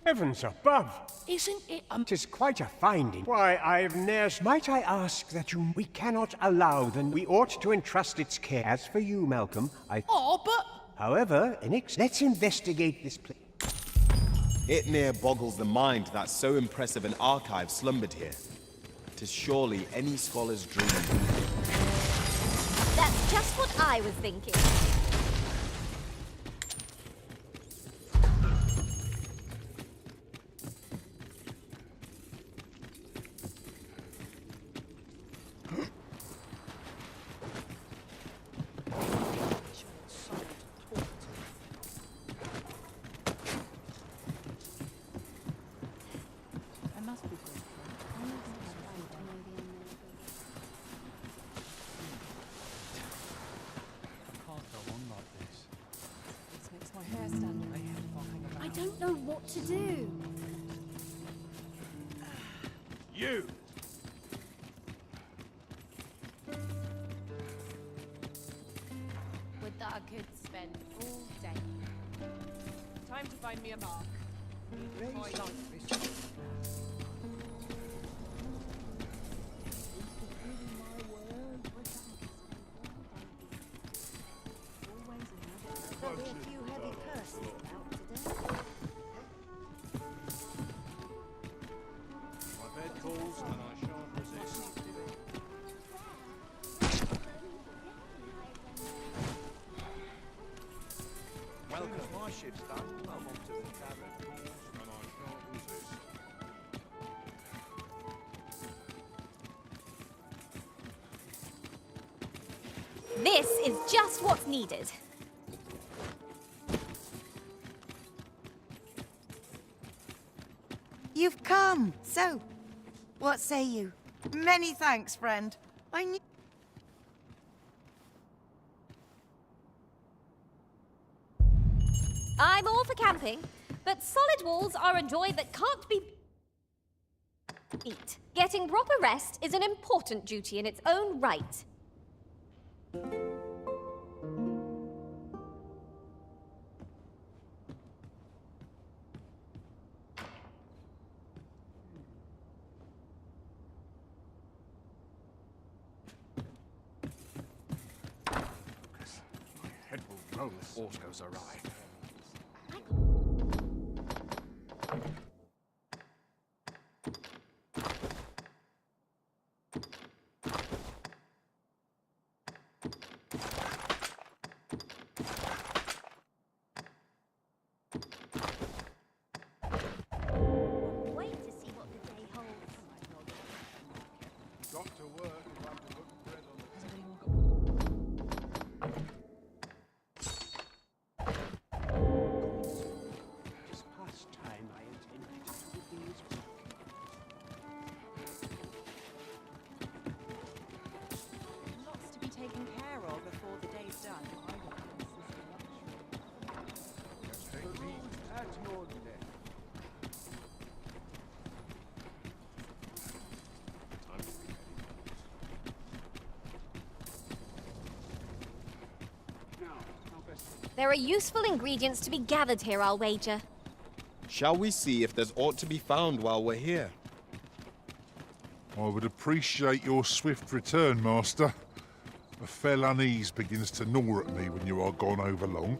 Heavens above! Isn't it Tis quite a finding. Why, I've ne'er... Might I ask that you... We cannot allow them. We ought to entrust its care. As for you, Malcolm, Oh, but... However, let's investigate this place. It near boggles the mind that so impressive an archive slumbered here. 'Tis surely any scholar's dream. That's just what I was thinking. I don't know what to do. You! Would that I could spend all day. Time to find me a mark. My life. There'll be a few heavy curses about today. My bed calls and I shan't resist. Well, because my ship's done, I'm off to the tavern calls and I shan't resist. This is just what's needed. You've come. So, what say you? Many thanks, friend. I knew... I'm all for camping, but solid walls are a joy that can't be beat. Getting proper rest is an important duty in its own right. head will roll if aught goes awry. Wait to see what the day holds. Got to work if I'm to put bread on the table. It's past time I intended to do these Lots to be taken care of before the day's done. Take me at your neck. Time to be Now, how best There are useful ingredients to be gathered here, I'll wager. Shall we see if there's aught to be found while we're here? I would appreciate your swift return, Master. A fell unease begins to gnaw at me when you are gone over long.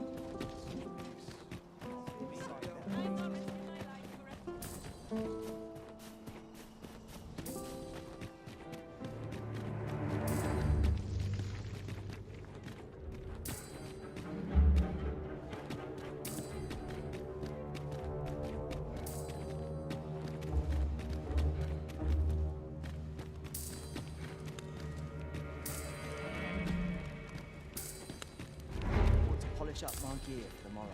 Want to polish up my gear for tomorrow.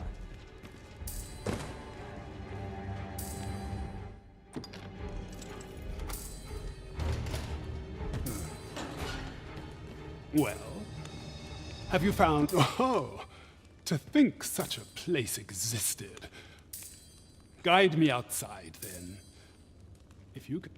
Well, have you found... Oh, to think such a place existed. Guide me outside, then. If you could...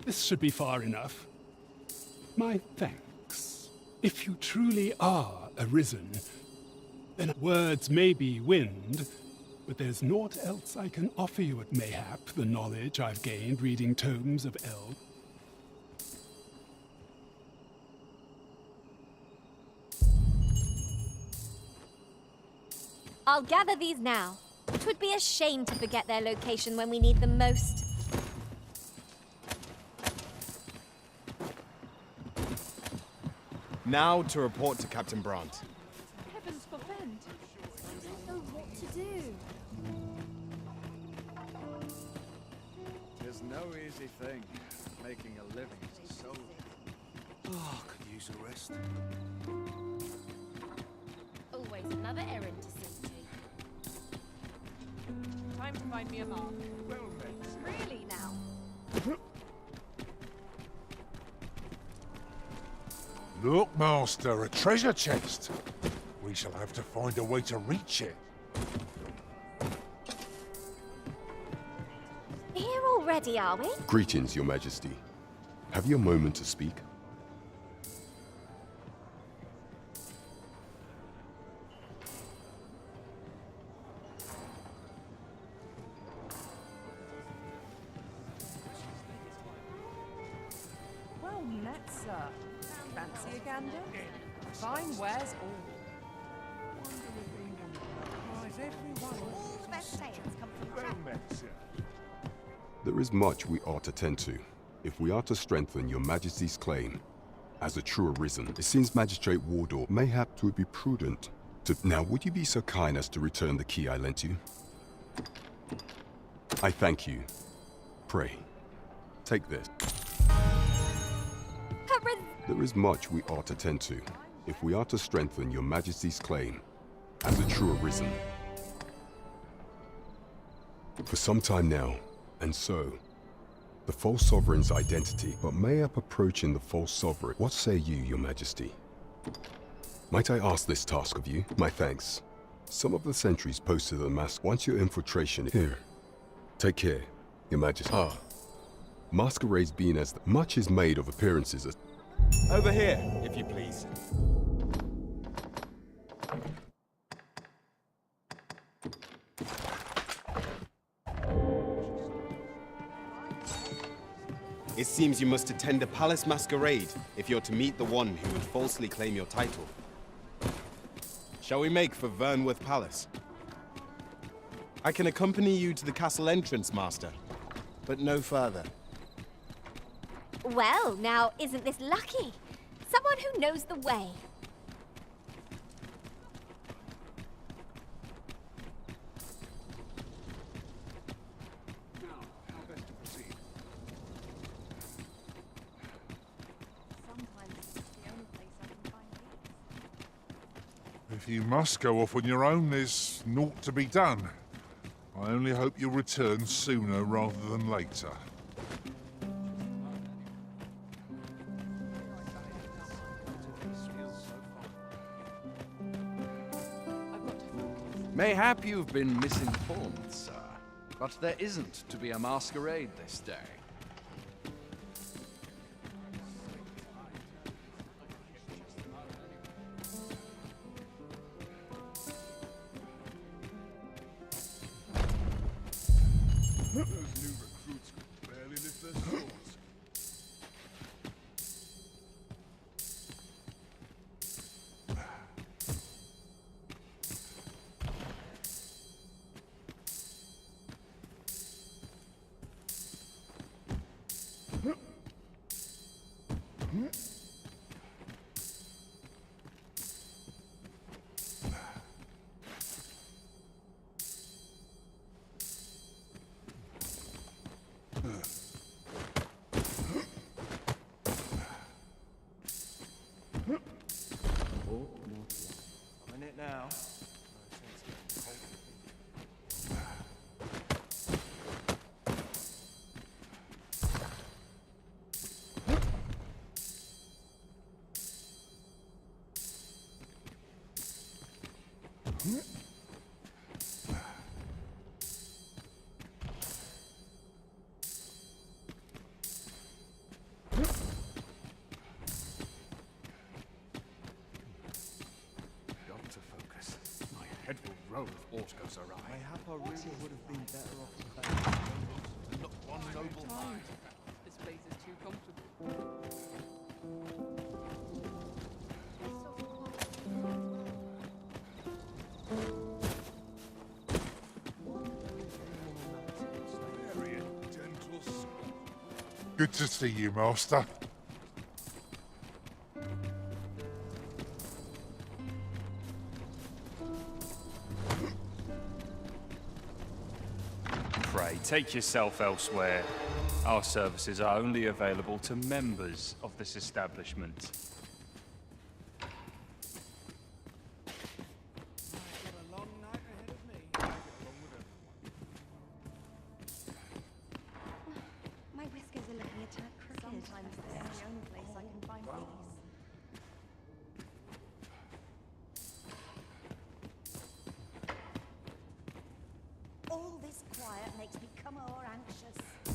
This should be far enough. My thanks. If you truly are arisen, then words may be wind, but there's naught else I can offer you at mayhap the knowledge I've gained reading tomes of elf. I'll gather these now. It would be a shame to forget their location when we need them most. Now to report to Captain Brandt. Heavens forfend. I don't know what to do. Tis no easy thing, making a living as a soldier. Oh, could use a rest. Always another errand to see to. Time to find me a mark. Well met. Really now? Look, Master, a treasure chest. We shall have to find a way to reach it. Here already, are we? Greetings, Your Majesty. Have you a moment to speak? Well met, sir. Fancy a gander? Fine wares all. All the best sales come from Well met, sir. There is much we ought to tend to, if we are to strengthen Your Majesty's claim. As a true arisen, it seems Magistrate Wardor mayhap it would be prudent to... Now, would you be so kind as to return the key I lent you? I thank you. Pray, take this. There is much we ought to tend to, if we are to strengthen Your Majesty's claim. as a true Arisen. For some time now, and so, the false sovereign's identity, but may up approaching the false sovereign. What say you, your majesty? Might I ask this task of you? My thanks. Some of the sentries posted the mask. Once your infiltration here. Take care, your majesty. Ah. Masquerades being as much is made of appearances as... Over here, if you please. It seems you must attend a palace masquerade if you're to meet the one who would falsely claim your title. Shall we make for Vernworth Palace? I can accompany you to the castle entrance, Master, but no further. Well, now, isn't this lucky? Someone who knows the way. If you must go off on your own, there's naught to be done. I only hope you'll return sooner rather than later. Mayhap you've been misinformed, sir, but there isn't to be a masquerade this day. Those new recruits could barely lift their swords. I'm in it now. Head will roll if aught goes awry. Mayhap I really would have been better off playing and not one noble mind. This place is too comfortable. Good to see you, Master. Pray, take yourself elsewhere. Our services are only available to members of this establishment. My whiskers are looking a tad crooked. Sometimes this is the only place I can find peace. All this quiet makes me come o'er anxious. So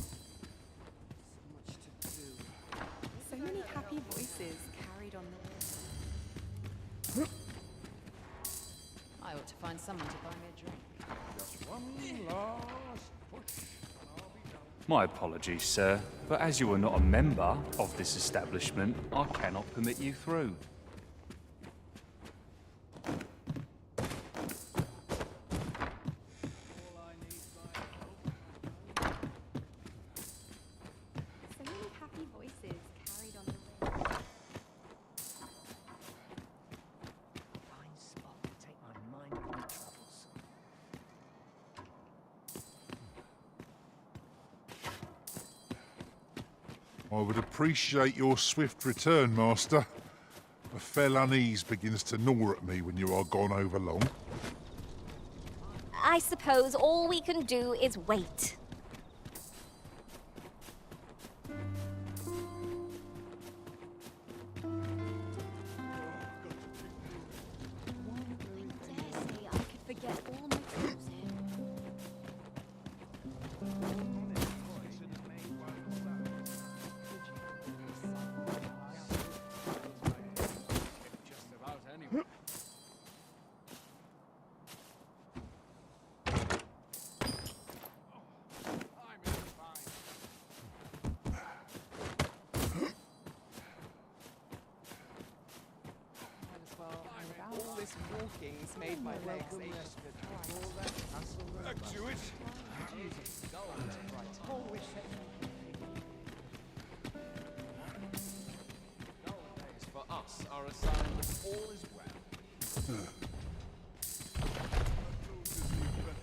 much to do. So many happy voices carried on the wind. I ought to find someone to buy me a drink. Just one last push. My apologies, sir, but as you are not a member of this establishment, I cannot permit you through. So many happy voices carried on the wind. Fine spot to take my mind off my troubles. I would appreciate your swift return, Master. A fell unease begins to gnaw at me when you are gone over long. I suppose all we can do is wait. I could forget all my troubles here. Just about anyone. All this walking's made my legs ache. Back to it. Days for us are a sign that all is well.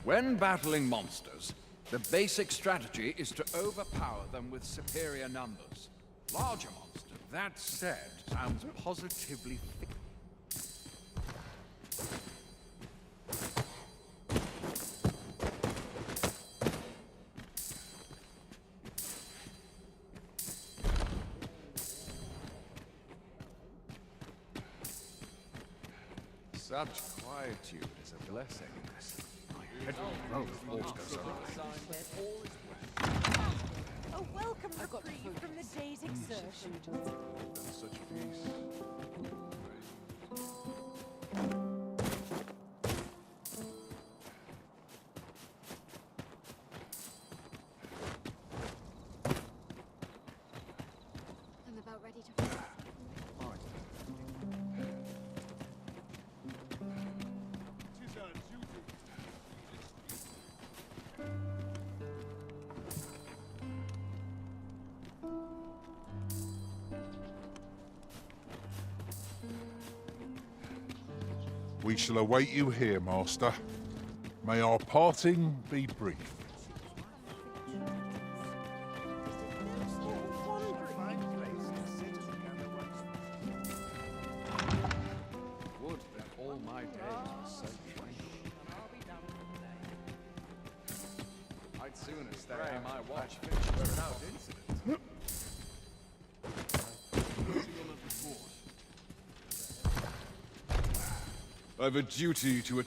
When battling monsters, the basic strategy is to overpower them with superior numbers. Larger monsters, that said, sounds positively Such quietude is a blessing. I don't know if water goes A welcome reprieve from the day's exertion. such peace. I'm about ready to fall asleep. We shall await you here, Master. May our parting be brief. Would that all my days were so tranquil. I'd sooner stay on my watch without incident. I've a duty to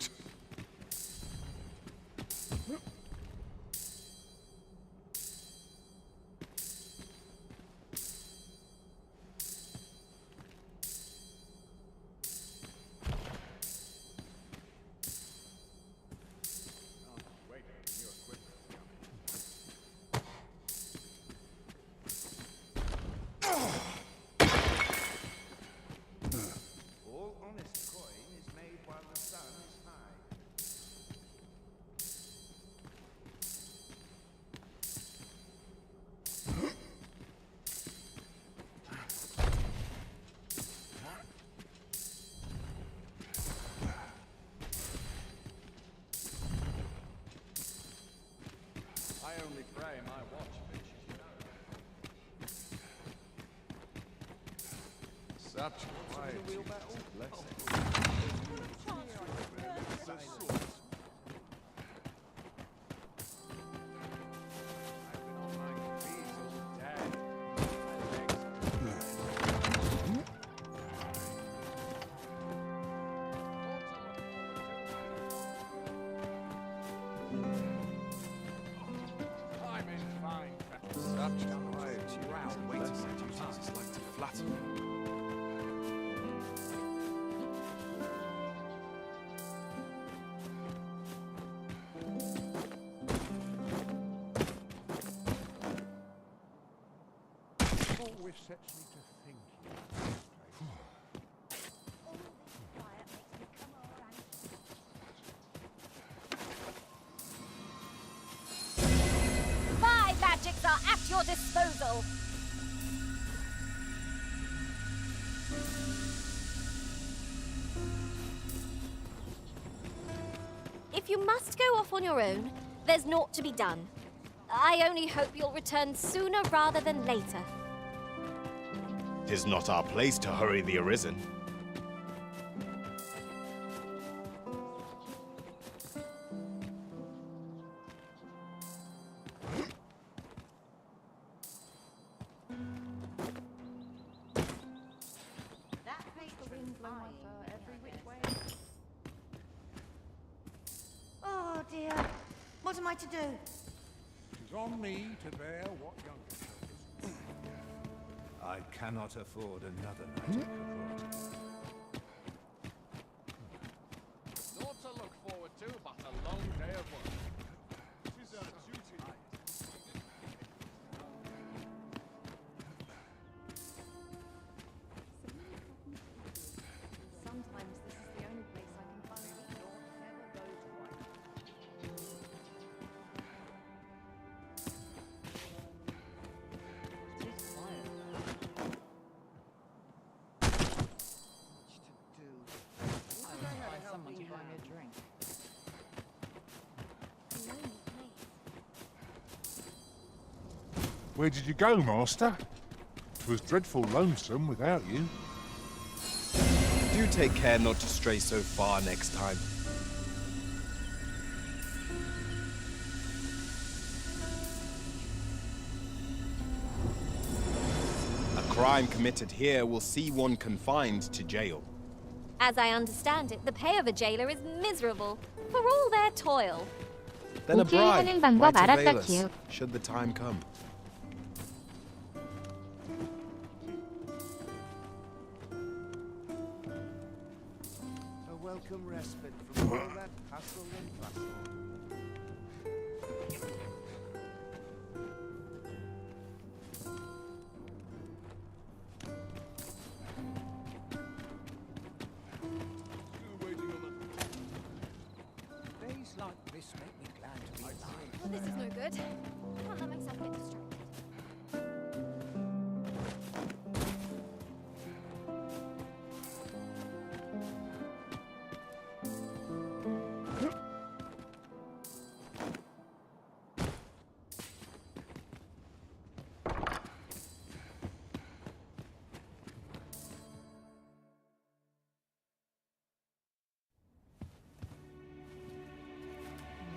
All honest coin is made while the sun is high. I only pray my watch finishes. Such quietude is a blessing. Such quietude. Wow, waiting my duties is like to flatten me. Always sets me to thinking. My magics are at your disposal. If you must go off on your own, there's naught to be done. I only hope you'll return sooner rather than later. 'Tis not our place to hurry the Arisen. I to do? It's on me to bear what younger shoulders. I cannot afford another night at Kavod. Naught to look forward to, but a long day of work. Tis our duty. Sometimes this is the only place I can find that naught ever goes right. It's too quiet. I will find someone to buy me a drink. Where did you go, Master? 'Twas dreadful lonesome without you. Do take care not to stray so far next time. A crime committed here will see one confined to jail. As I understand it, the pay of a jailer is miserable for all their toil. Then a 오케이 bribe 하는 방법 might avail 알았다, us, 기억. should the time come. A welcome respite from all that hustle and bustle. Days like this make me glad to be alive. Well, this is no good. Can't let myself get distracted.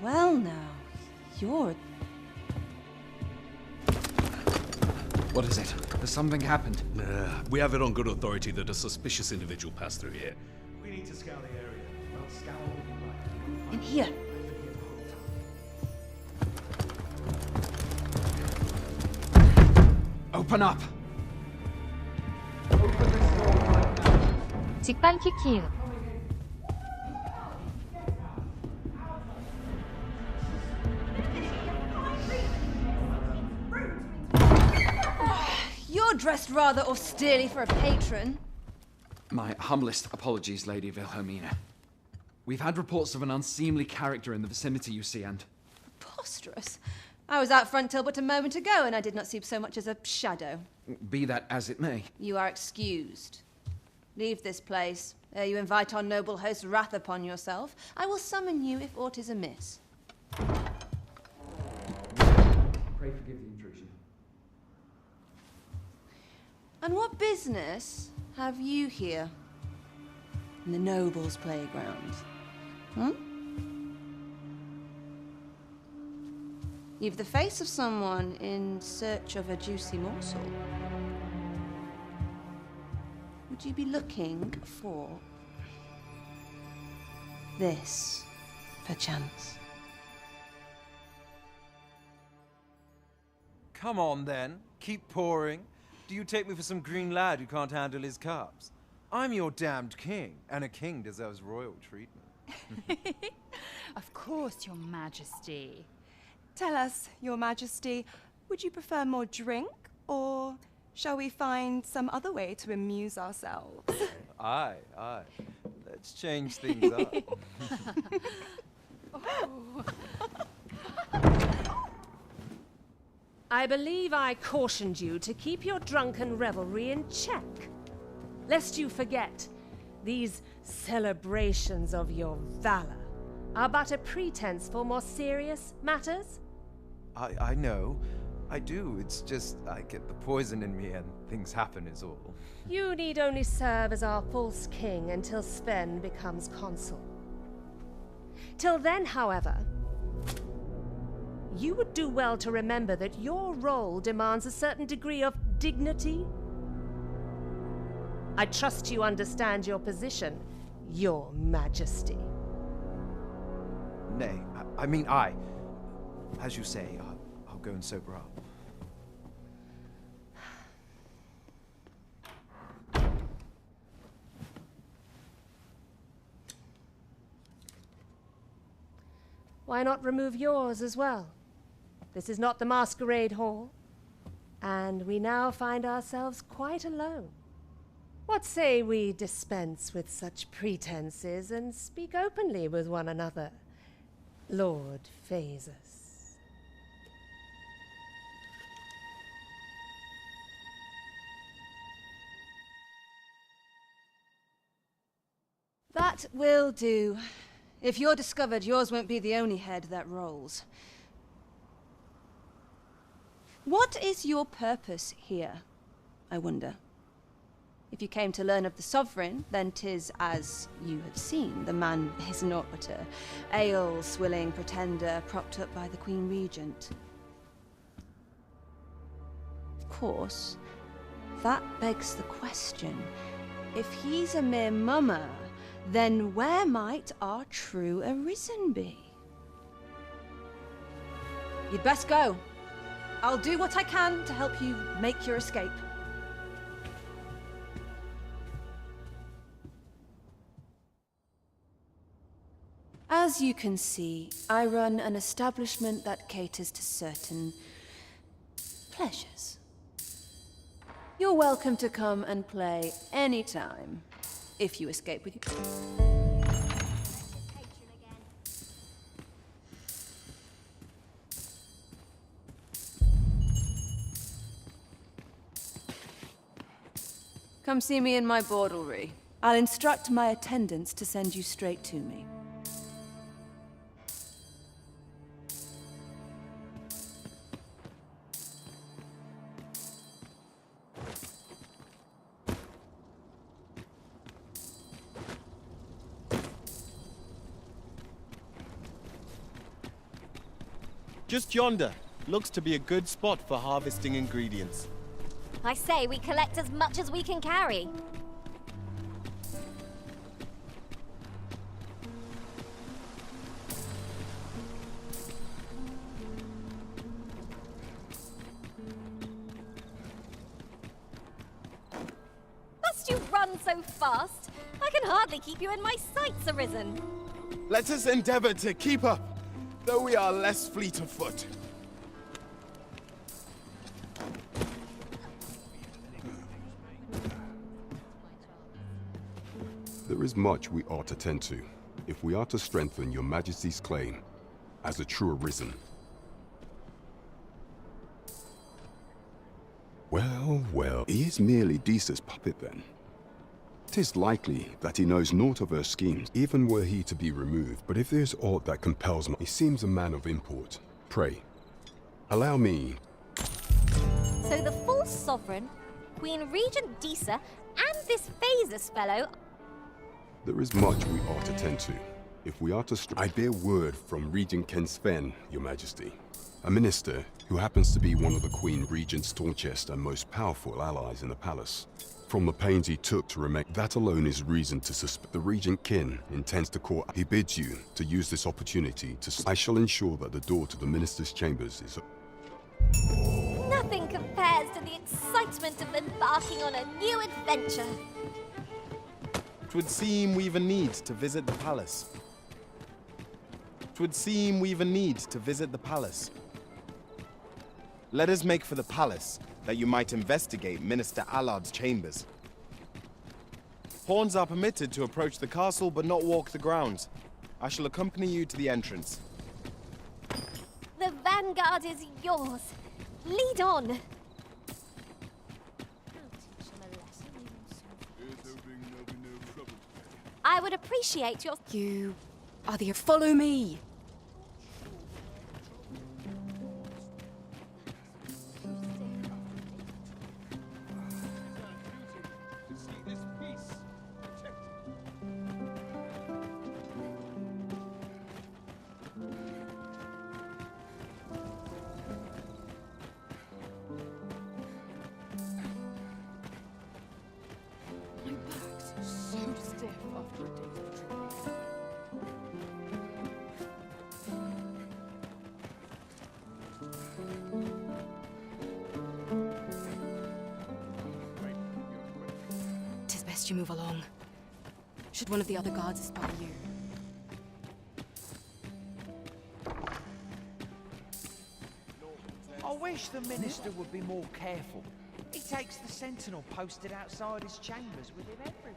Well now, you're... What is it? Has something happened? We have it on good authority that a suspicious individual passed through here. We need to scour the area. Well, scour will be right. In here. Open up! 직관 키키유. You're dressed rather austerely for a patron. My humblest apologies, Lady Wilhelmina. We've had reports of an unseemly character in the vicinity, you see, and... Preposterous. I was out front till but a moment ago, and I did not see so much as a shadow. Be that as it may. You are excused. Leave this place, ere you invite our noble host's wrath upon yourself. I will summon you if aught is amiss. Pray forgive the intrusion. And what business have you here? In the nobles' playground? Hmm? You've the face of someone in search of a juicy morsel. Would you be looking for this, perchance? Come on, then. Keep pouring. Do you take me for some green lad who can't handle his cups? I'm your damned king, and a king deserves royal treatment. Of course, Your Majesty. Tell us, Your Majesty, would you prefer more drink, or shall we find some other way to amuse ourselves? Aye, aye. Let's change things up. I believe I cautioned you to keep your drunken revelry in check, lest you forget these celebrations of your valor are but a pretense for more serious matters. I know. I do. It's just I get the poison in me and things happen is all. You need only serve as our false king until Sven becomes consul. Till then, however, you would do well to remember that your role demands a certain degree of dignity. I trust you understand your position, Your Majesty. Nay, I mean I. As you say, I'll go and sober up. Why not remove yours as well? This is not the masquerade hall, and we now find ourselves quite alone. What say we dispense with such pretenses and speak openly with one another, Lord Phasus? That will do. If you're discovered, yours won't be the only head that rolls. What is your purpose here, I wonder? If you came to learn of the Sovereign, then 'tis as you have seen. The man is naught but a ale-swilling pretender propped up by the Queen Regent. Of course, that begs the question. If he's a mere mummer, then where might our true Arisen be? You'd best go. I'll do what I can to help you make your escape. As you can see, I run an establishment that caters to certain pleasures. You're welcome to come and play anytime, if you escape with your... Come see me in my bordlery. I'll instruct my attendants to send you straight to me. Just yonder. Looks to be a good spot for harvesting ingredients. I say we collect as much as we can carry. Must you run so fast? I can hardly keep you in my sights, Arisen. Let us endeavor to keep up, though we are less fleet of foot. There is much we ought to tend to, if we are to strengthen your Majesty's claim as a true Arisen. Well, he is merely Disa's puppet then. 'Tis likely that he knows naught of her schemes, even were he to be removed. But if there's aught that compels me, he seems a man of import. Pray, allow me. So the false Sovereign, Queen Regent Disa, and this Phasus fellow... There is much we ought to tend to, if we are to I bear word from Regent Ken Sven, your Majesty. A minister who happens to be one of the Queen Regent's staunchest and most powerful allies in the palace. From the pains he took to remain, that alone is reason to suspect the Regent Kin intends to court. He bids you to use this opportunity to... I shall ensure that the door to the minister's chambers is... Nothing compares to the excitement of embarking on a new adventure. 'Twould seem we've a need to visit the palace. 'Twould seem we've a need to visit the palace. Let us make for the palace, that you might investigate Minister Allard's chambers. Pawns are permitted to approach the castle, but not walk the grounds. I shall accompany you to the entrance. The vanguard is yours. Lead on. I would appreciate your... You are the... Follow me! suggest you move along. Should one of the other guards spy you? I wish the minister would be more careful. He takes the sentinel posted outside his chambers with him everywhere.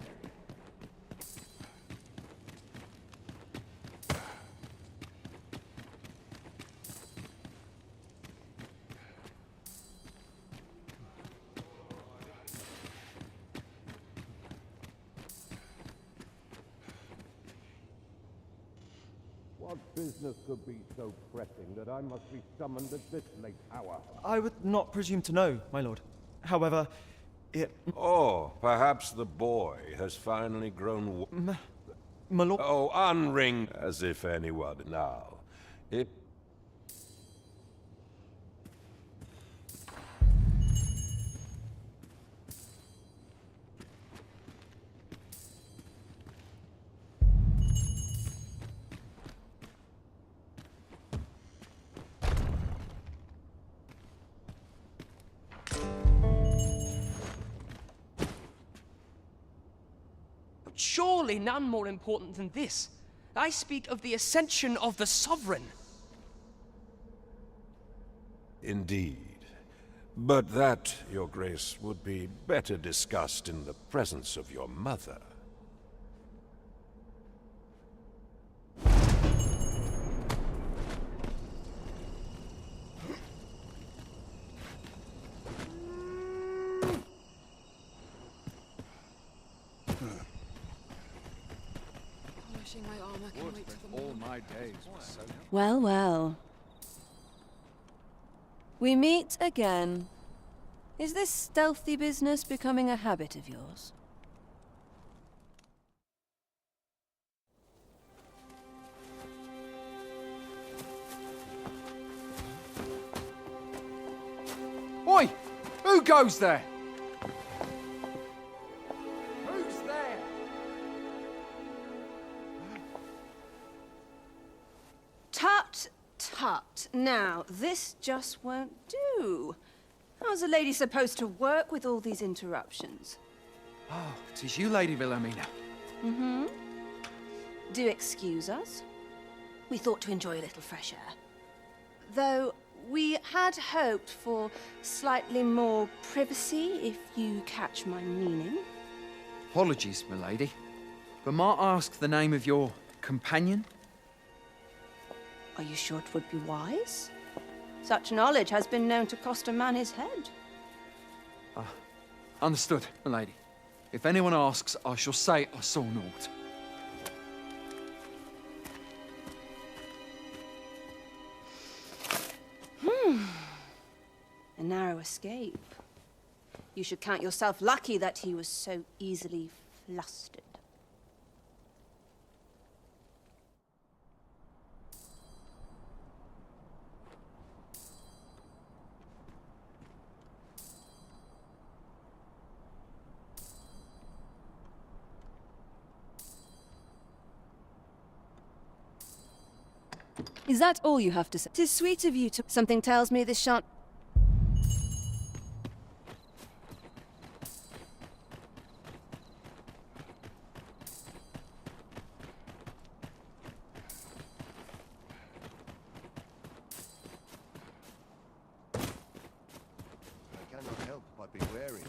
What business could be so pressing that I must be summoned at this late hour? I would not presume to know, my lord. However, it... Oh, perhaps the boy has finally grown... My lord... Oh, unring as if anyone now. It... Surely none more important than this. I speak of the ascension of the Sovereign. Indeed. But that, Your Grace, would be better discussed in the presence of your mother. My armor can wait till the All my days were so... Well, well. We meet again. Is this stealthy business becoming a habit of yours? Oi! Who goes there? Tut, tut. Now, this just won't do. How's a lady supposed to work with all these interruptions? Oh, 'tis you, Lady Wilhelmina. Mm-hmm. Do excuse us. We thought to enjoy a little fresh air. Though we had hoped for slightly more privacy, if you catch my meaning. Apologies, milady. But might I ask the name of your companion? Are you sure it would be wise? Such knowledge has been known to cost a man his head. Understood, milady. If anyone asks, I shall say I saw naught. A narrow escape. You should count yourself lucky that he was so easily flustered. Is that all you have to say? 'Tis sweet of you to... Something tells me this shan't... I cannot help but be wary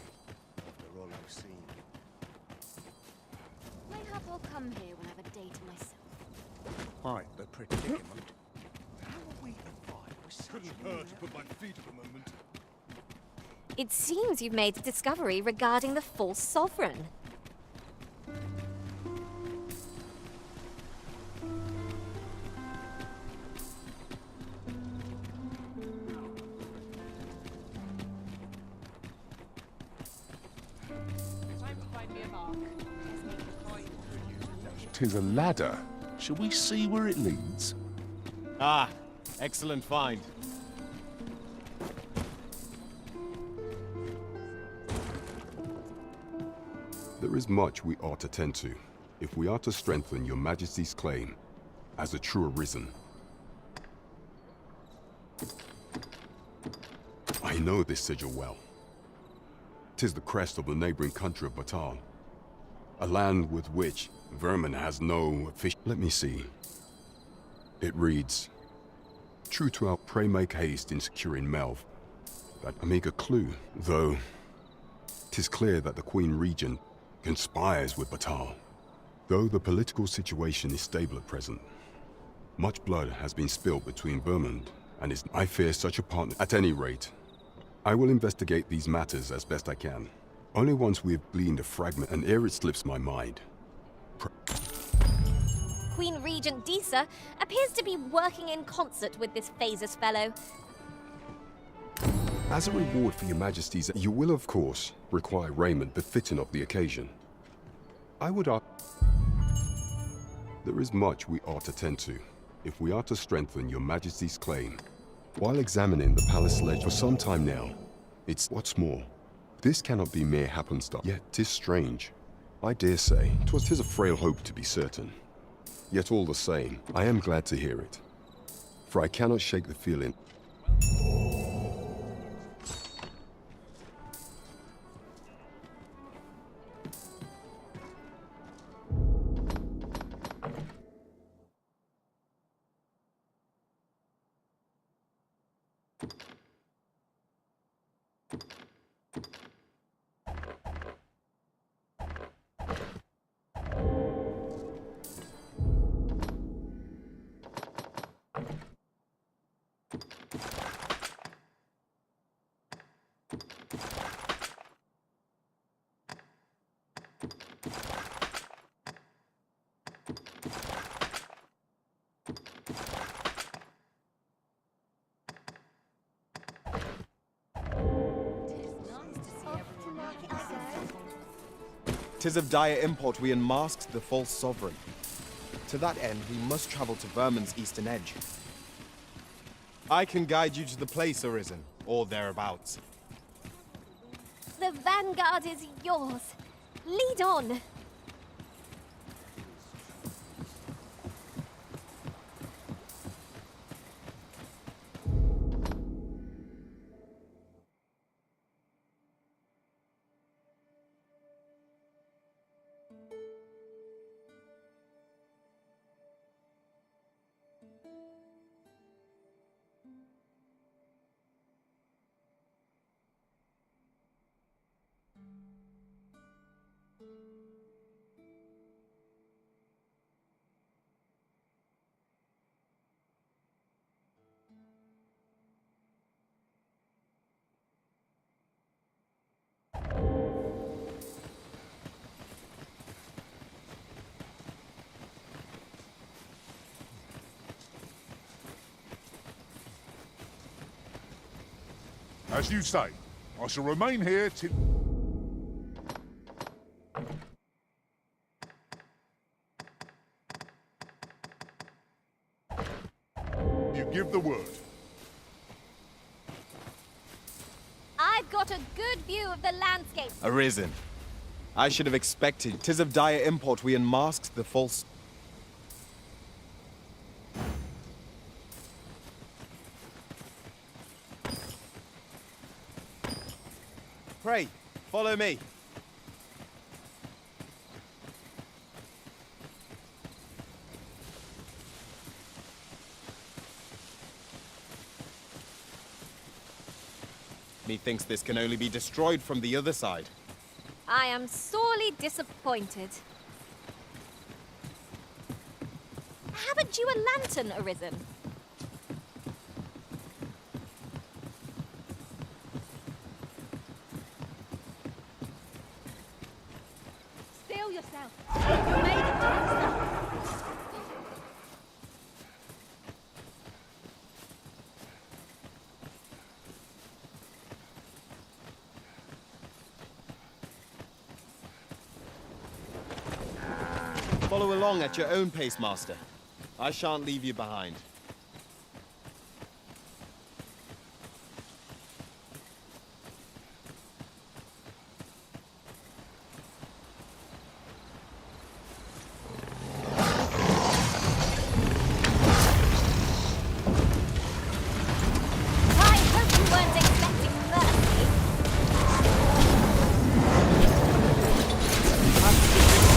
after all I've seen. Mayhap I'll come here when I have a day to myself. Quite the predicament. How are we alive with such... Couldn't hurt to put my feet up a moment. It seems you've made a discovery regarding the false sovereign. Tis a ladder. Shall we see where it leads? Ah, excellent find. There is much we ought to tend to, if we are to strengthen your Majesty's claim as a true Arisen. I know this sigil well. 'Tis the crest of the neighboring country of Batal. A land with which vermin has no official... Let me see. It reads, true to our pray make haste in securing Melv. That a meager clue, though 'tis clear that the Queen Regent conspires with Batal. Though the political situation is stable at present, much blood has been spilled between Vermund and his... I fear such a partner. At any rate, I will investigate these matters as best I can. Only once we have gleaned a fragment, and ere it slips my mind. Queen Regent Disa appears to be working in concert with this Phasus fellow. As a reward for your majesties, you will of course require raiment befitting of the occasion. I would ask... There is much we ought to tend to, if we are to strengthen your majesty's claim. While examining the palace ledge for some time now, it's... What's more, this cannot be mere happenstance. Yet 'tis strange. I dare say, 'tis a frail hope to be certain. Yet all the same, I am glad to hear it. For I cannot shake the feeling... Tis of dire import we unmasked the false sovereign. To that end, we must travel to Vermund's eastern edge. I can guide you to the place, Arisen, or thereabouts. The vanguard is yours. Lead on. As you say, I shall remain here till... You give the word. I've got a good view of the landscape. Arisen. I should have expected. 'Tis of dire import we unmasked the false... Pray, follow me. Methinks this can only be destroyed from the other side. I am sorely disappointed. Haven't you a lantern, Arisen? Steel yourself. You're made of monster. Follow along at your own pace, Master. I shan't leave you behind. I hope you weren't expecting mercy. After the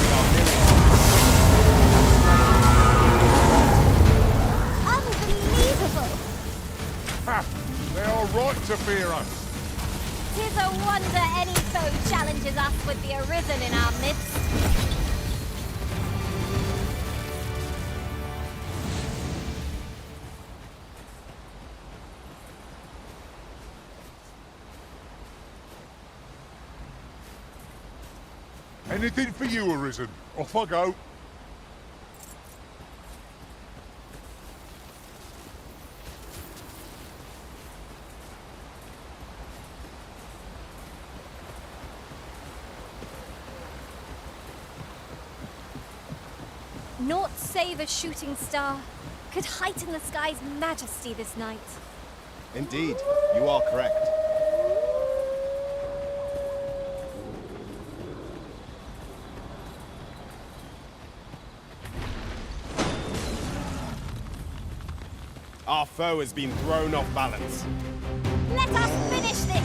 astonishes us with the Arisen in our midst. Anything for you, Arisen. Off I go. Naught save a shooting star could heighten the sky's majesty this night. Indeed, you are correct. Our foe has been thrown off balance. Let us finish this!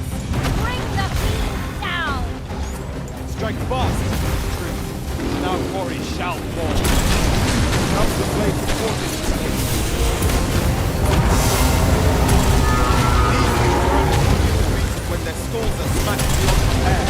Bring the fiend down! Strike fast! True. Now glory shall fall. Now the blade supported the skin. These things run into the streets when their skulls are smashed beyond repair.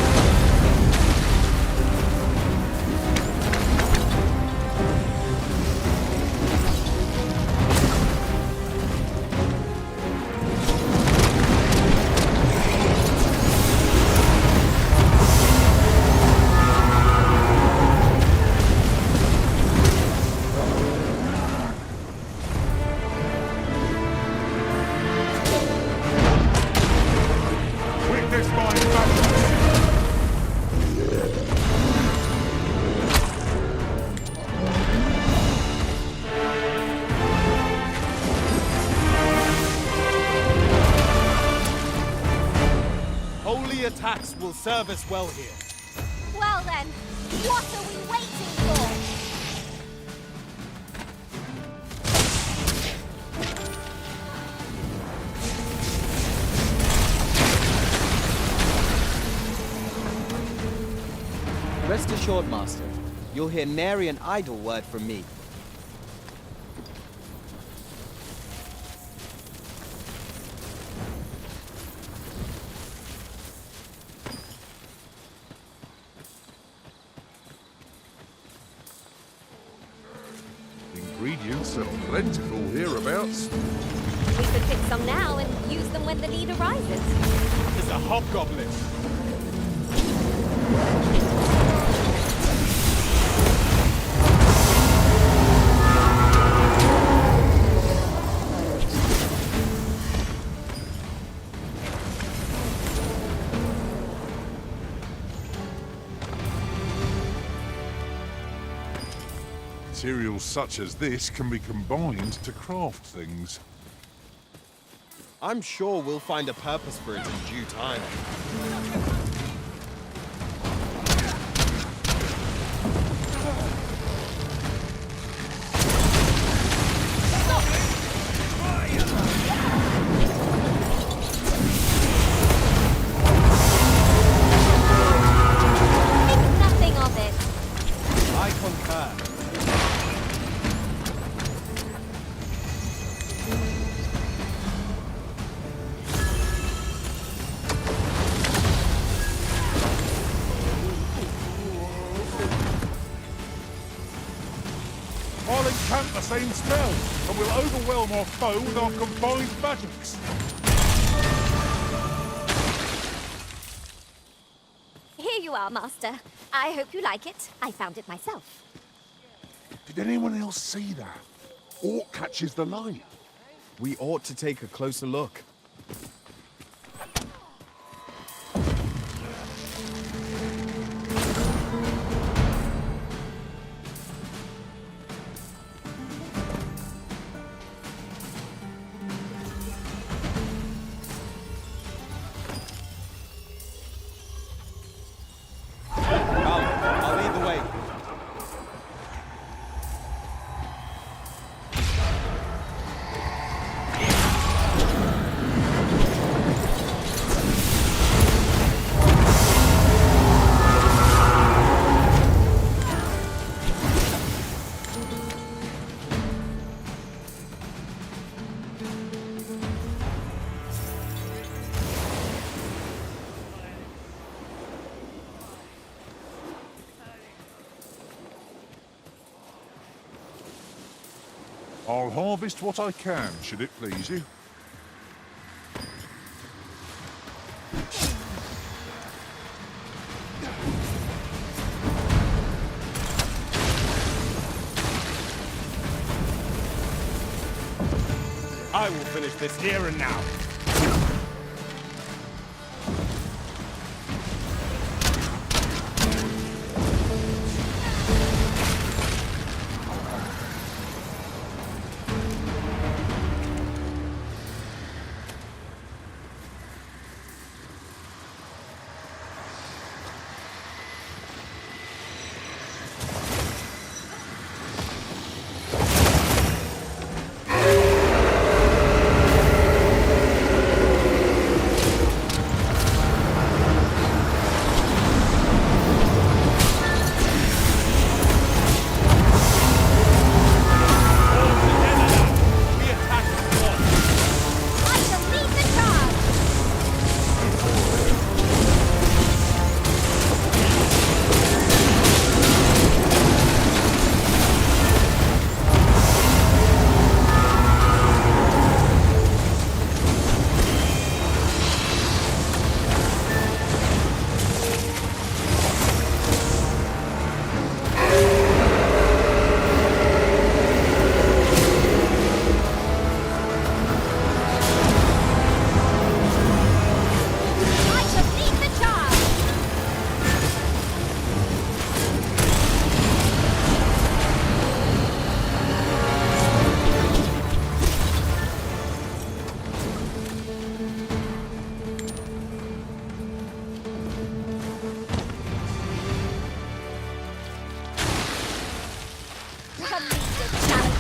Attacks will serve us well here. Well then, what are we waiting for? Rest assured, Master. You'll hear nary an idle word from me. Ingredients are plentiful hereabouts. We could pick some now and use them when the need arises. It's a hobgoblin. Materials such as this can be combined to craft things. I'm sure we'll find a purpose for it in due time. Think nothing of it. I concur. I'll encamp the same spell, and we'll overwhelm our foe with our combined magics. Here you are, Master. I hope you like it. I found it myself. Did anyone else see that? Orc catches the light. We ought to take a closer look. I'll lead the way. I'll harvest what I can, should it please you. I will finish this here and now.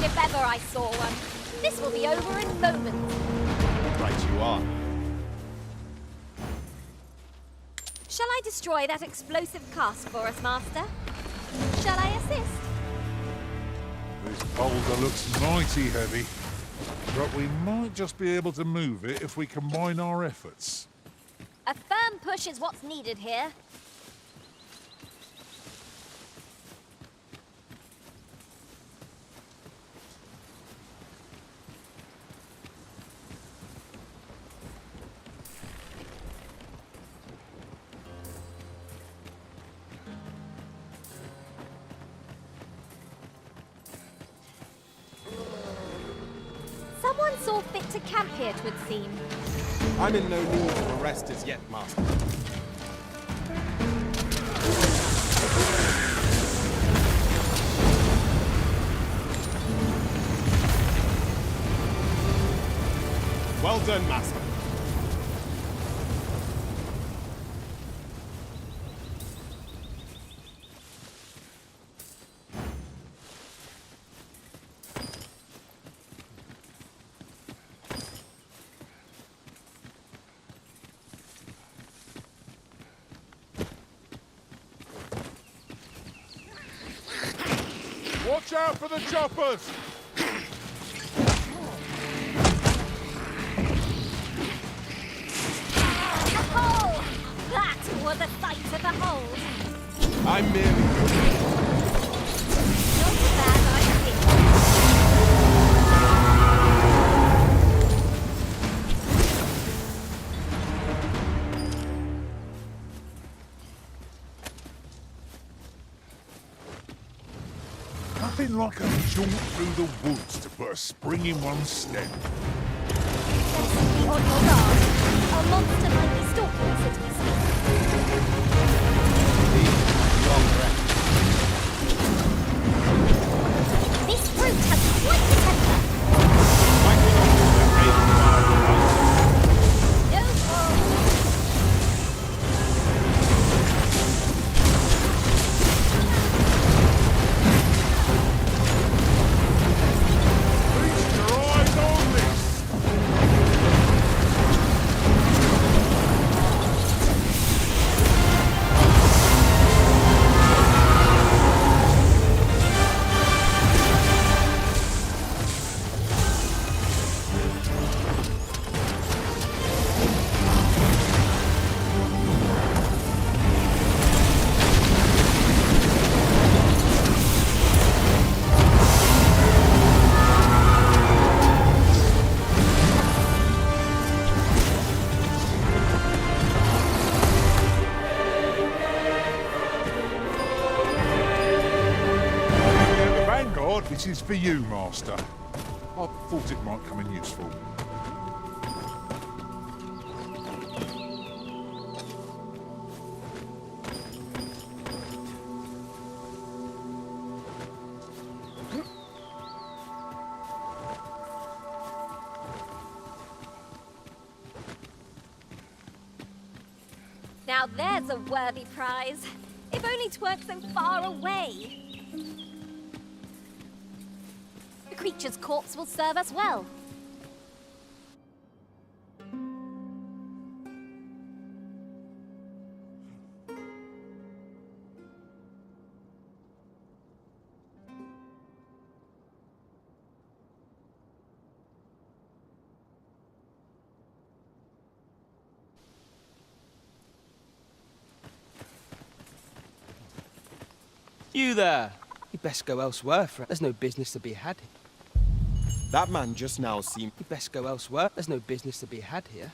If ever I saw one. This will be over in moments. Right you are. Shall I destroy that explosive cask for us, Master? Shall I assist? This boulder looks mighty heavy, but we might just be able to move it if we combine our efforts. A firm push is what's needed here. Someone saw fit to camp here, 'twould seem. I'm in no need of arrest as yet, Master. Well done, Master. Watch out for the choppers! A hole! That was the sight of a hole. I'm merely... Not a bad idea. Nothing like a jaunt through the woods to put a spring in one's step. Be on your guard. A monster might be stalking us as we speak. This fruit has quite a temper. No problem. Feast your eyes on this! card. This is for you, Master. I thought it might come in useful. Now there's a worthy prize. If only 'tweren't so far away. The creature's corpse will serve us well. You there! You'd best go elsewhere, friend. There's no business to be had here. That man just now seemed... You'd best go elsewhere. There's no business to be had here.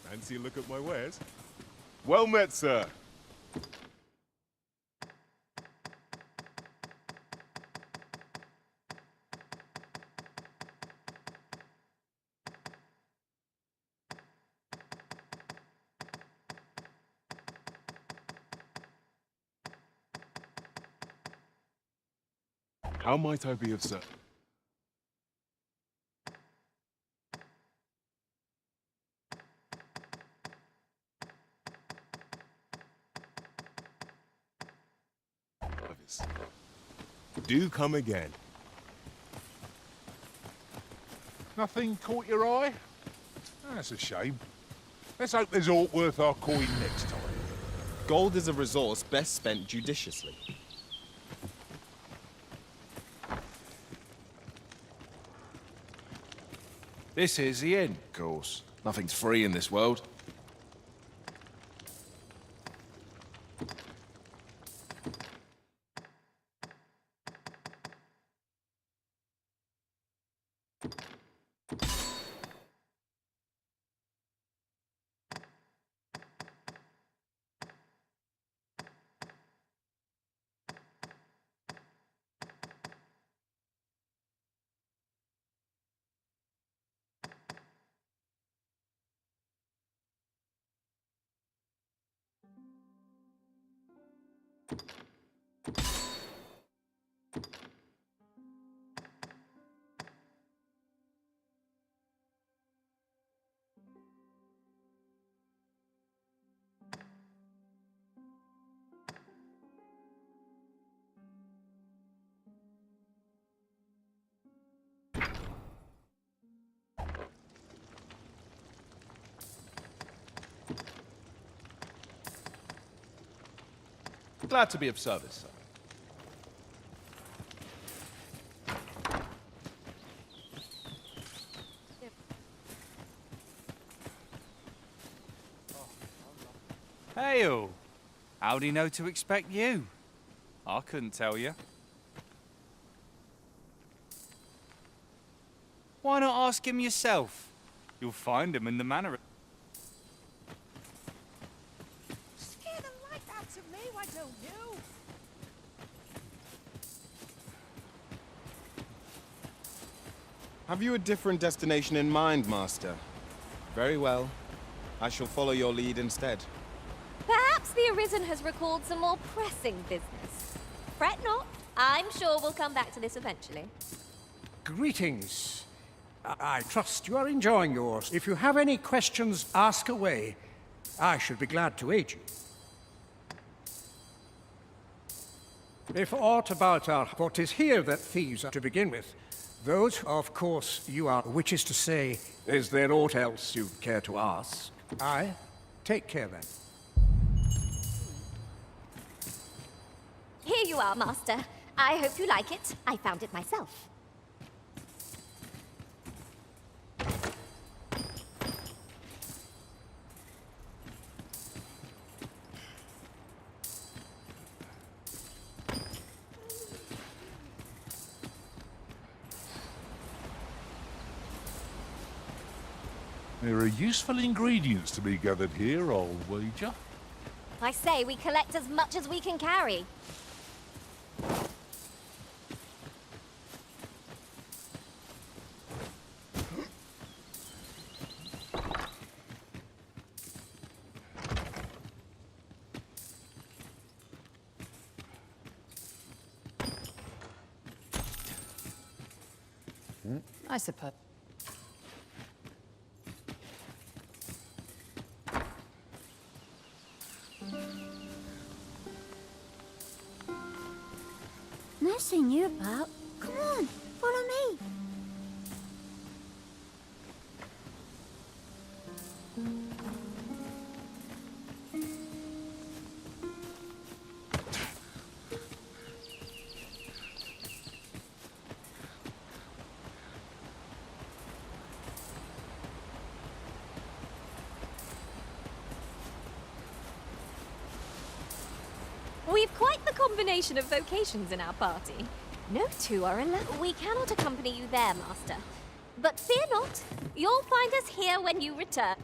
Fancy a look at my wares? Well met, sir. How might I be of service? Do come again. Nothing caught your eye? That's a shame. Let's hope there's aught worth our coin next time. Gold is a resource best spent judiciously. This is the inn, of course. Nothing's free in this world. Glad to be of service, sir. Hail! How'd he know to expect you? I couldn't tell you. Why not ask him yourself? You'll find him in the manor. Scare them like that to me, why don't you? Have you a different destination in mind, Master? Very well. I shall follow your lead instead. Perhaps the Arisen has recalled some more pressing business. Fret not. I'm sure we'll come back to this eventually. Greetings. I trust you are enjoying yours. If you have any questions, ask away. I should be glad to aid you. If aught about our... For 'tis here that thieves are to begin with. Those, of course, you are witches to say. Is there aught else you'd care to ask? Aye. Take care then. Here you are, Master. I hope you like it. I found it myself. There are useful ingredients to be gathered here, I'll wager. I say we collect as much as we can carry. I suppose. Nothing you about. Come on, follow me. We've quite the combination of vocations in our party. No two are allowed. We cannot accompany you there, Master. But fear not, you'll find us here when you return.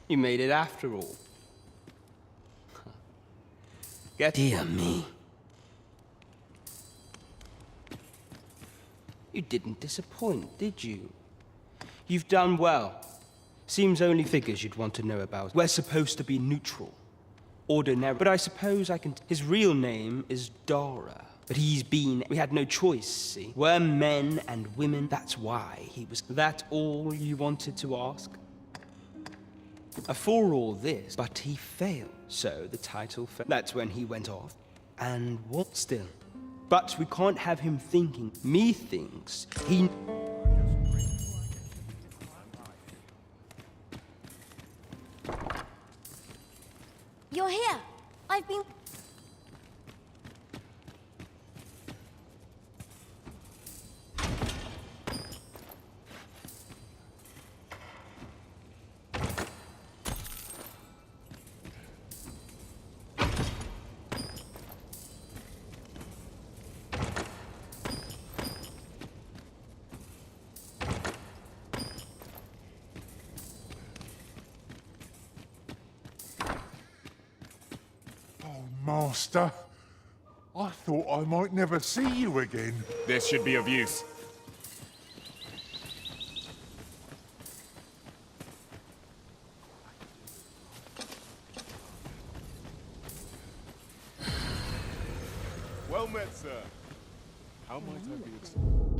You made it after all. Dear me. You didn't disappoint, did you? You've done well. Seems only figures you'd want to know about. We're supposed to be neutral. Ordinary. But I suppose I can... His real name is Dara. But he's been... We had no choice, see? We're men and women. That's why he was... That all you wanted to ask? For all this, but he failed. So the title fell. That's when he went off. And what still? But we can't have him thinking. Me thinks he... You're here. I've been... Master, I thought I might never see you again. This should be of use. Well met, sir. How might I be of service?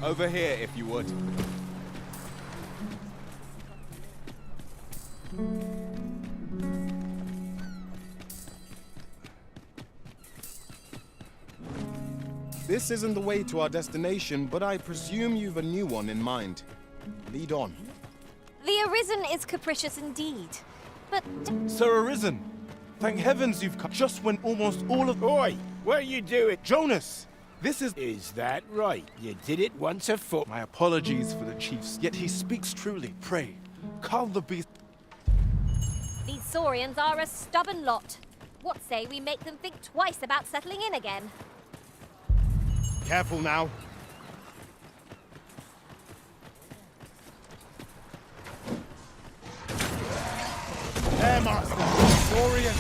Over here, if you would. This isn't the way to our destination, but I presume you've a new one in mind. Lead on. The Arisen is capricious indeed, but... Sir Arisen, thank heavens you've come just when almost all of... Oi! What are you doing? Jonas! This is... Is that right? You did it once afoot. My apologies for the chiefs, yet he speaks truly. Pray, calm the beast. These Saurians are a stubborn lot. What say we make them think twice about settling in again? Careful now. There, Master! Saurian!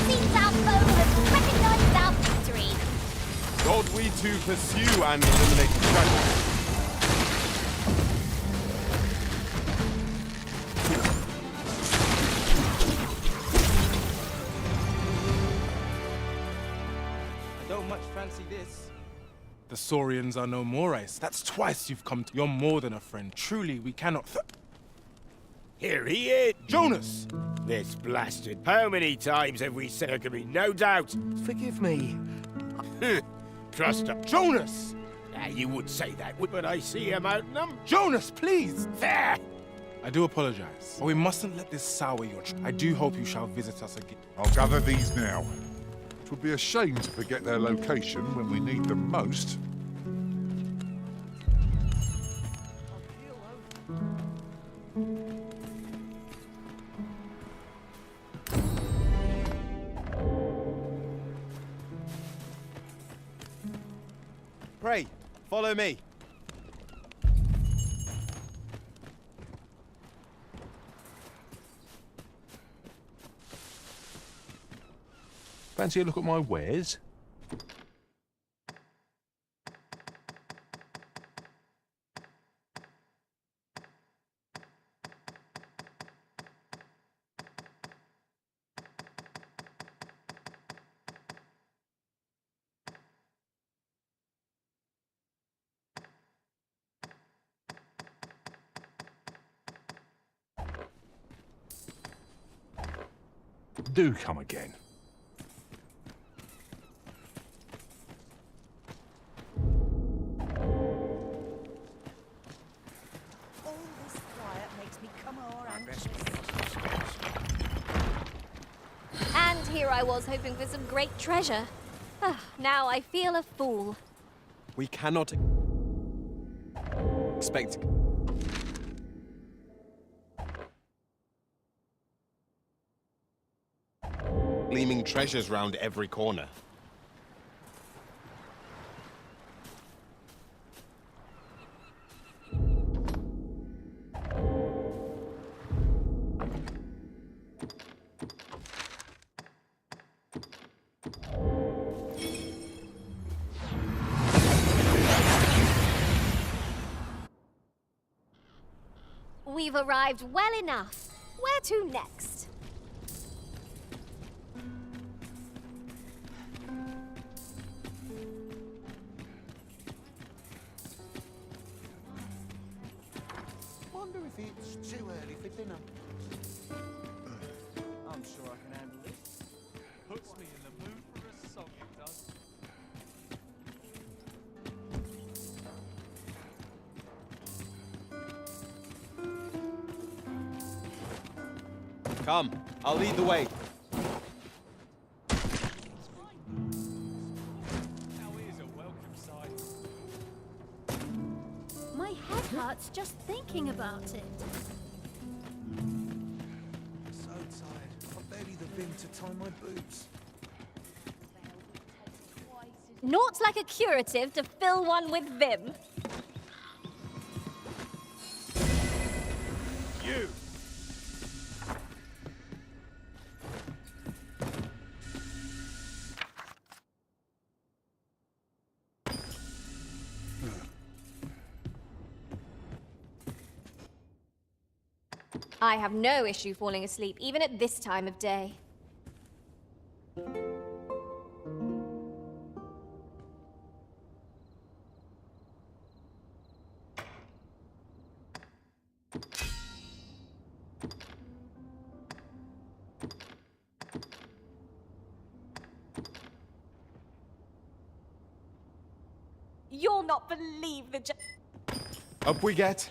Seems our foe has recognized our victory. God, we too pursue and eliminate the dragon. I don't much fancy this. The Saurians are no more, Ice. That's twice you've come to... You're more than a friend. Truly, we cannot... Here he is! Jonas! This blasted. How many times have we said there can be no doubt? Forgive me. Trust him. Jonas! You would say that, but I see him outnumbered. Jonas, please! There! I do apologize, but we mustn't let this sour your... I do hope you shall visit us again. I'll gather these now. It would be a shame to forget their location when we need them most. Pray, follow me. Fancy a look at my wares? Do come again. All this quiet makes me come more anxious. And here I was hoping for some great treasure. Now I feel a fool. We cannot... expect... gleaming treasures round every corner. We've arrived well enough. Where to next? Wonder if it's too early for dinner. I'm sure I can handle this. Puts me in the mood for a song, it does. Come, I'll lead the way. My head hurts just thinking about it. So tired. I'm barely the Vim to tie my boots. Naught like a curative to fill one with vim. You! I have no issue falling asleep, even at this time of day. You'll not believe the Up we get.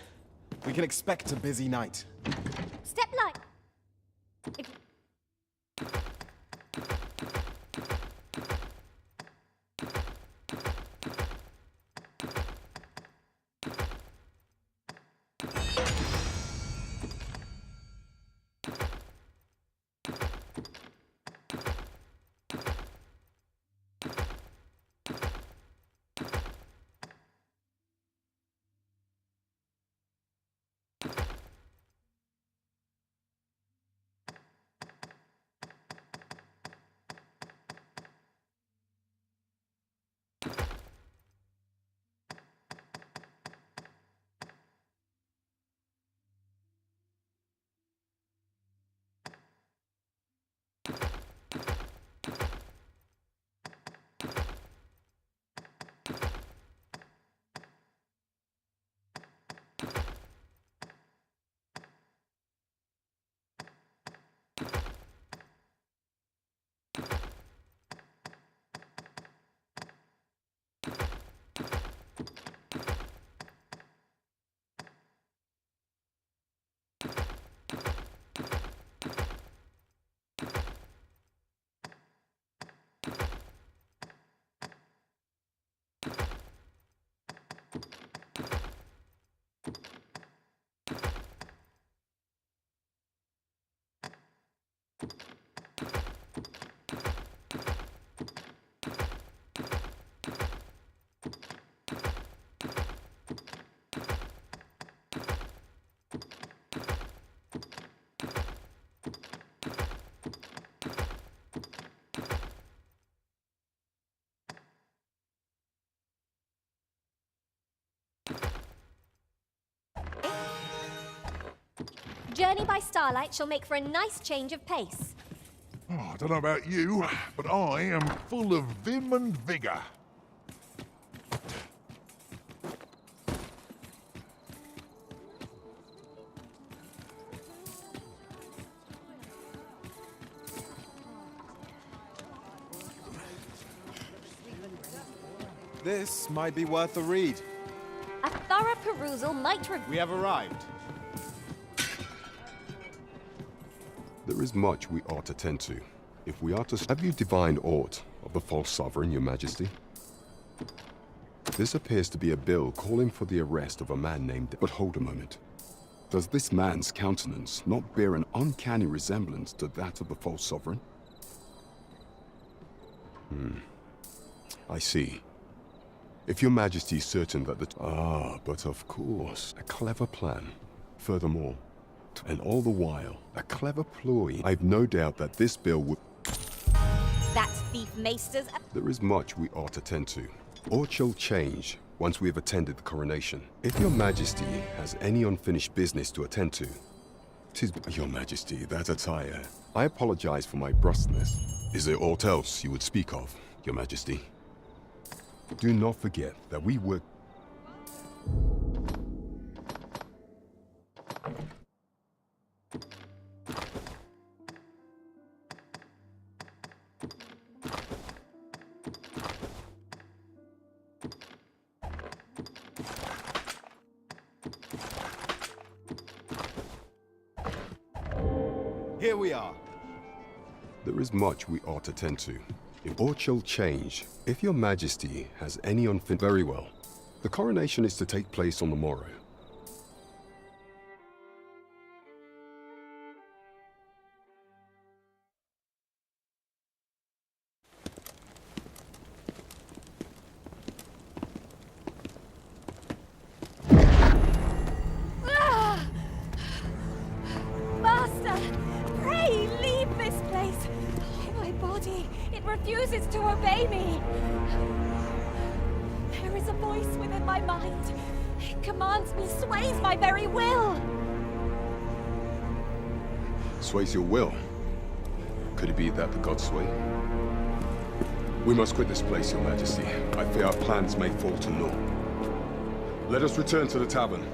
We can expect a busy night. Step light. If journey by starlight shall make for a nice change of pace. Oh, I don't know about you, but I am full of vim and vigour. This might be worth a read. A thorough perusal might We have arrived. There is much we ought to tend to. If we are to... Have you divined aught of the false sovereign, your majesty? This appears to be a bill calling for the arrest of a man named... But hold a moment. Does this man's countenance not bear an uncanny resemblance to that of the false sovereign? I see. If your majesty is certain that the... but of course, a clever plan. Furthermore, and all the while, a clever ploy. I've no doubt that this bill would... That's Thief Maester's... There is much we ought to tend to. Aught shall change once we have attended the coronation. If your majesty has any unfinished business to attend to, 'tis... Your majesty, that attire. I apologize for my brusqueness. Is there aught else you would speak of, your majesty? Do not forget that we work... Here we are. There is much we ought to tend to. If aught shall change, if your majesty has any unfinished... Very well. The coronation is to take place on the morrow. refuses to obey me. There is a voice within my mind. It commands me, sways my very will. Sways your will? Could it be that the gods sway? We must quit this place, Your Majesty. I fear our plans may fall to naught. Let us return to the tavern.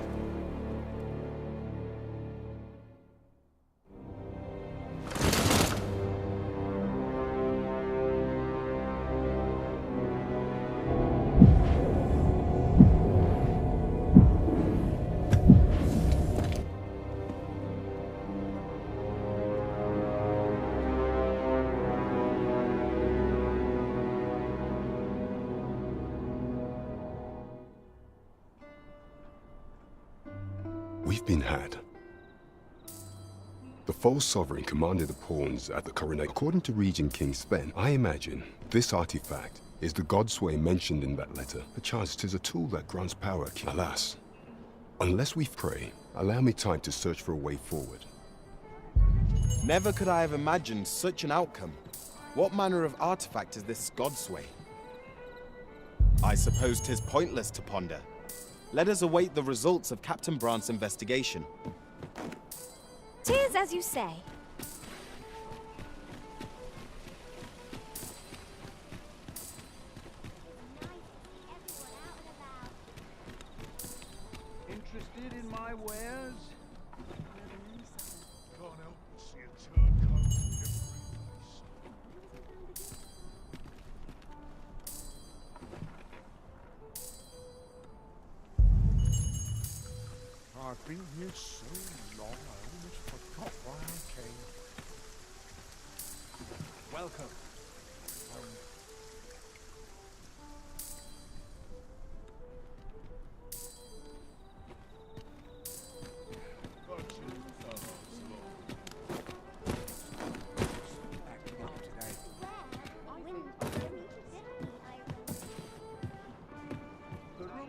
We've been had. The false sovereign commanded the pawns at the coronation. According to Regent King Sven, I imagine this artifact is the godsway mentioned in that letter. Perchance 'tis a tool that grants power. Alas, unless we pray, allow me time to search for a way forward. Never could I have imagined such an outcome. What manner of artifact is this godsway? I suppose 'tis pointless to ponder. Let us await the results of Captain Brandt's investigation. 'Tis as you say. Interested in my wares? Can't help but see a turncoat in every place. I've been here so long, I almost forgot why I came. Welcome.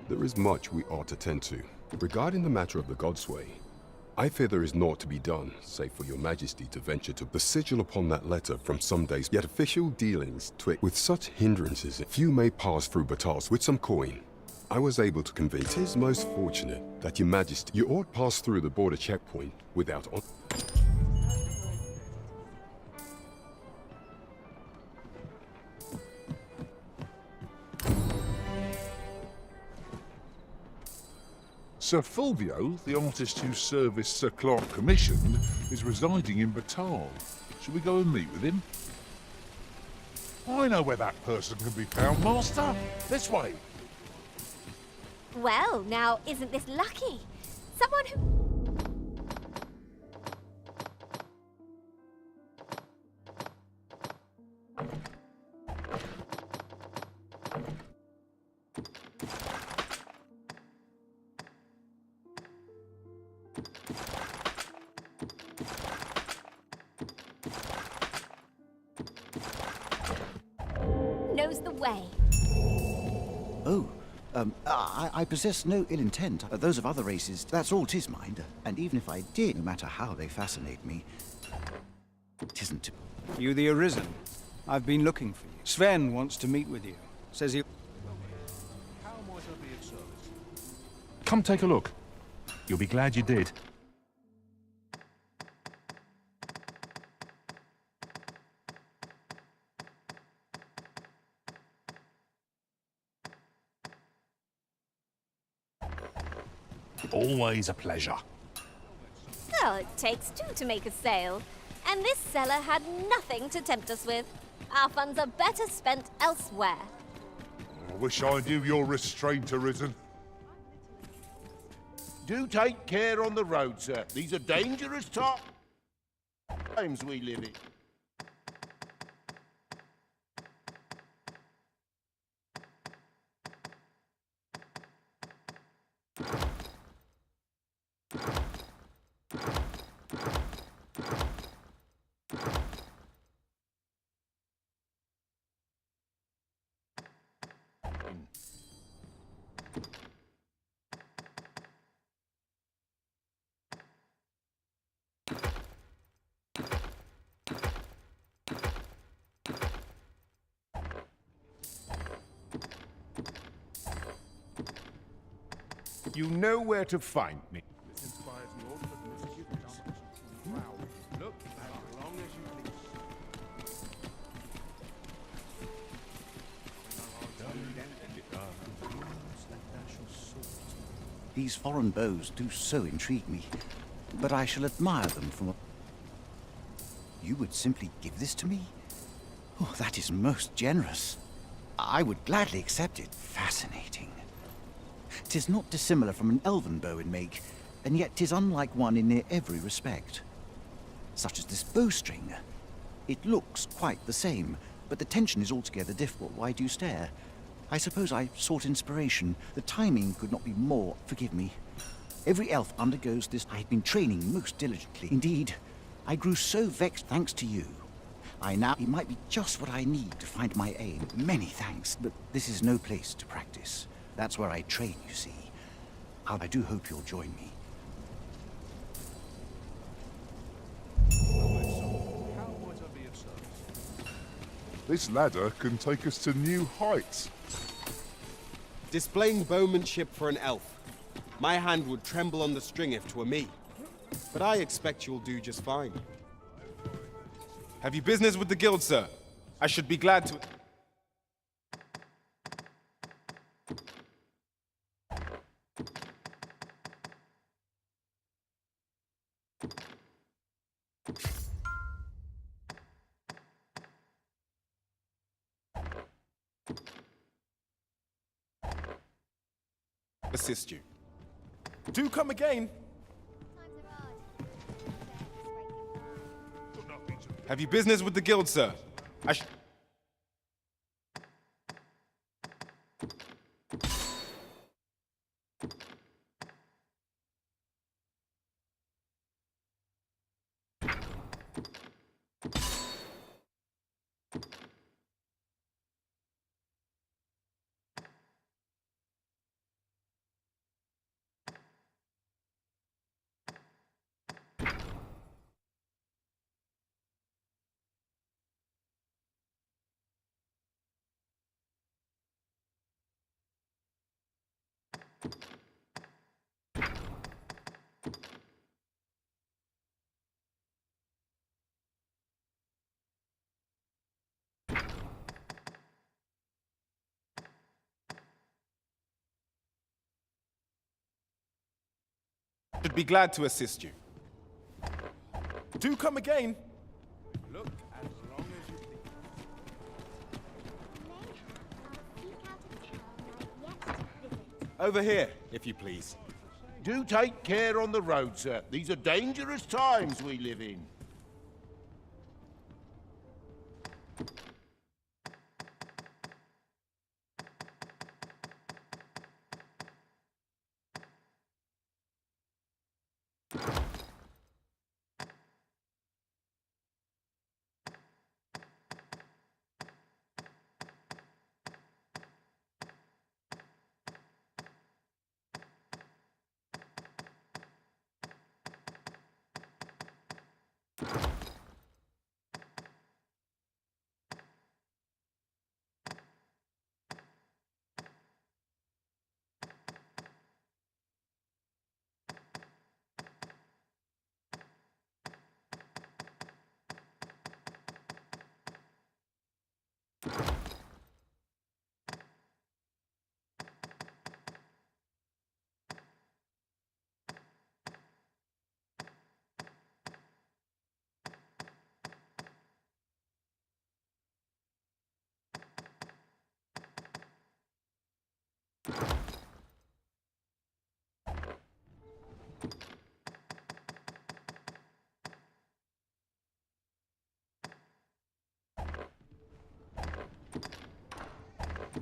There is much we ought to tend to. Regarding the matter of the godsway, I fear there is naught to be done, save for your majesty to venture to the sigil upon that letter from some days. Yet official dealings with such hindrances, few may pass through battles with some coin. I was able to convince. 'Tis most fortunate that your majesty, you ought pass through the border checkpoint without. Sir Fulvio, the artist whose service Sir Clark commissioned, is residing in Batal. Shall we go and meet with him? I know where that person can be found, Master. This way. Well, now, isn't this lucky? Someone who... knows the way. Oh, I possess no ill intent. Those of other races, that's all 'tis mind. And even if I did, no matter how they fascinate me, 'tisn't to... You the Arisen? I've been looking for you. Sven wants to meet with you. Says he... How might I be of service? Come take a look. You'll be glad you did. Always a pleasure. Well, it takes two to make a sale. And this seller had nothing to tempt us with. Our funds are better spent elsewhere. I wish I knew your restraint, Arisen. Do take care on the road, sir. These are dangerous times we live in. You know where to find me. This inspires naught but misgivings. Wow, look as long as you These foreign bows do so intrigue me, but I shall admire them from a... You would simply give this to me? Oh, that is most generous. I would gladly accept it. Fascinating. 'Tis not dissimilar from an elven bow in make, and yet 'tis unlike one in near every respect. Such as this bowstring. It looks quite the same, but the tension is altogether different. Why do you stare? I suppose I sought inspiration. The timing could not be more. Forgive me. Every elf undergoes this. I have been training most diligently. Indeed, I grew so vexed thanks to you. It might be just what I need to find my aim. Many thanks, but this is no place to practice. That's where I train, you see. I do hope you'll join me. This ladder can take us to new heights. Displaying bowmanship for an elf. My hand would tremble on the string if 'twere me. But I expect you'll do just fine. Have you business with the guild, sir? I should be glad to... assist you. Do come again. Have you business with the guild, sir? Should be glad to assist you. Do come again. Look as long as you please. Over here, if you please. Do take care on the road, sir. These are dangerous times we live in.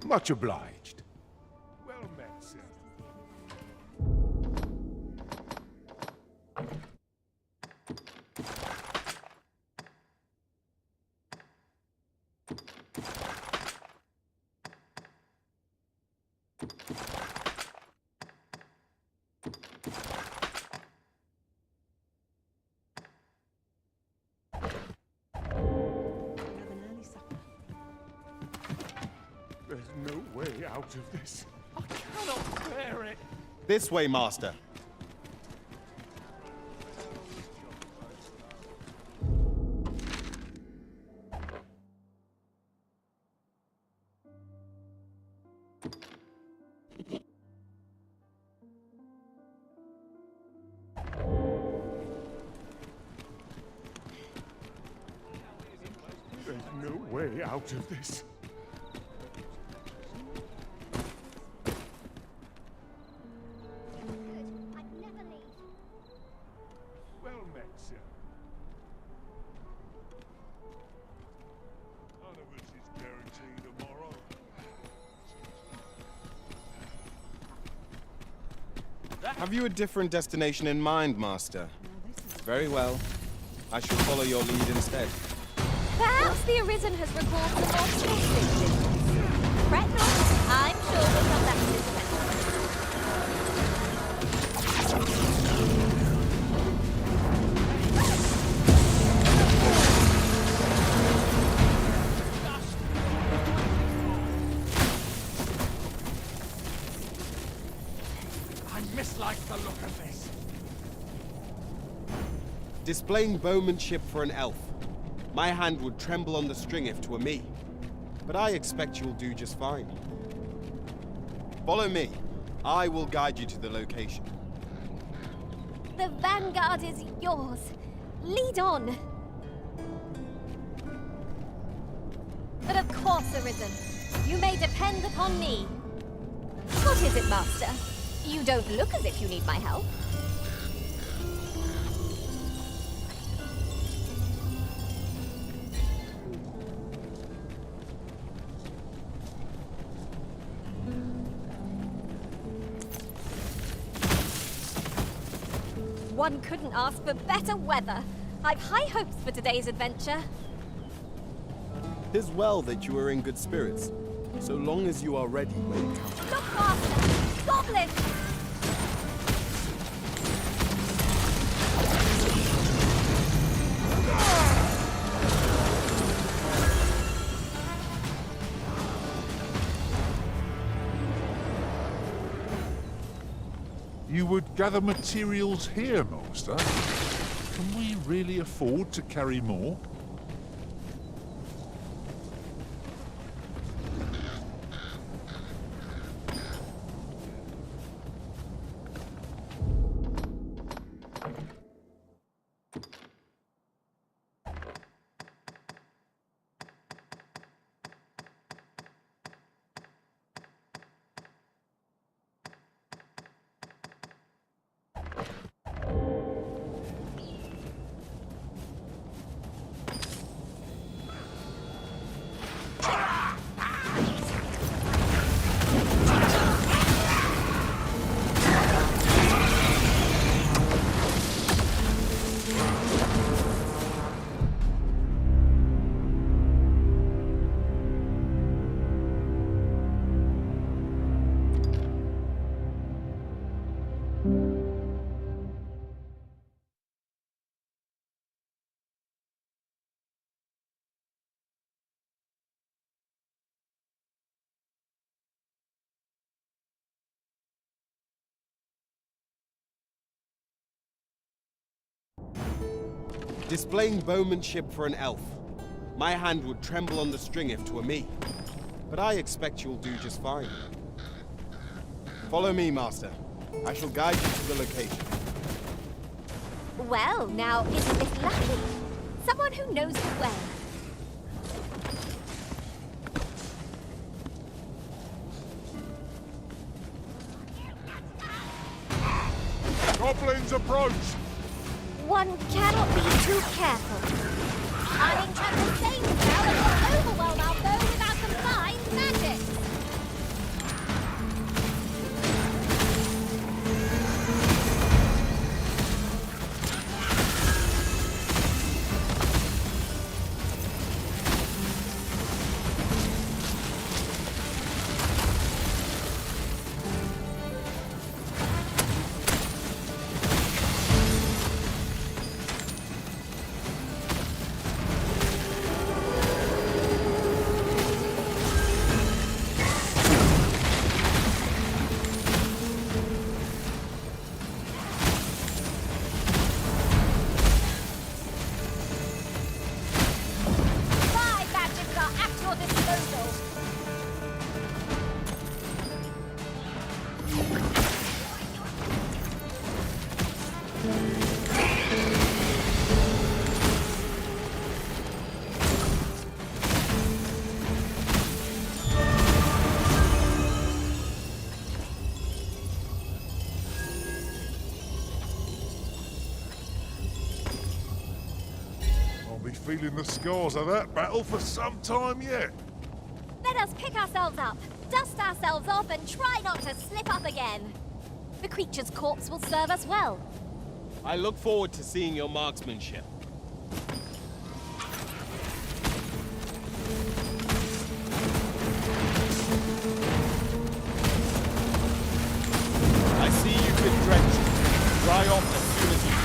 Much obliged. Well met, sir. There's no way out of this. I cannot bear it. This way, Master. There's no way out of this. Well met, sir. None of us is guaranteed tomorrow. Have you a different destination in mind, Master? Very well. I shall follow your lead instead. Perhaps the Arisen has recalled some more specific things. Fret not, I'm sure we'll come back to this event. I mislike the look of this. Displaying bowmanship for an elf. My hand would tremble on the string if 'twere me. But I expect you'll do just fine. Follow me. I will guide you to the location. The vanguard is yours. Lead on. But of course, Arisen. You may depend upon me. What is it, Master? You don't look as if you need my help. One couldn't ask for better weather. I've high hopes for today's adventure. 'Tis well that you are in good spirits, so long as you are ready when it comes. Look, Master! Goblin! You would gather materials here, Master? Can we really afford to carry more? Displaying bowmanship for an elf. My hand would tremble on the string if 'twere me. But I expect you'll do just fine. Follow me, Master. I shall guide you to the location. Well, now, isn't this lucky? Someone who knows the way. Goblins approach! One cannot be too careful. Our enchanted saying spell will overwhelm our foe with our combined magic. I'll be feeling the scars of that battle for some time yet. Let us pick ourselves up, dust ourselves off, and try not to slip up again. The creature's corpse will serve us well. I look forward to seeing your marksmanship. I see you've been drenched. Dry off as soon as you can.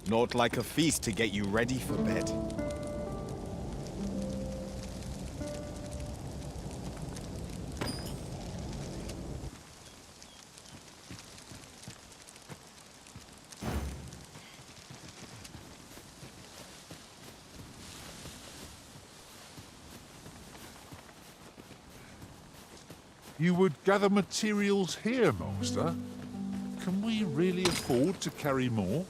Not like a feast to get you ready for bed. You would gather materials here, Master? Can we really afford to carry more?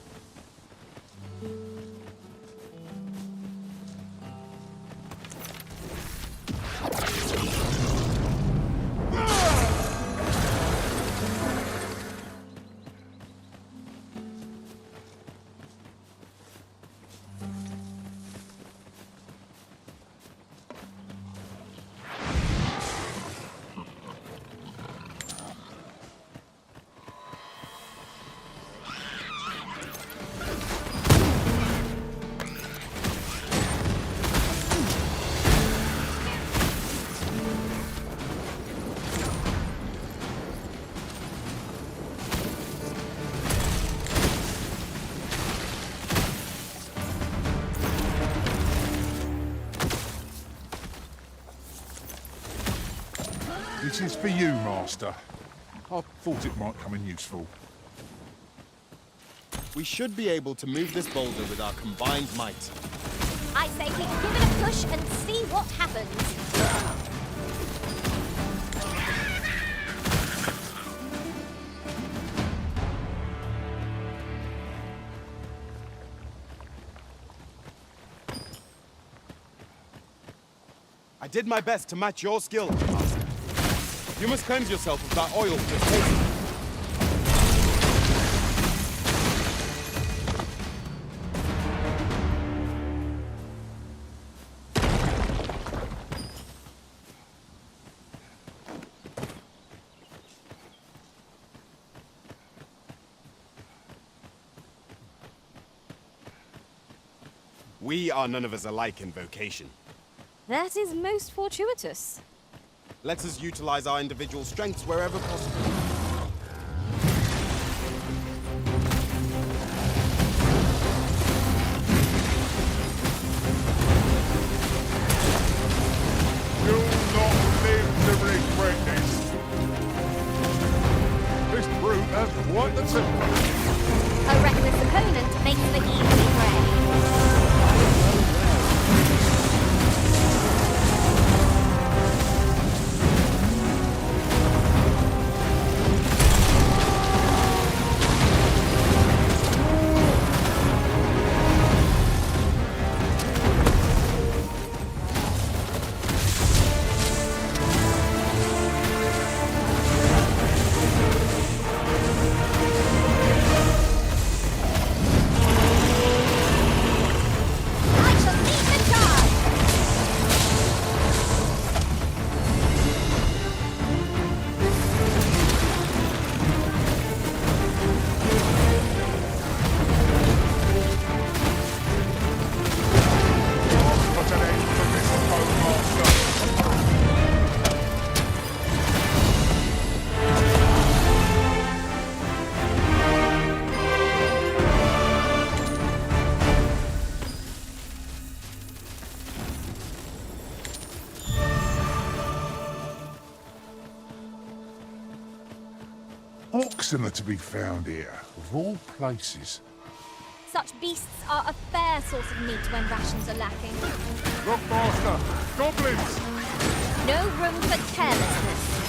This is for you, Master. I thought it might come in useful. We should be able to move this boulder with our combined might. I say we give it a push and see what happens. I did my best to match your skill, Master. You must cleanse yourself of that oil for taste. We are none of us alike in vocation. That is most fortuitous. Let us utilize our individual strengths wherever possible. You'll not live to regret this. This brute has quite the temper. A reckless opponent makes the easy prey. oxen are to be found here, of all places. Such beasts are a fair source of meat when rations are lacking. Look, Master! Goblins! No room for carelessness.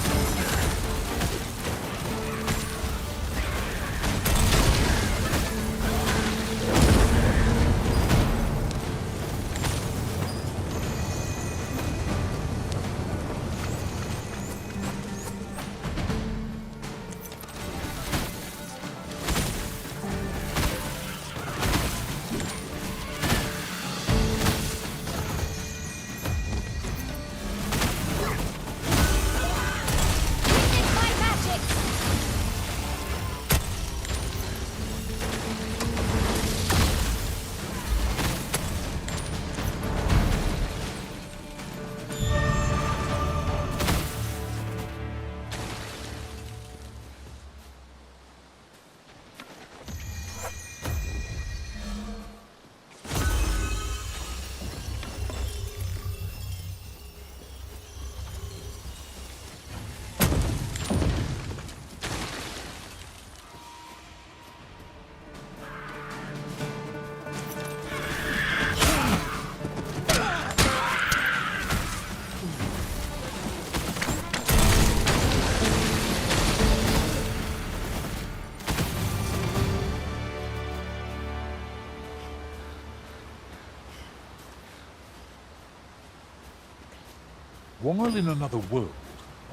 While in another world,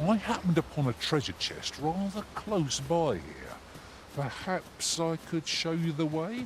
I happened upon a treasure chest rather close by here. Perhaps I could show you the way?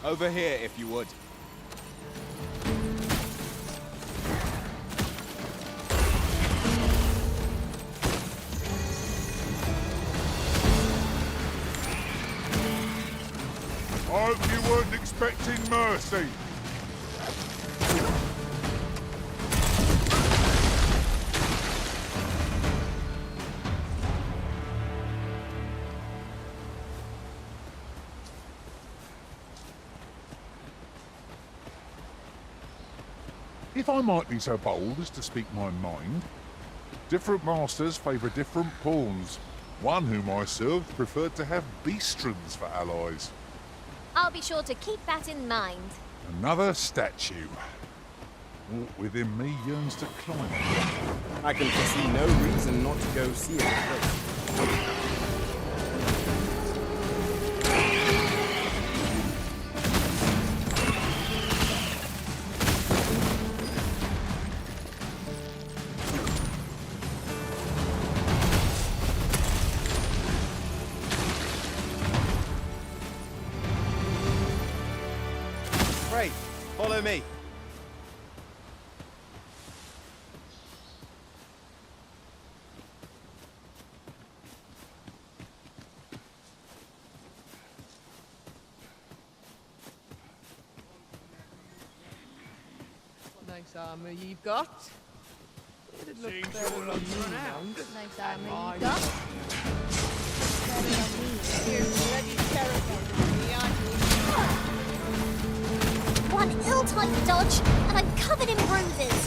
Over here, if you would. I hope you weren't expecting mercy. If I might be so bold as to speak my mind, different masters favour different pawns. One whom I served preferred to have beastrons for allies. I'll be sure to keep that in mind. Another statue. Aught within me yearns to climb it. I can foresee no reason not to go see it first. Great. Follow me. Nice armour you've got. It'd look better on me now. Nice armour you've got. Better on me. You're bloody terrible to me, aren't you? One ill-timed dodge, and I'm covered in bruises.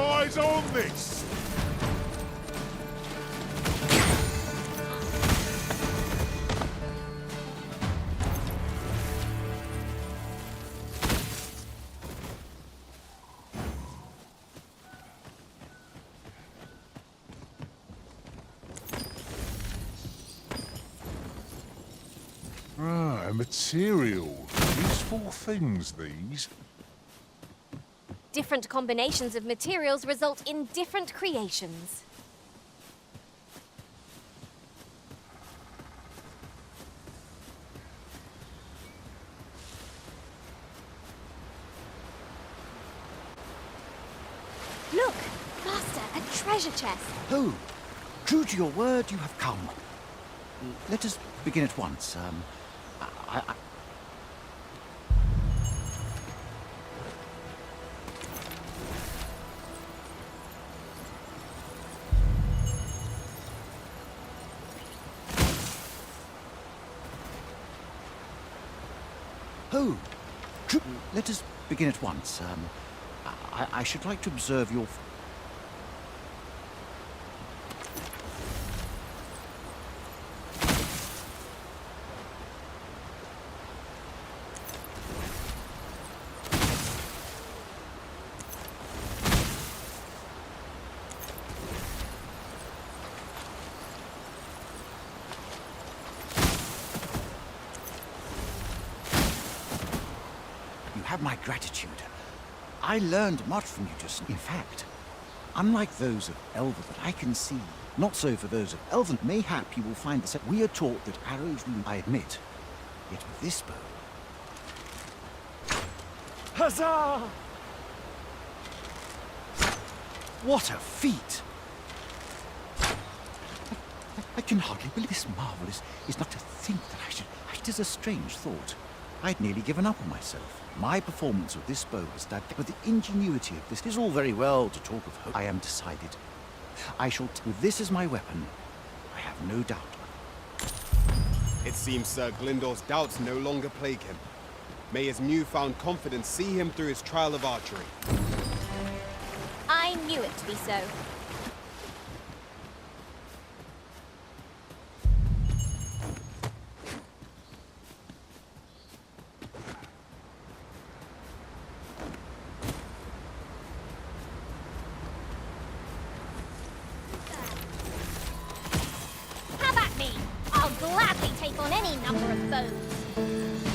eyes on this! Right, material. Useful things, these. Different combinations of materials result in different creations. Look, Master, a treasure chest. Oh, true to your word, you have come. Let us begin at once. Oh, true. Let us begin at once. I should like to observe your... You have my gratitude. I learned much from you just... In fact, unlike those of Elven that I can see, not so for those of Elven, mayhap you will find that we are taught that arrows wound, I admit. Yet with this bow... Huzzah! What a feat! I can hardly believe this marvel is not to think that I should... It is a strange thought. I'd nearly given up on myself. My performance with this bow was that, but the ingenuity of this is all very well to talk of hope. I am decided. I shall, with this as my weapon, I have no doubt. It seems Sir Glyndor's doubts no longer plague him. May his newfound confidence see him through his trial of archery. I knew it to be so.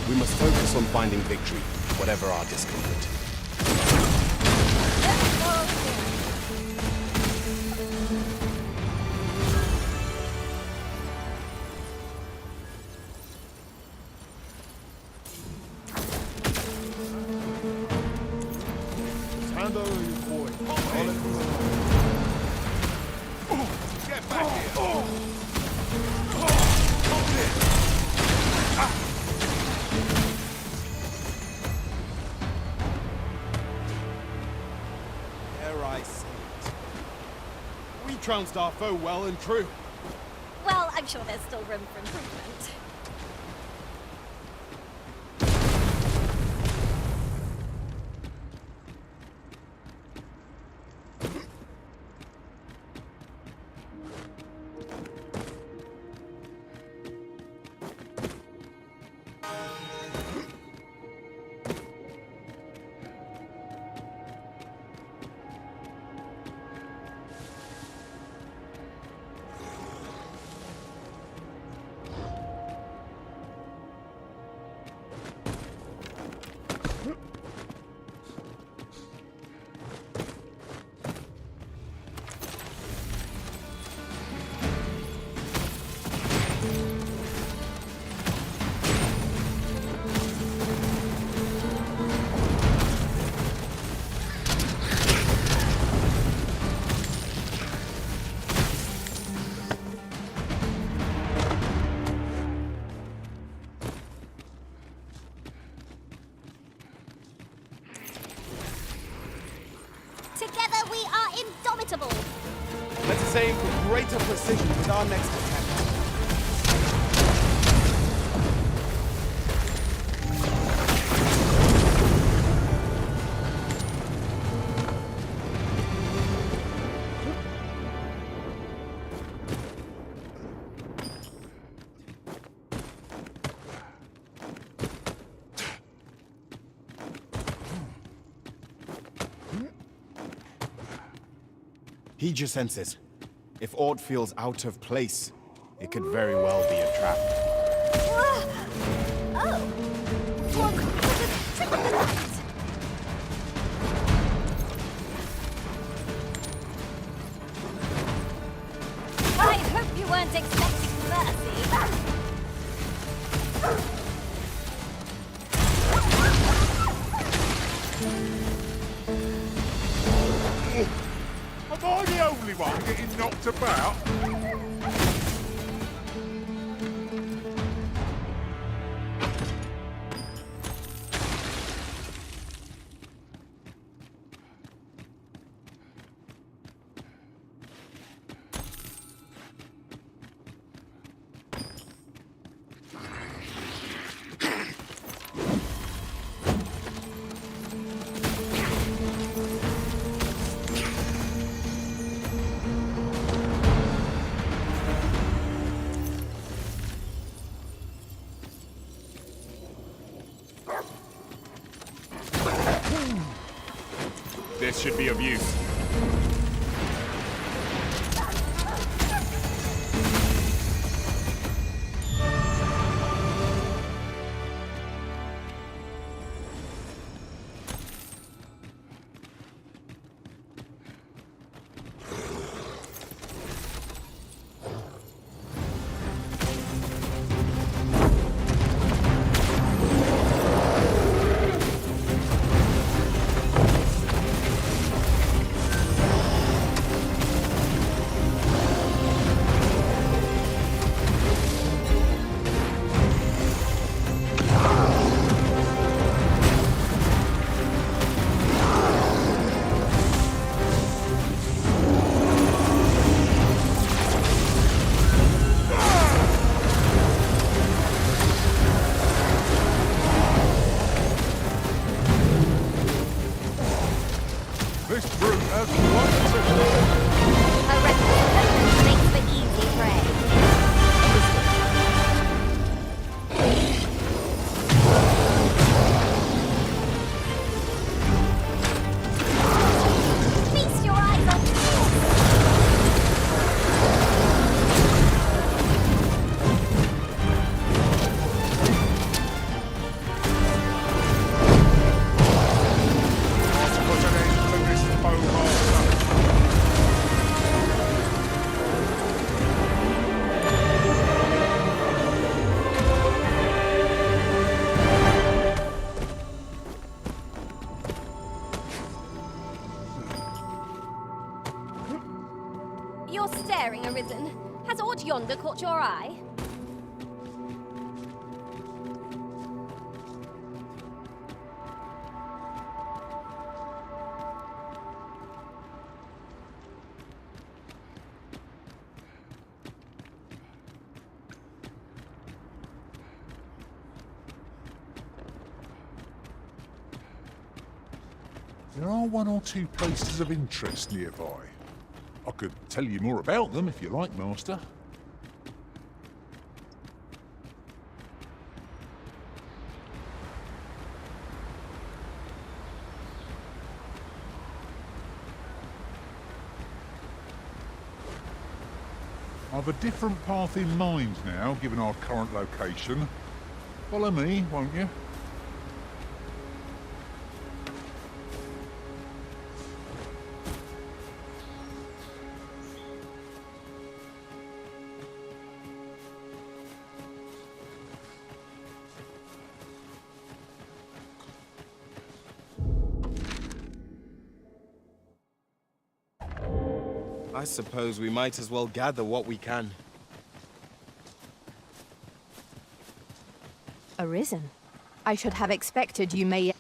We must focus on finding victory, whatever our discomfort. Hand over your boy. Get back here. We trounced our foe well and true. Well, I'm sure there's still room for improvement. Together we are indomitable! Let us aim for greater precision with our next attempt. Heed your senses. If aught feels out of place, it could very well be a trap. Oh! What was a trick of the light? I hope you weren't expecting mercy. Am I the only one getting knocked about? This should be of use. This brute has A reckless makes for easy prey. Feast your eyes on You're staring, Arisen. Has aught yonder caught your eye? There are one or two places of interest nearby. I could tell you more about them if you like, Master. I've a different path in mind now, given our current location. Follow me, won't you? I suppose we might as well gather what we can. Arisen. I should have expected you may...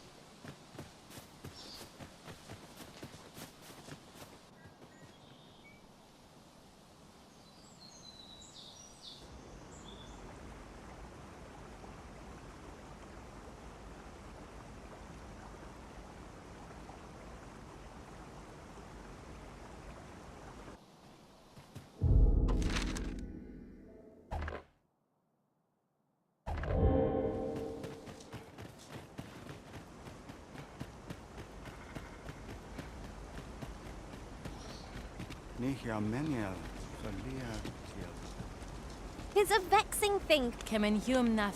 It's a vexing thing. Kemen humnath.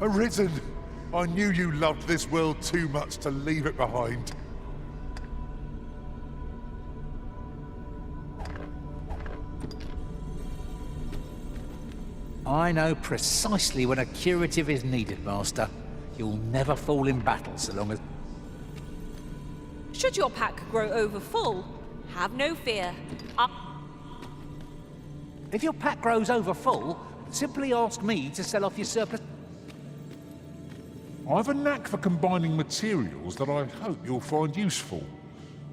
Arisen! I knew you loved this world too much to leave it behind. I know precisely when a curative is needed, Master. You'll never fall in battle so long as... Should your pack grow over full, have no fear. If your pack grows over full, simply ask me to sell off your surplus... I have a knack for combining materials that I hope you'll find useful.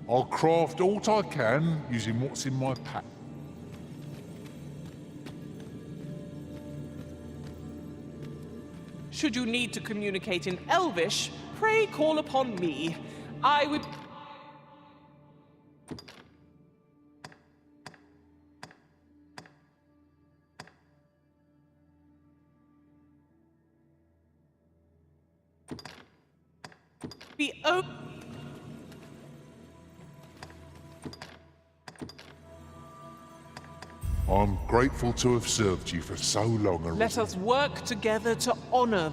I'll craft all I can using what's in my pack. Should you need to communicate in Elvish, pray call upon me. I would... be open. I'm grateful to have served you for so long, Arisen. Let us work together to honor.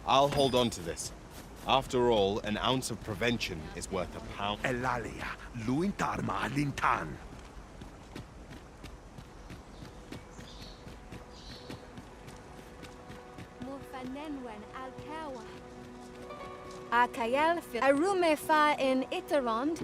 I'll hold on to this. After all, an ounce of prevention is worth a pound. Elalia, luintarma lintan. Mufanenwen alkawa. Akayel arume fa in Itarond.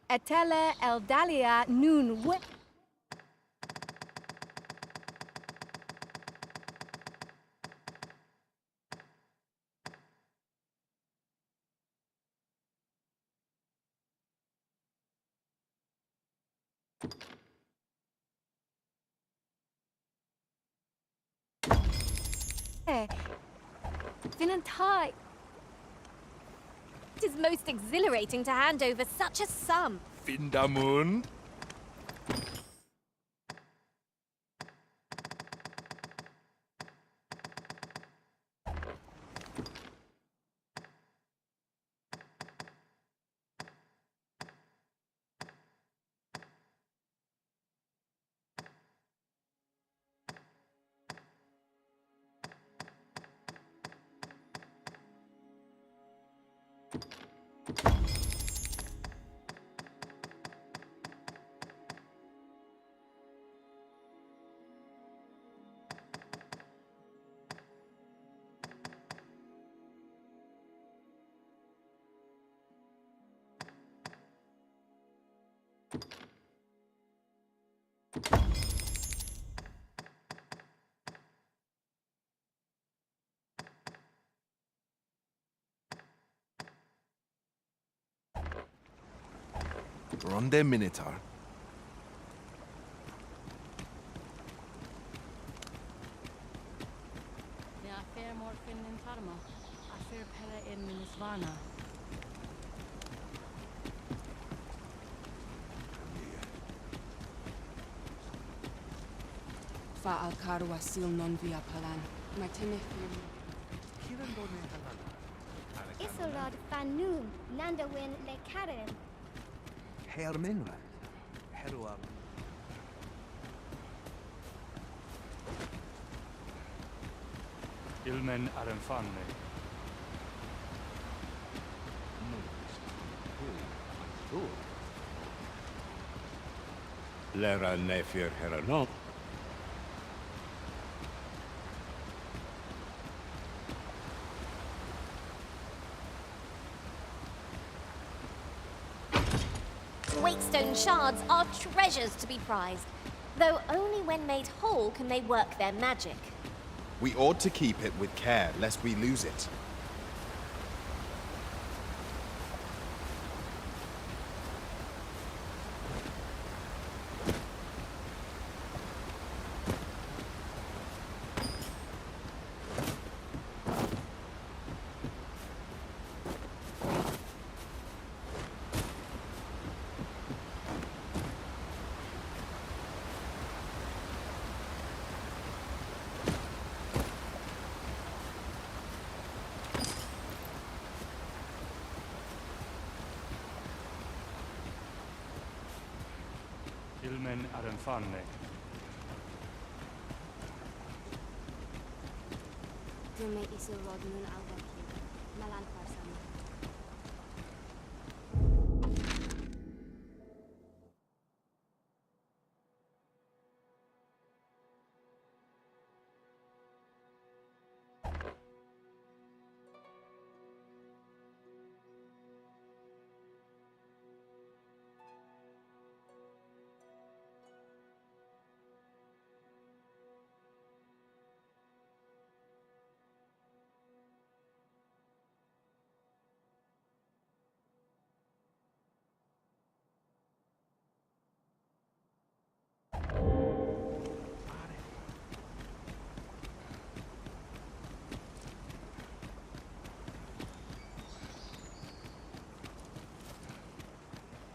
Etele Eldalia Nun we. Vinantai. It is most exhilarating to hand over such a sum. Vindamund. Ronde Minotaur. Ja, fair morfin in Tarma. A fair pella in Minisvana. Fa al carwa sil non via palan. Ma teme Isolod Fanun Nandawin Le Karen. Herminra. Heruam. Ilmen Arenfanne. Lera Nefir Heranot. Waitstone shards are treasures to be prized, though only when made whole can they work their magic. We ought to keep it with care, lest we lose it. Ilmen Arenfanne. Dume Isolod Nun Alvaki. Malan Farsama.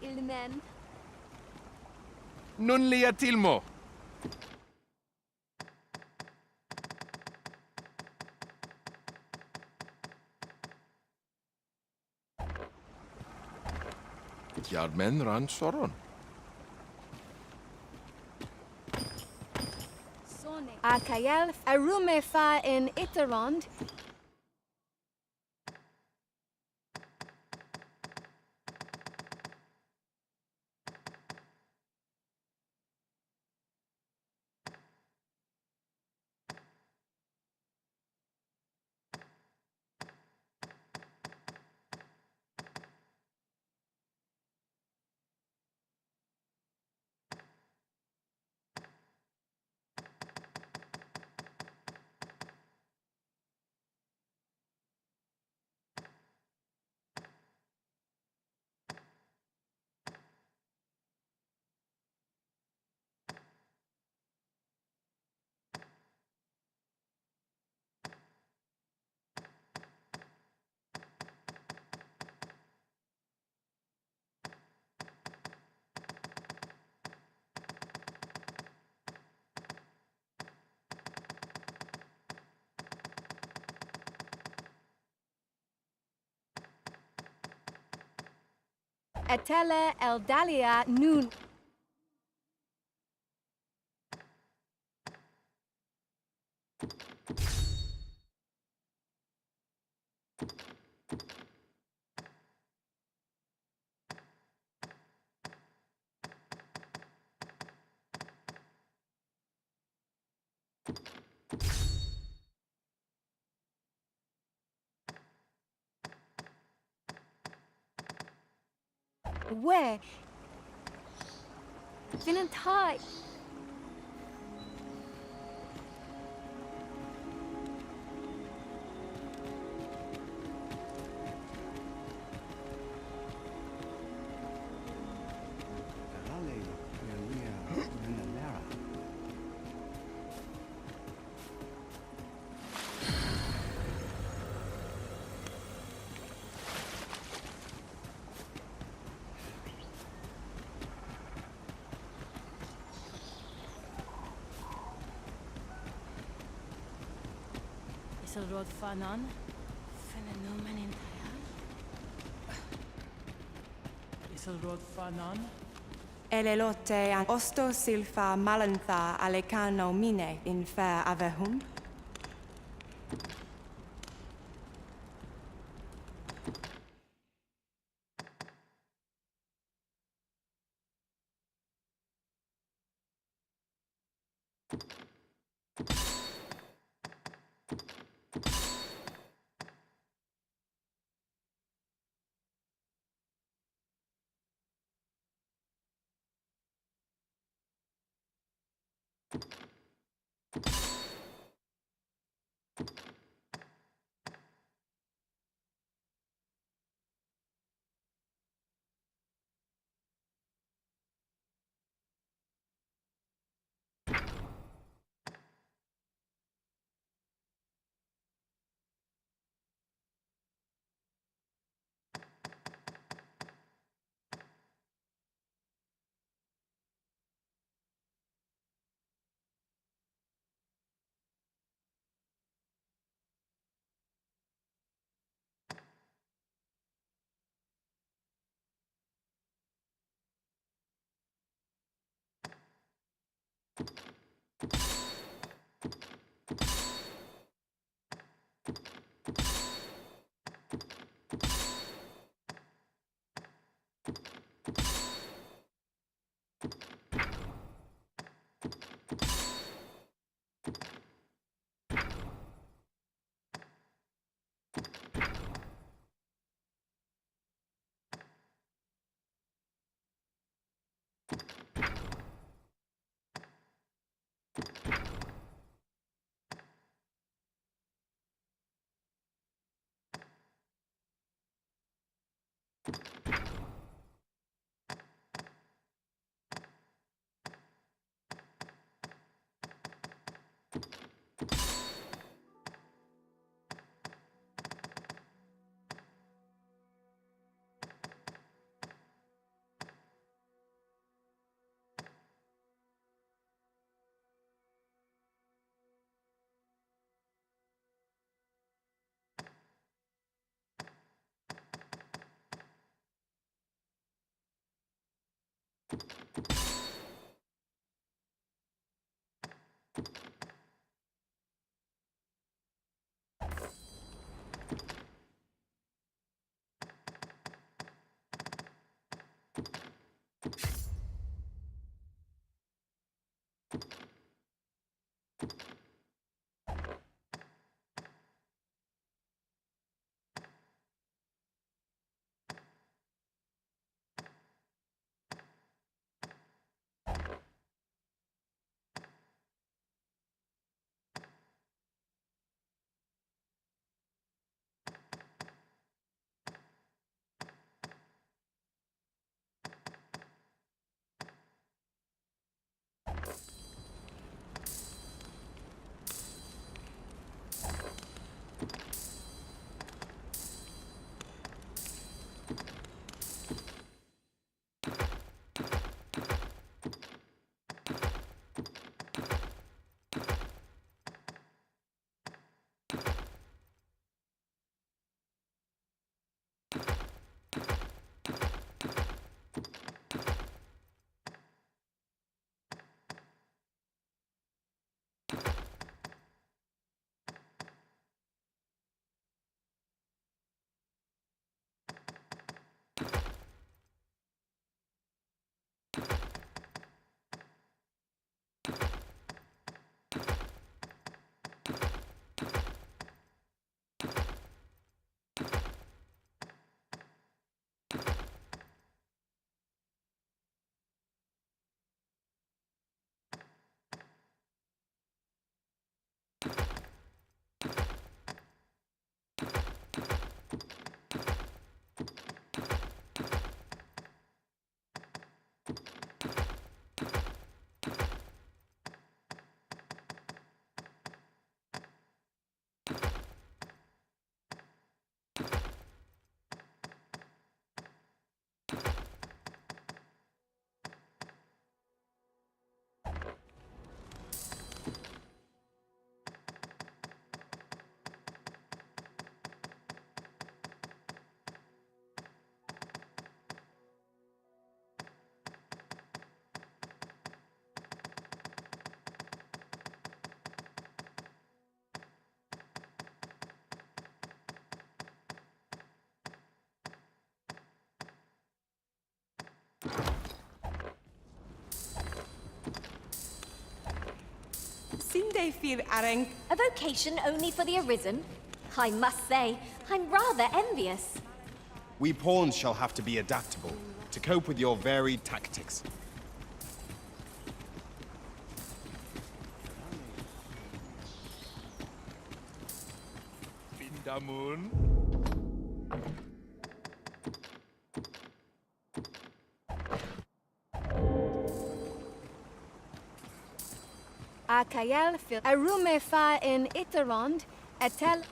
Ilmen. Nun lia tilmo. Jarmen ran soron. Akayel Arume Fa in Iterond. Etele eldalia nun. Where? Vinantai. Isilrod Fanan, Fenenomen in Tayal. Isilrod Fanan. Elelote an osto silfa malantha alecano mine in fair avehum. Sinde fil areng. A vocation only for the arisen? I must say, I'm rather envious. We pawns shall have to be adaptable to cope with your varied tactics. Bindamun. Akayel fil arume fa in Iterond, etel.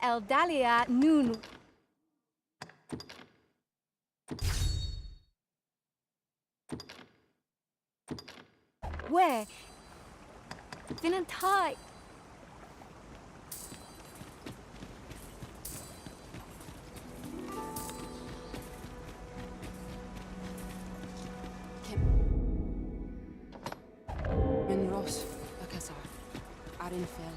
Eldalia Nunu. Where? Vinantai. Min Ross, Bakasar, Arinfel.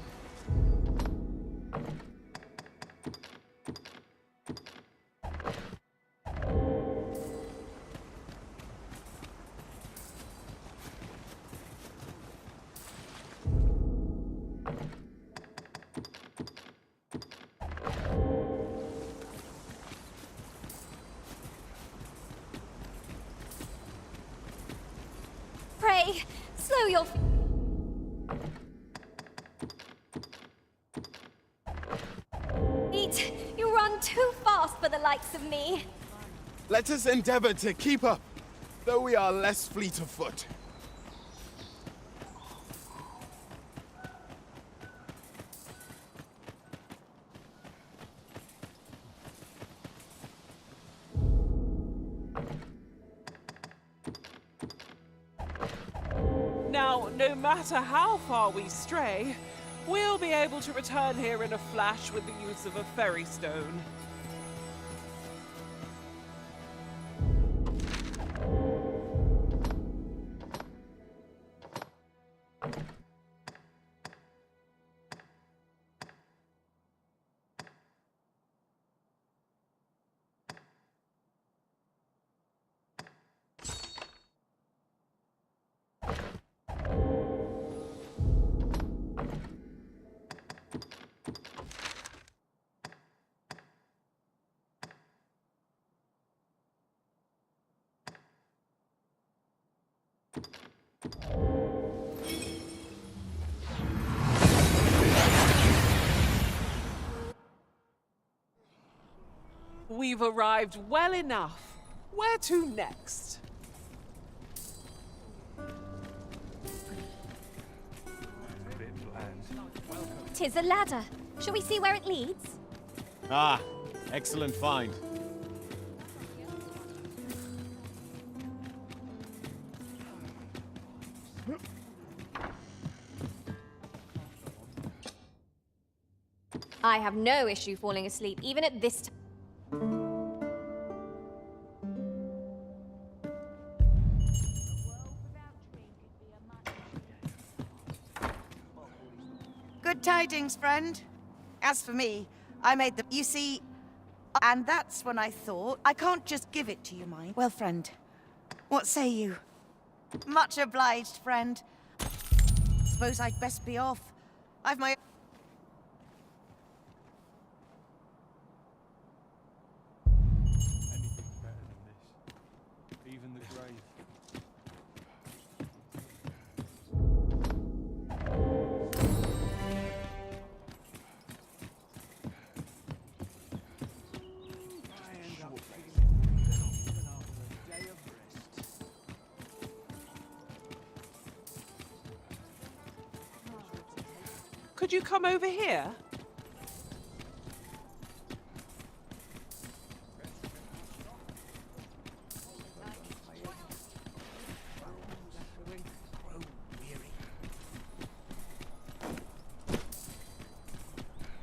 Pray, slow your feet. You run too fast for the likes of me. Let us endeavor to keep up, though we are less fleet of foot. Now, no matter how far we stray, we'll be able to return here in a flash with the use of a ferry stone. We've arrived well enough. Where to next? 'Tis a ladder. Shall we see where it leads? Ah, excellent find. I have no issue falling asleep, even at this time. Good tidings, friend. As for me, I made the... You see... And that's when I thought, I can't just give it to you, mine. Well, friend, what say you? Much obliged, friend. Suppose I'd best be off. I've my... Anything better than this. Even the grave. Could you come over here?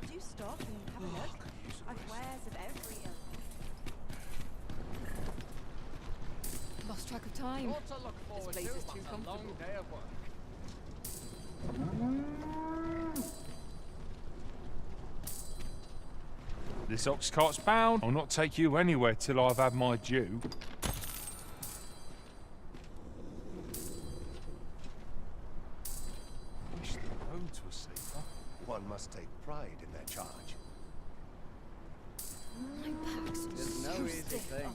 Do stop and have a look. I've wares of every ilk. Lost track of time. This place is too comfortable. This ox cart's bound. I'll not take you anywhere till I've had my due. Wish the roads were safer. One must take pride in their charge. There's no easy thing,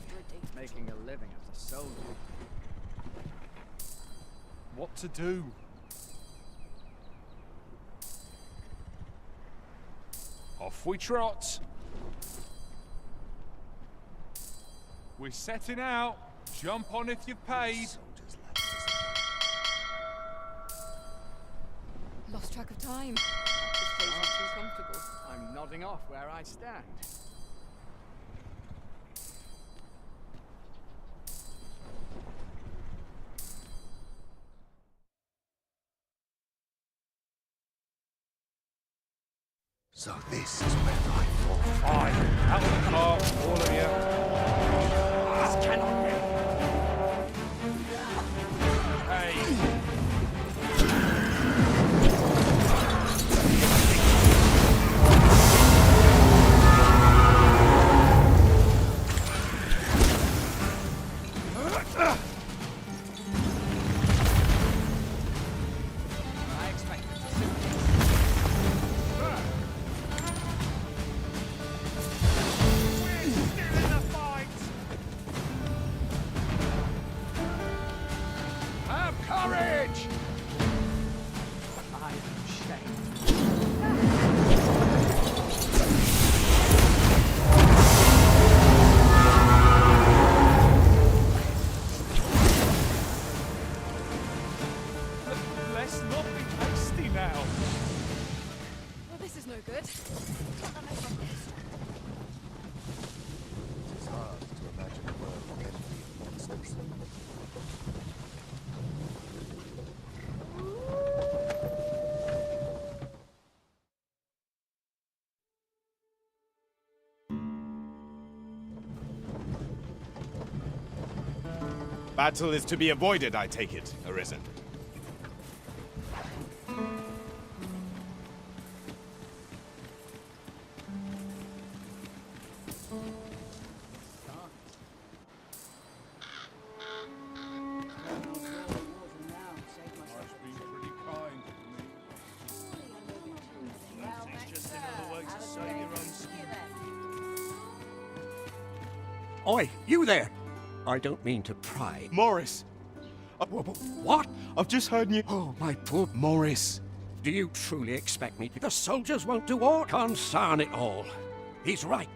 making a living as a soldier. What to do? Off we trot. We're setting out. Jump on if you've paid. Lost track of time. This place is too comfortable. I'm nodding off where I stand. So this is where I fall. Fine. Out of the car, all of you. This cannot be. Hey. I expected to see this. Have courage! I am ashamed. Let's not be hasty now. Well, this is no good. It is hard to imagine a world empty of monsters. Battle is to be avoided, I take it, Arisen. Oi, you there! I don't mean to pry. Morris! What? I've just heard you. Oh, my poor... Morris! Do you truly expect me to... The soldiers won't do aught. Concern it all. He's right.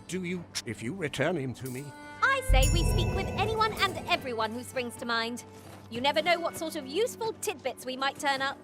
Do you... If you return him to me... I say we speak with anyone and everyone who springs to mind. You never know what sort of useful tidbits we might turn up.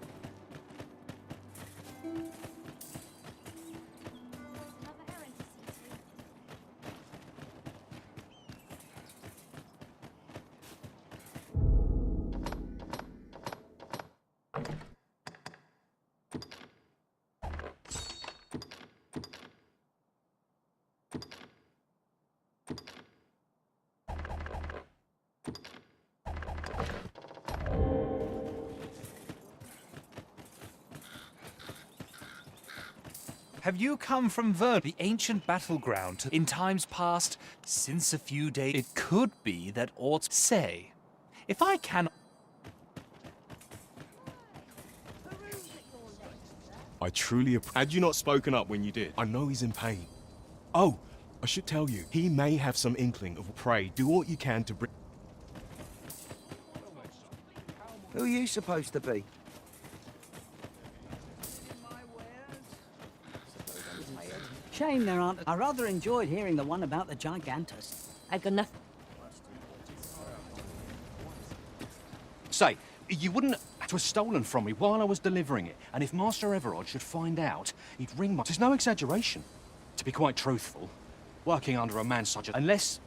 Have you come from Vern, the ancient battleground, in times past, since a few days? It could be that aught say. If I can... I truly Had you not spoken up when you did, I know he's in pain. Oh, I should tell you, he may have some inkling of pray. Do what you can to bring... Who are you supposed to be? Shame there aren't. I rather enjoyed hearing the one about the Gigantus. I've got nothing. Say, you wouldn't... It was stolen from me while I was delivering it, and if Master Everard should find out, he'd ring my... There's no exaggeration. To be quite truthful, working under a man such as... Unless...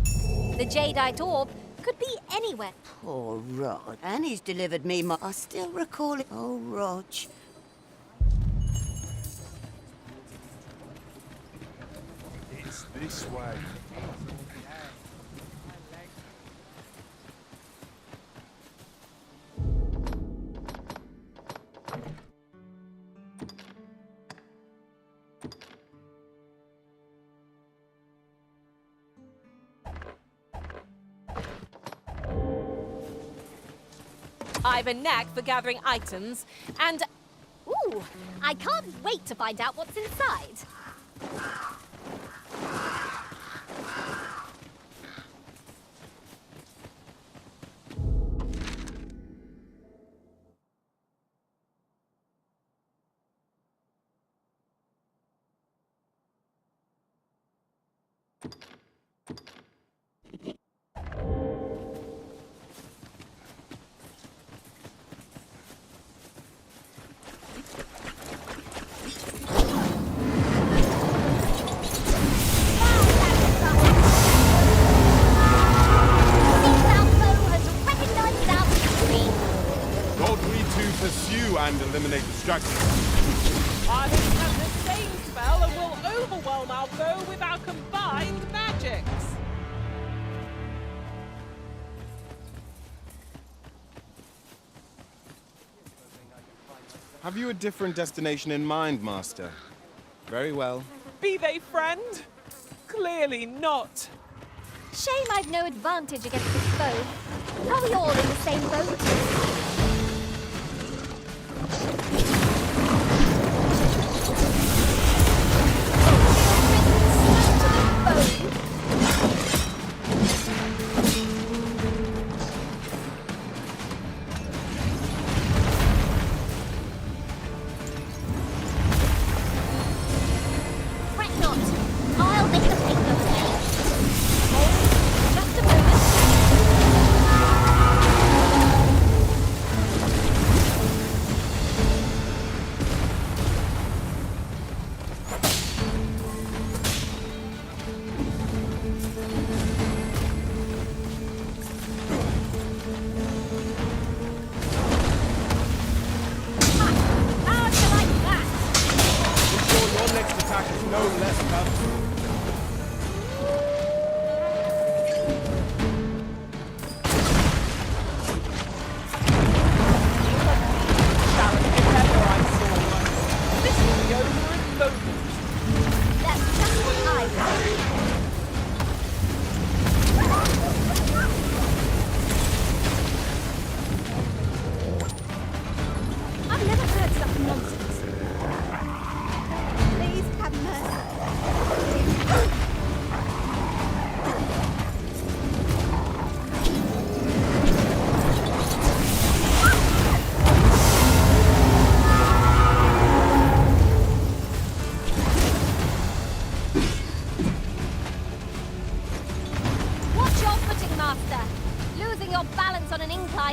The jadeite orb could be anywhere. Poor Rod. And he's delivered me my... I still recall it. Oh, Rog. It's this way. I've a knack for gathering items, and... Ooh, I can't wait to find out what's inside. And eliminate distractions. Our hits have the same spell and will overwhelm our foe with our combined magics. Have you a different destination in mind, Master? Very well. Be they friend? Clearly not. Shame I've no advantage against this foe. Are we all in the same boat?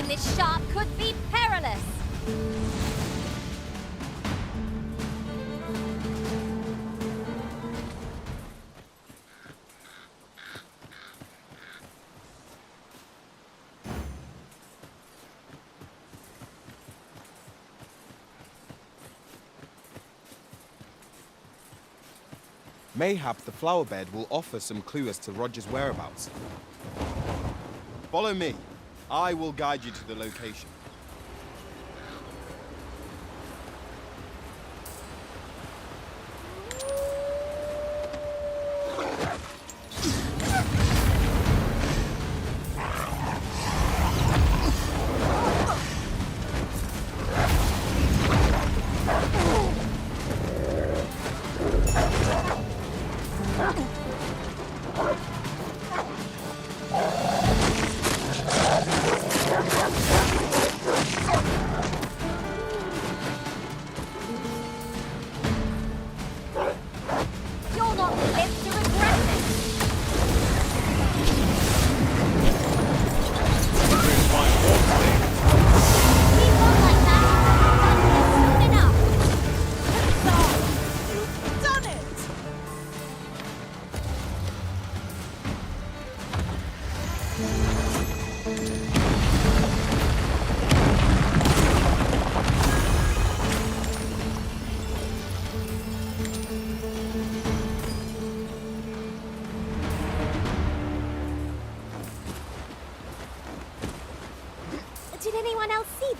This shark could be perilous. Mayhap the flower bed will offer some clue as to Roger's whereabouts. Follow me. I will guide you to the location.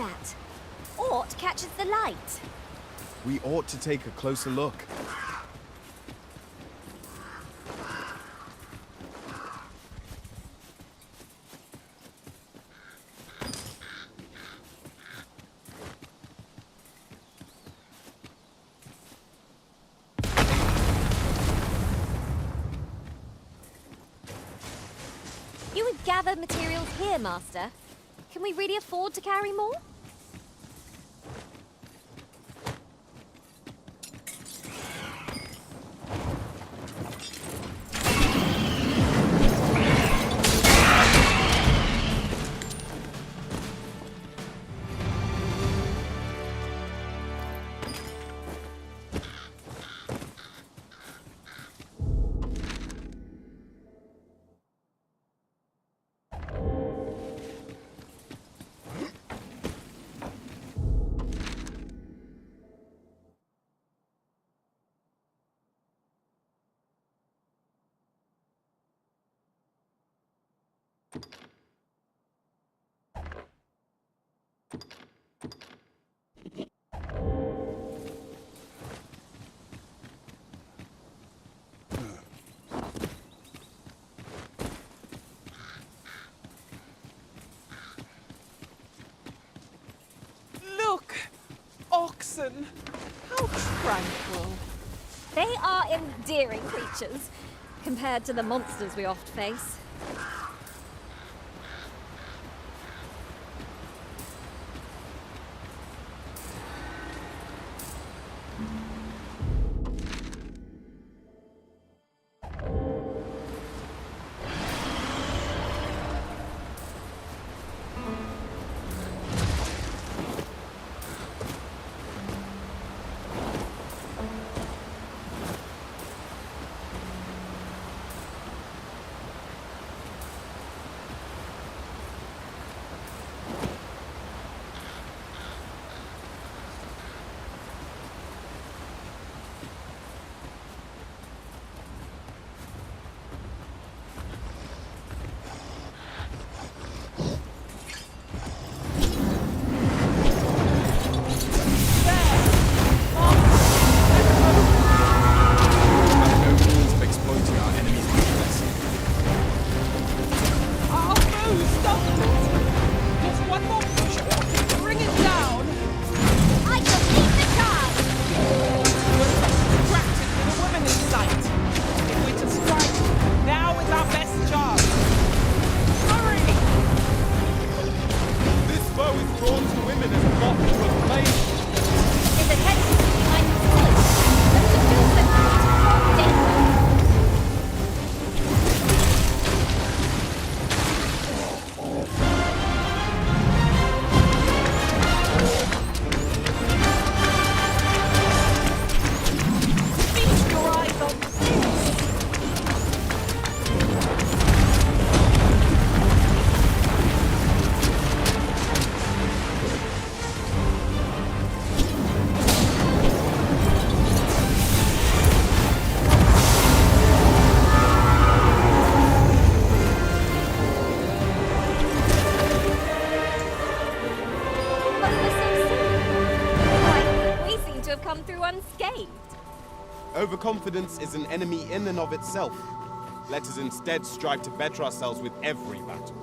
that? Ort catches the light. We ought to take a closer look. You would gather materials here, Master. Can we really afford to carry more? Look! Oxen! How tranquil. They are endearing creatures, compared to the monsters we oft face. Overconfidence is an enemy in and of itself. Let us instead strive to better ourselves with every battle.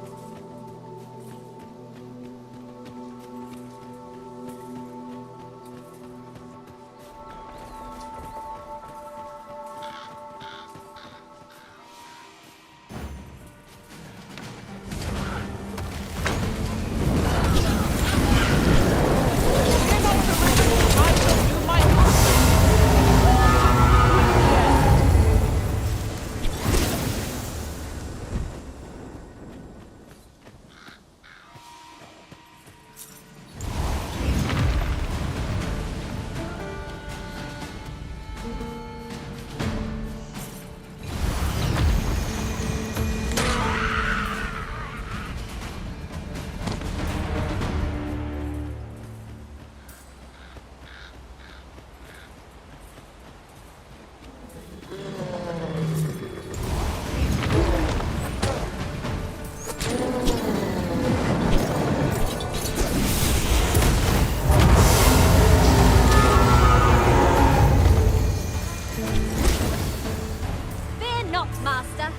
not, Master.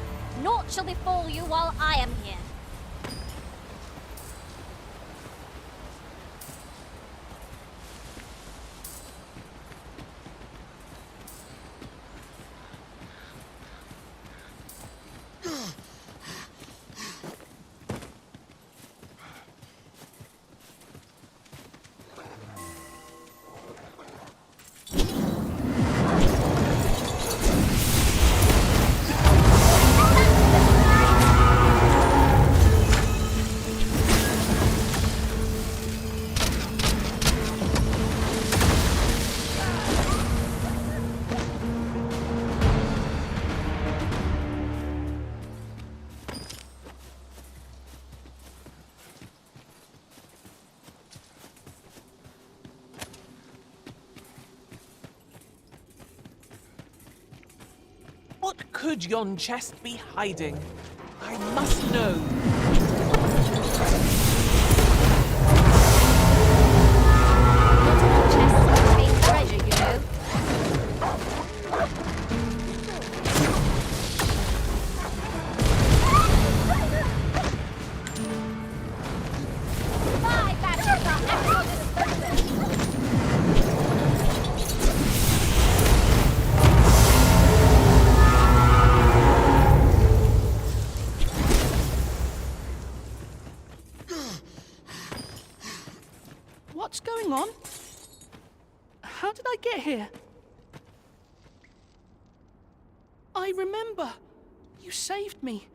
Naught shall befall you while I am here. What could yon chest be hiding? I must know. Chests contain treasure, you know. My batteries are at your disposal. What's going on? How did I get here? I remember. You saved me.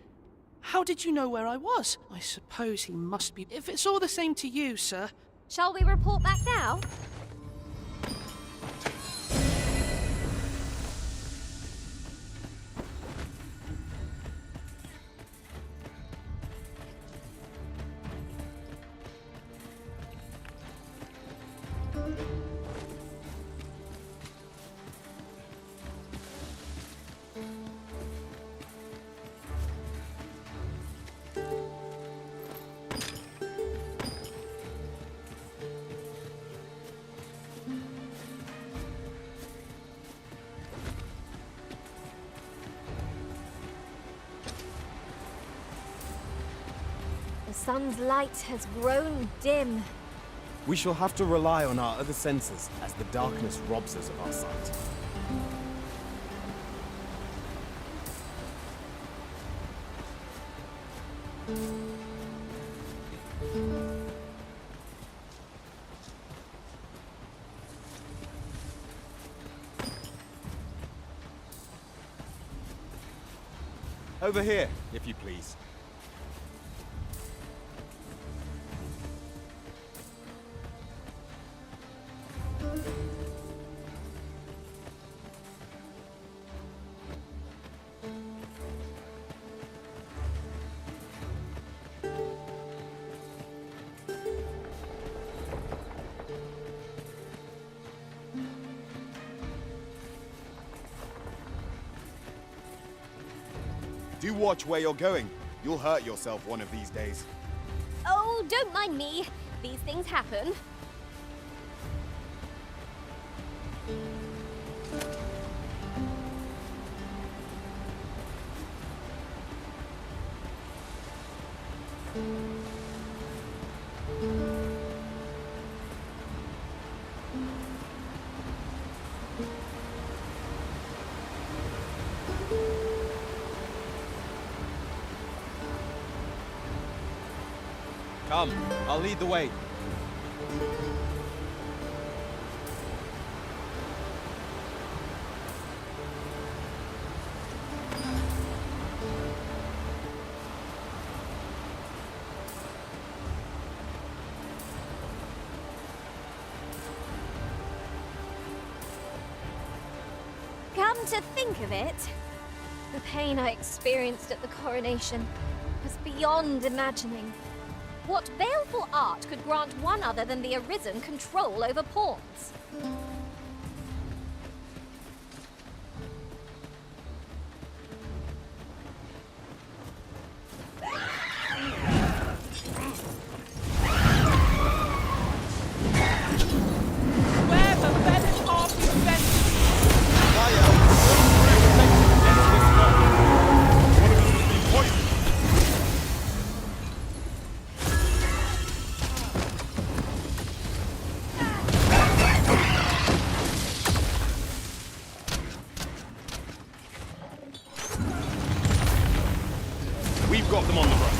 How did you know where I was? I suppose he must be... If it's all the same to you, sir. Shall we report back now? The sun's light has grown dim. We shall have to rely on our other senses as the darkness robs us of our sight. Over here, if you please. Do watch where you're going. You'll hurt yourself one of these days. Oh, don't mind me. These things happen. Come, I'll lead the way. Come to think of it, the pain I experienced at the coronation was beyond imagining. What baleful art could grant one other than the Arisen control over pawns? Where the Bennett army bent. Fire! Don't break against this one. got them on the run.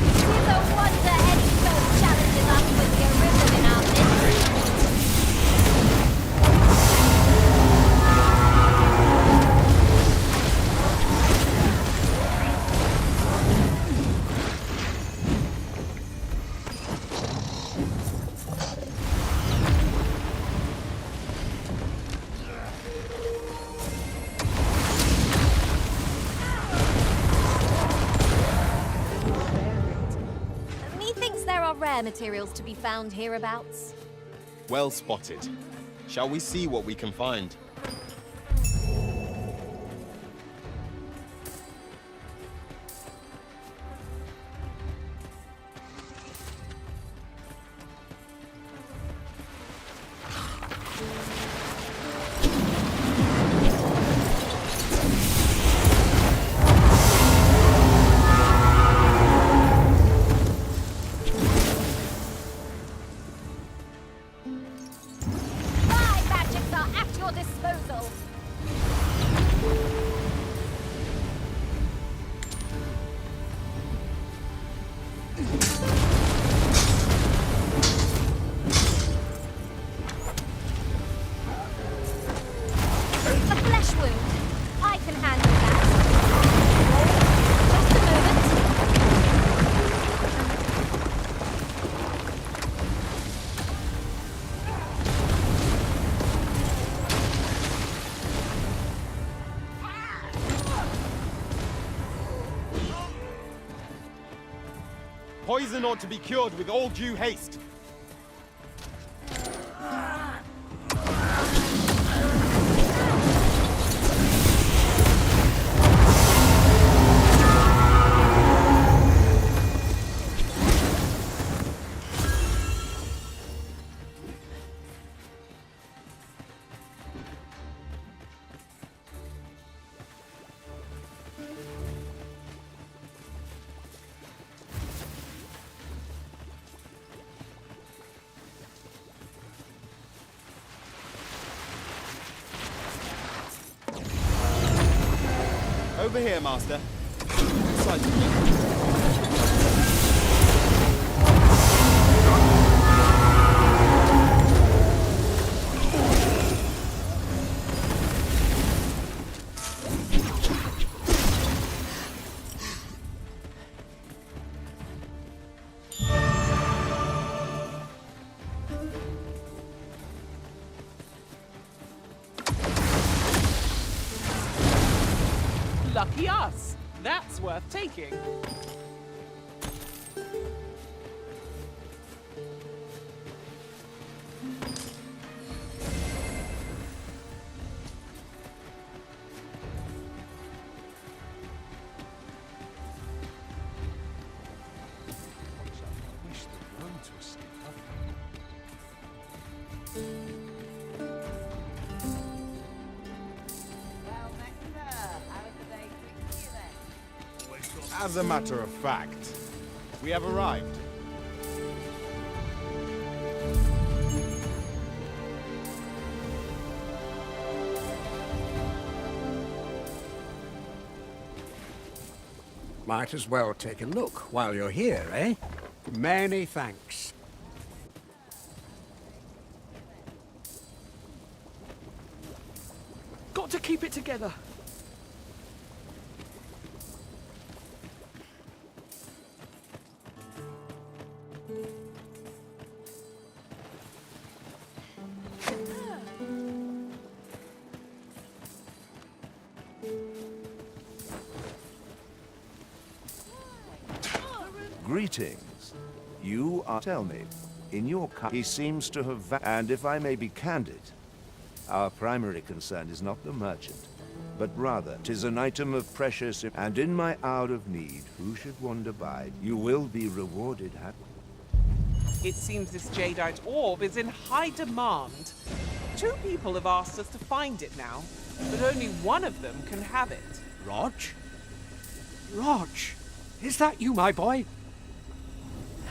It's a wonder any soul challenges us with the arisen in our midst. Rare materials to be found hereabouts. Well spotted. Shall we see what we can find? Poison ought to be cured with all due haste. Over here, Master. Side to me. Lucky us. That's worth taking. As a matter of fact, we have arrived. Might as well take a look while you're here, eh? Many thanks. Got to keep it together. Greetings. You are... Tell me, in your he seems to have... And if I may be candid, our primary concern is not the merchant, but rather, 'tis an item of precious... And in my hour of need, who should wander by? You will be rewarded happily. It seems this jadeite orb is in high demand. 2 people have asked us to find it now, but only one of them can have it. Rog? Rog, is that you, my boy?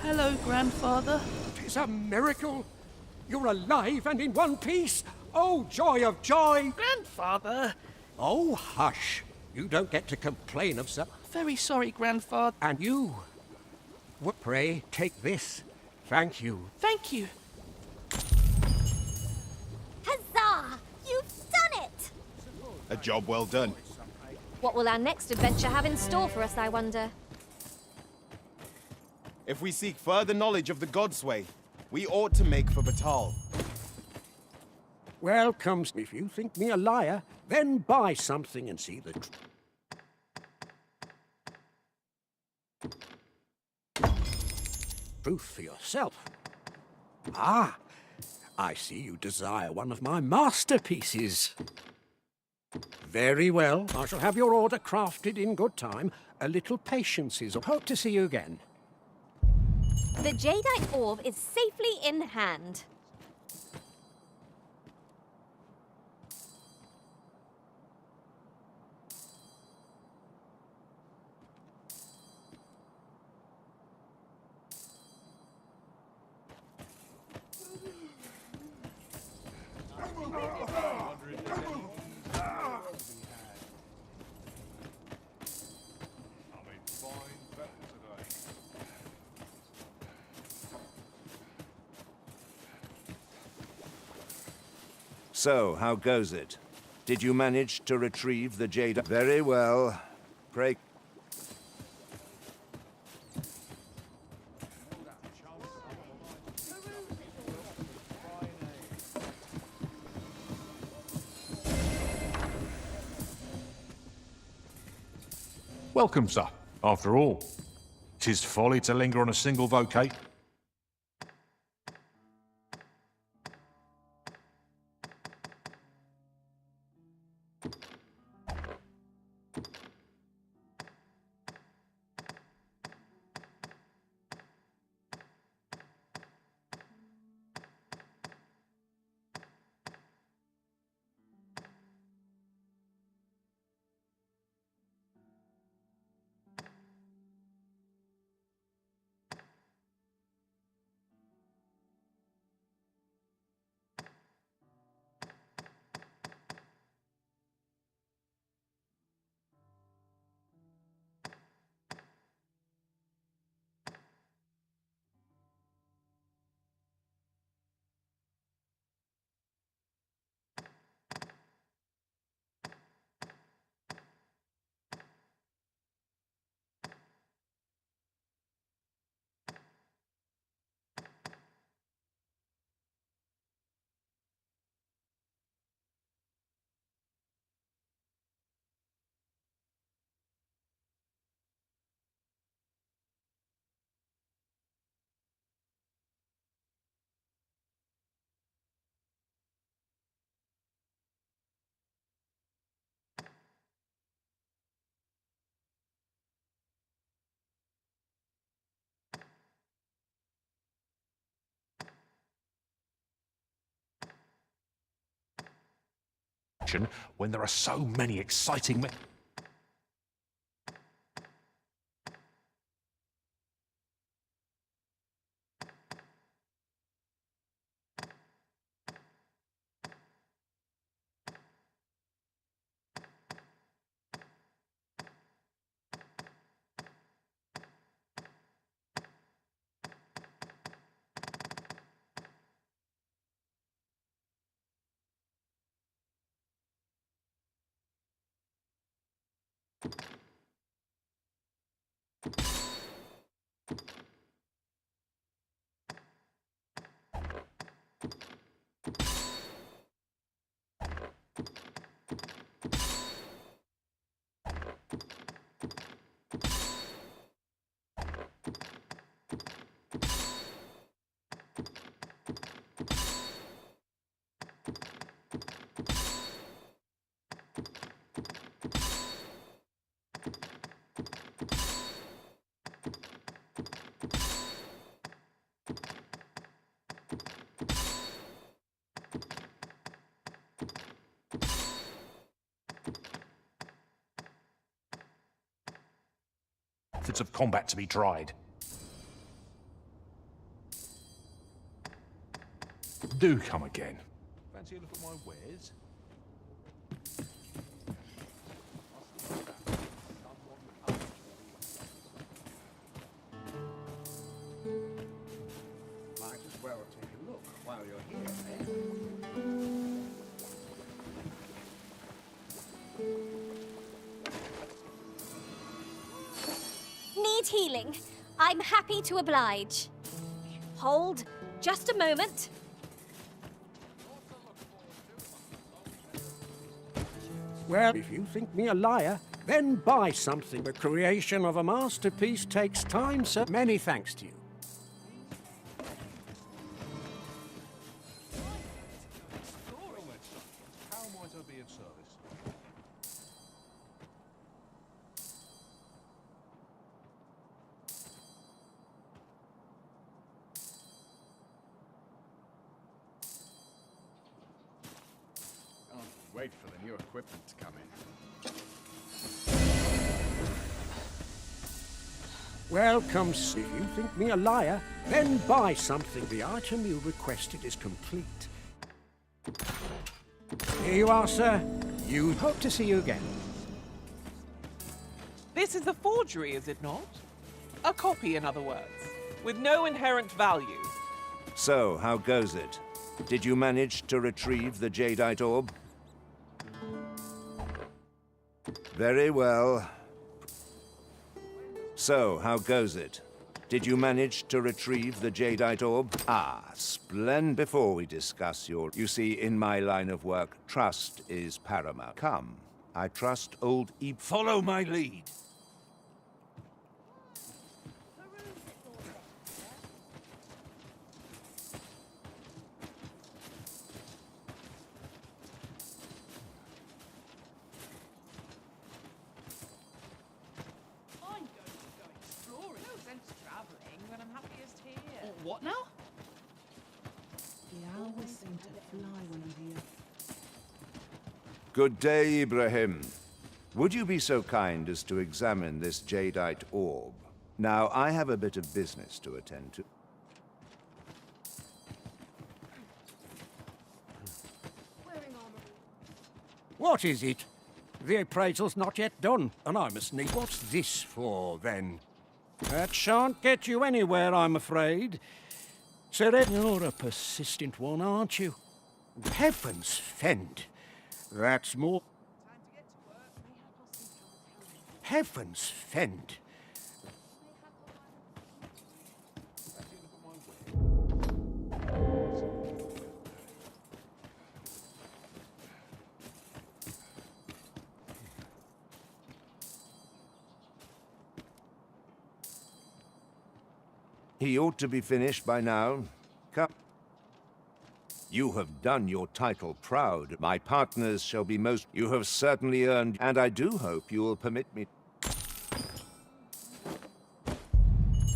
Hello, Grandfather. 'Tis a miracle. You're alive and in one piece. Oh, joy of joy! Grandfather! Oh, hush. You don't get to complain of so... Very sorry, Grandfather. And you? What, pray, take this. Thank you. Thank you. Huzzah! You've done it! A job well done. What will our next adventure have in store for us, I wonder? If we seek further knowledge of the God's way, we ought to make for Batal. Welcome. If you think me a liar, then buy something and see the truth for yourself. Ah, I see you desire one of my masterpieces. Very well, I shall have your order crafted in good time. A little patience is all. Hope to see you again. The jadeite orb is safely in hand. So, how goes it? Did you manage to retrieve the jade? Very well. Pray... Welcome, sir. After all, 'tis folly to linger on a single vocation. When there are so many exciting... methods of combat to be tried. Do come again. Fancy a look at my wares? need healing. I'm happy to oblige. Hold, just a moment. Well, if you think me a liar, then buy something. The creation of a masterpiece takes time, sir. Many thanks to you. How might I be of service? Can't wait for the new equipment to come in. Welcome, sir. If you think me a liar, then buy something. The item you requested is complete. Here you are, sir. You hope to see you again. This is a forgery, is it not? A copy, in other words, with no inherent value. So, how goes it? Did you manage to retrieve the jadeite orb? Very well. So, how goes it? Did you manage to retrieve the jadeite orb? Ah, splendid. Before we discuss your... You see, in my line of work, trust is paramount. Come, I trust old E... Follow my lead. What now? The hours seem to fly when I'm here. Good day, Ibrahim. Would you be so kind as to examine this jadeite orb? Now, I have a bit of business to attend to. What is it? The appraisal's not yet done, and I must need... What's this for, then? That shan't get you anywhere, I'm afraid. Sir Ed, you're a persistent one, aren't you? Heavens fend. That's more... Heavens fend. He ought to be finished by now. Come. You have done your title proud. My partners shall be most... You have certainly earned... And I do hope you will permit me...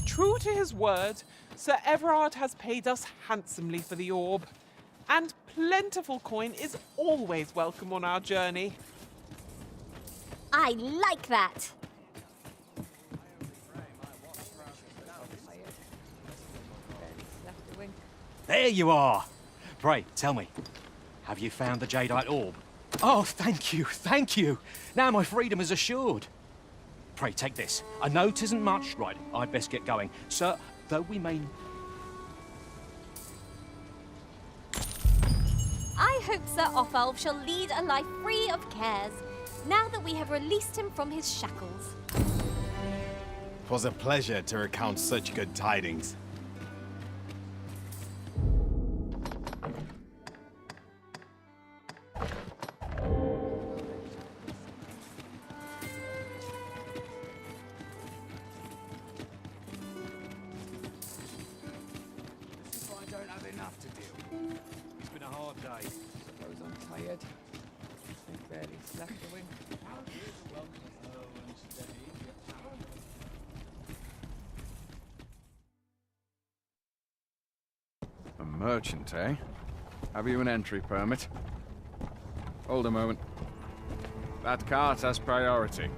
True to his word, Sir Everard has paid us handsomely for the orb. And plentiful coin is always welcome on our journey. I like that. There you are! Pray, tell me, have you found the jadeite orb? Oh, thank you, thank you! Now my freedom is assured. Pray, take this. I know 'tisn't much. Right, I'd best get going. Sir, though we may... I hope Sir Othelv shall lead a life free of cares, now that we have released him from his shackles. 'Twas a pleasure to recount such good tidings. A merchant, eh? Have you an entry permit? Hold a moment. That cart has priority.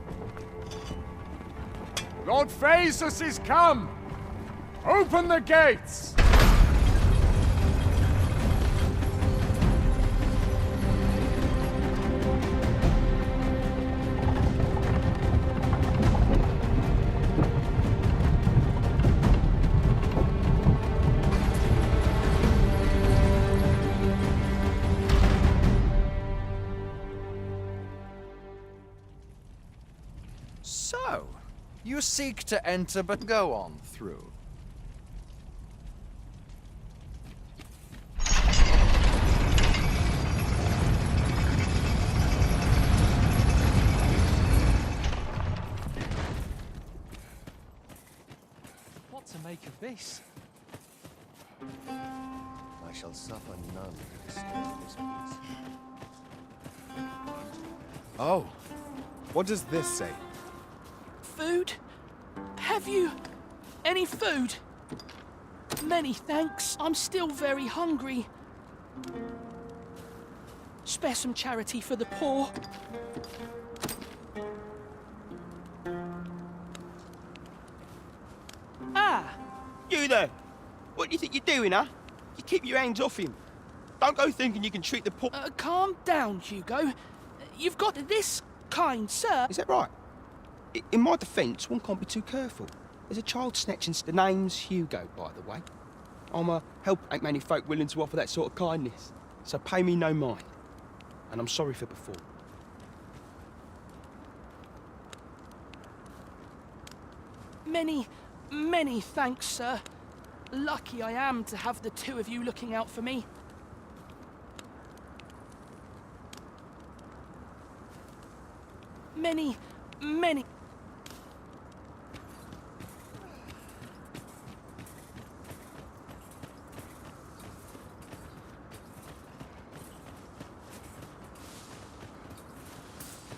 Lord Phaesus is come! Open the gates! So, You seek to enter, but go on through. What to make of this? I shall suffer none to disturb this peace. Oh, what does this say? Food? Have you any food? Many thanks. I'm still very hungry. Spare some charity for the poor. Ah! You there! What do you think you're doing, huh? You keep your hands off him. Don't go thinking you can treat the poor... Calm down, Hugo. You've got this kind, sir. Is that right? In my defence, one can't be too careful. There's a child snatching... The name's Hugo, by the way. I'm a help ain't many folk willing to offer that sort of kindness. So pay me no mind. And I'm sorry for before. Many thanks, sir. Lucky I am to have the two of you looking out for me. Many.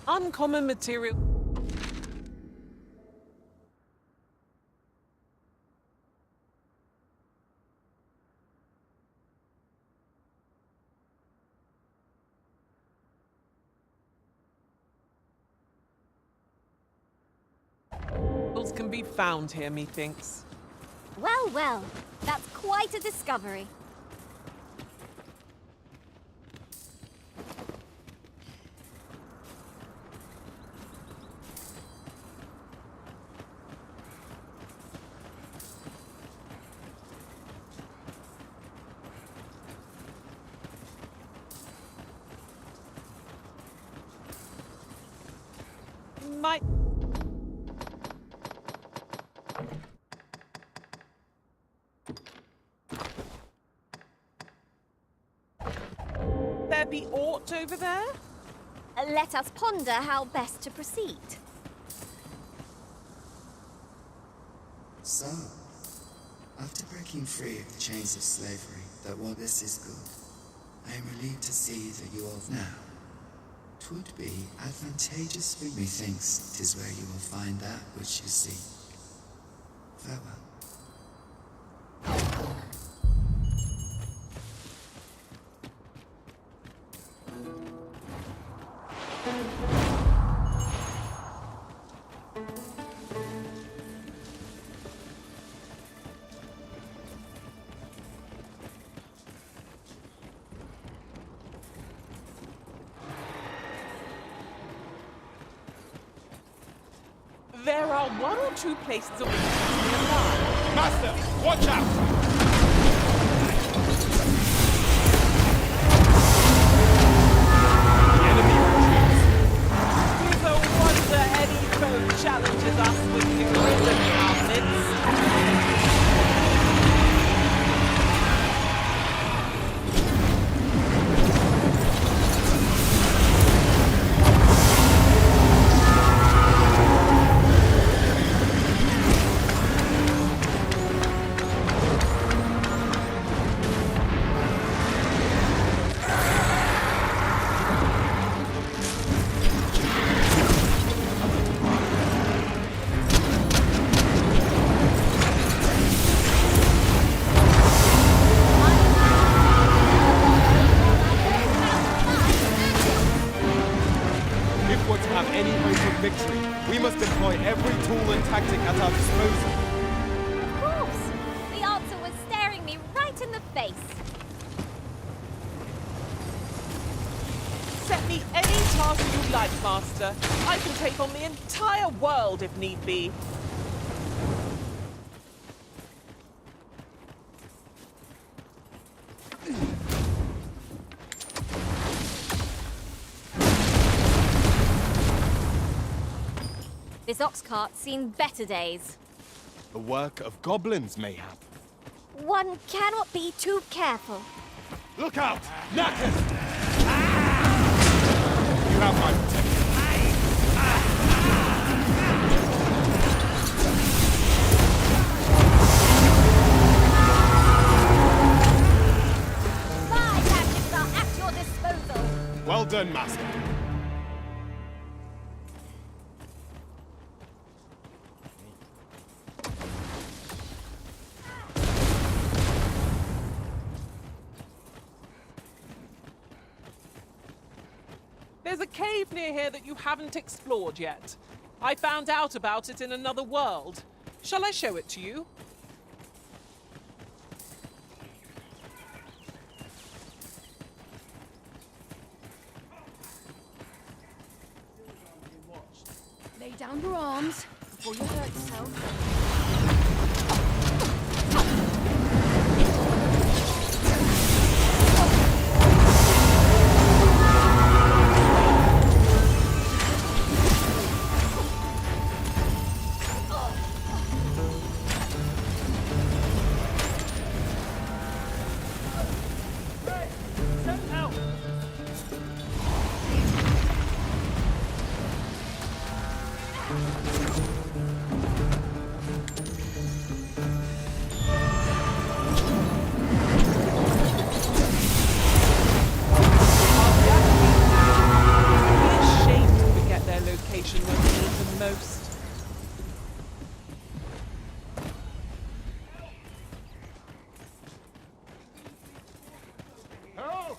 Uncommon material. Can be found here, methinks. Well, well, that's quite a discovery. Might... there be aught over there? Let us ponder how best to proceed. So, after breaking free of the chains of slavery, that while this is good, I am relieved to see that you are now. 'Twould be advantageous for methinks 'tis where you will find that which you seek. Farewell. There are one or two places of weakness nearby. Master, watch out! Tis a wonder any foe challenges us with heroic outfits. victory, we must employ every tool and tactic at our disposal. Of course! The answer was staring me right in the face. Set me any task you like, Master. I can take on the entire world if need be. This ox cart's seen better days. The work of goblins, mayhap. One cannot be too careful. Look out! Knackers! You have my protection. My tactics are at your disposal. Well done, Master. There's a cave near here that you haven't explored yet. I found out about it in another world. Shall I show it to you? Lay down your arms before you hurt yourself. Help!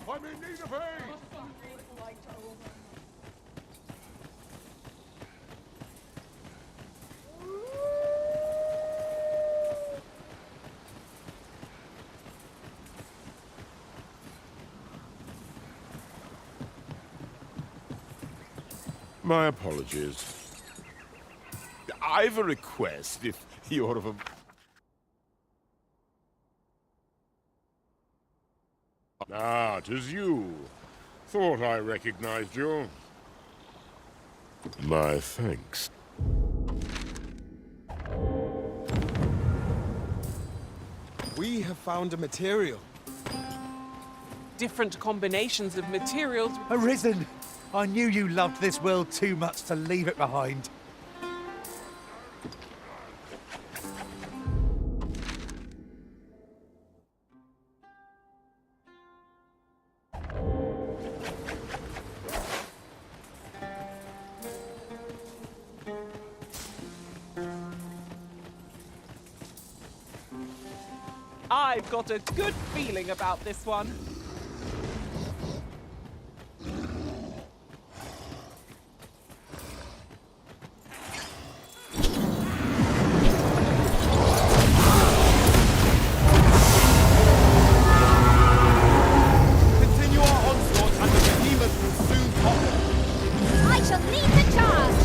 I'm in need of aid! My apologies. I've a request, if you're of a... Ah, 'tis you. Thought I recognized you. My thanks. We have found a material. Different combinations of materials. Arisen! I knew you loved this world too much to leave it behind. I've got a good feeling about this one. Continue our onslaught and the behemoth will soon topple. I shall lead the charge.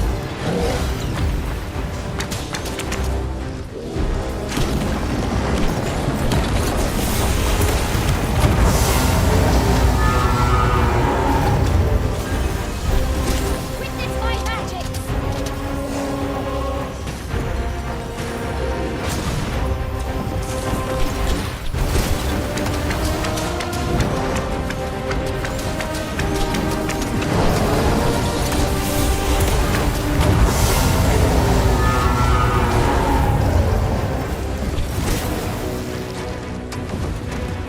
Witness my magic.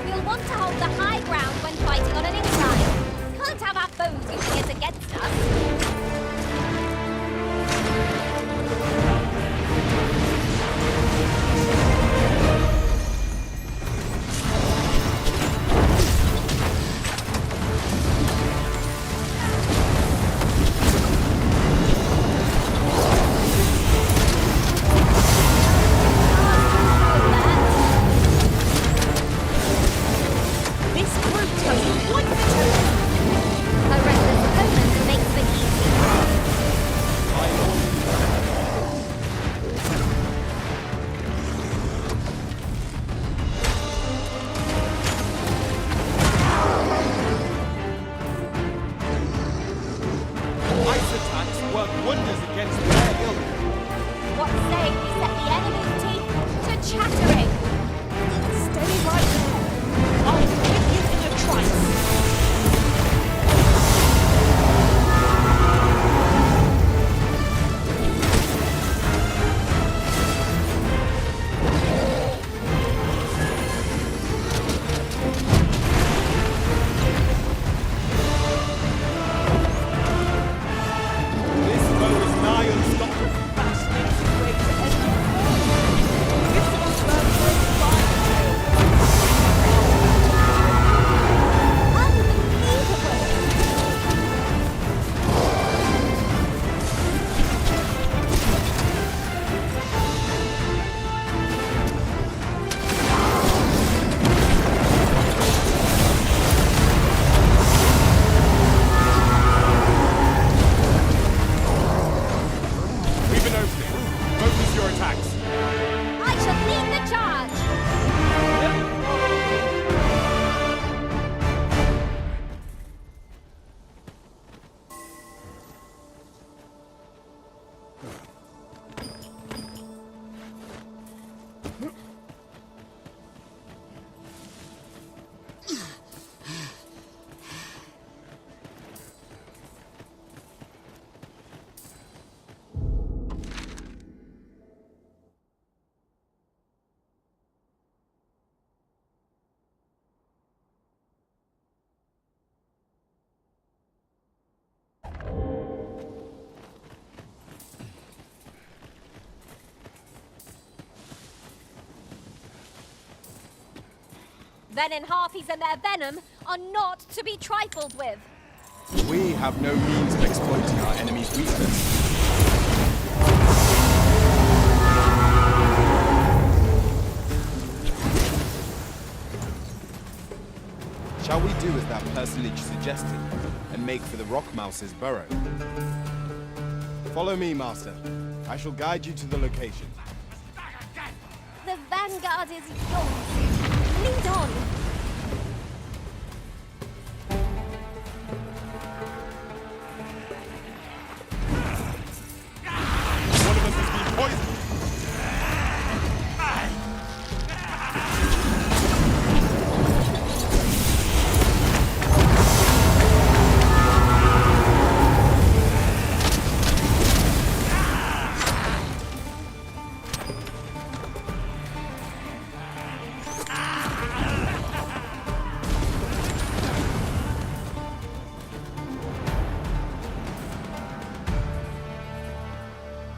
We'll want to hold the high ground when fighting on an incline. Can't have our foes using it against us. This group does wonderful. A reckless opponent makes for easy. Ice attacks work wonders against their ilk. What say we set the enemy's teeth to chattering? Stay right there. I'll hit you in a trice. Venom harpies and their venom are not to be trifled with. We have no means of exploiting our enemy's weakness. Shall we do as that personage suggested and make for the rock mouse's burrow? Follow me, Master. I shall guide you to the location. The vanguard is yours. Lead on. One of us has been poisoned.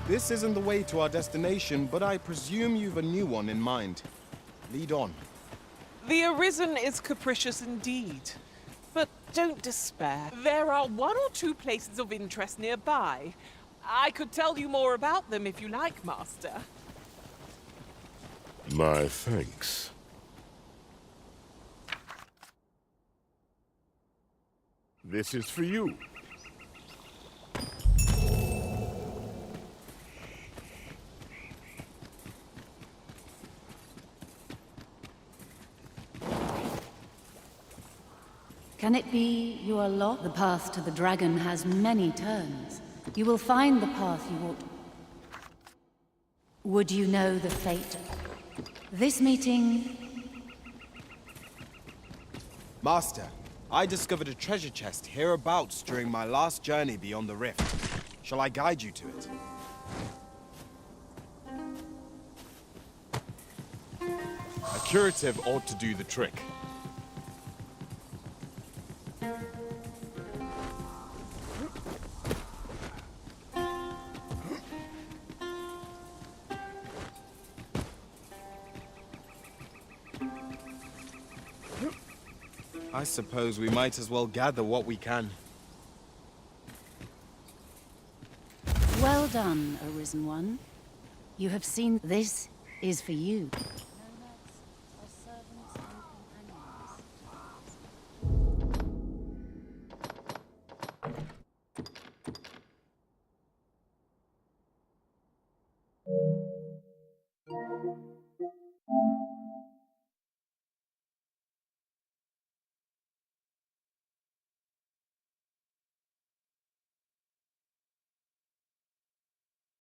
This isn't the way to our destination, but I presume you've a new one in mind. Lead on. The Arisen is capricious indeed. But don't despair. There are one or two places of interest nearby. I could tell you more about them if you like, Master. My thanks. This is for you. Can it be you are lost? The path to the dragon has many turns. You will find the path you ought. Would you know the fate? This meeting... Master, I discovered a treasure chest hereabouts during my last journey beyond the rift. Shall I guide you to it? A curative ought to do the trick. I suppose we might as well gather what we can. Well done, Arisen One. You have seen this is for you. Thank you.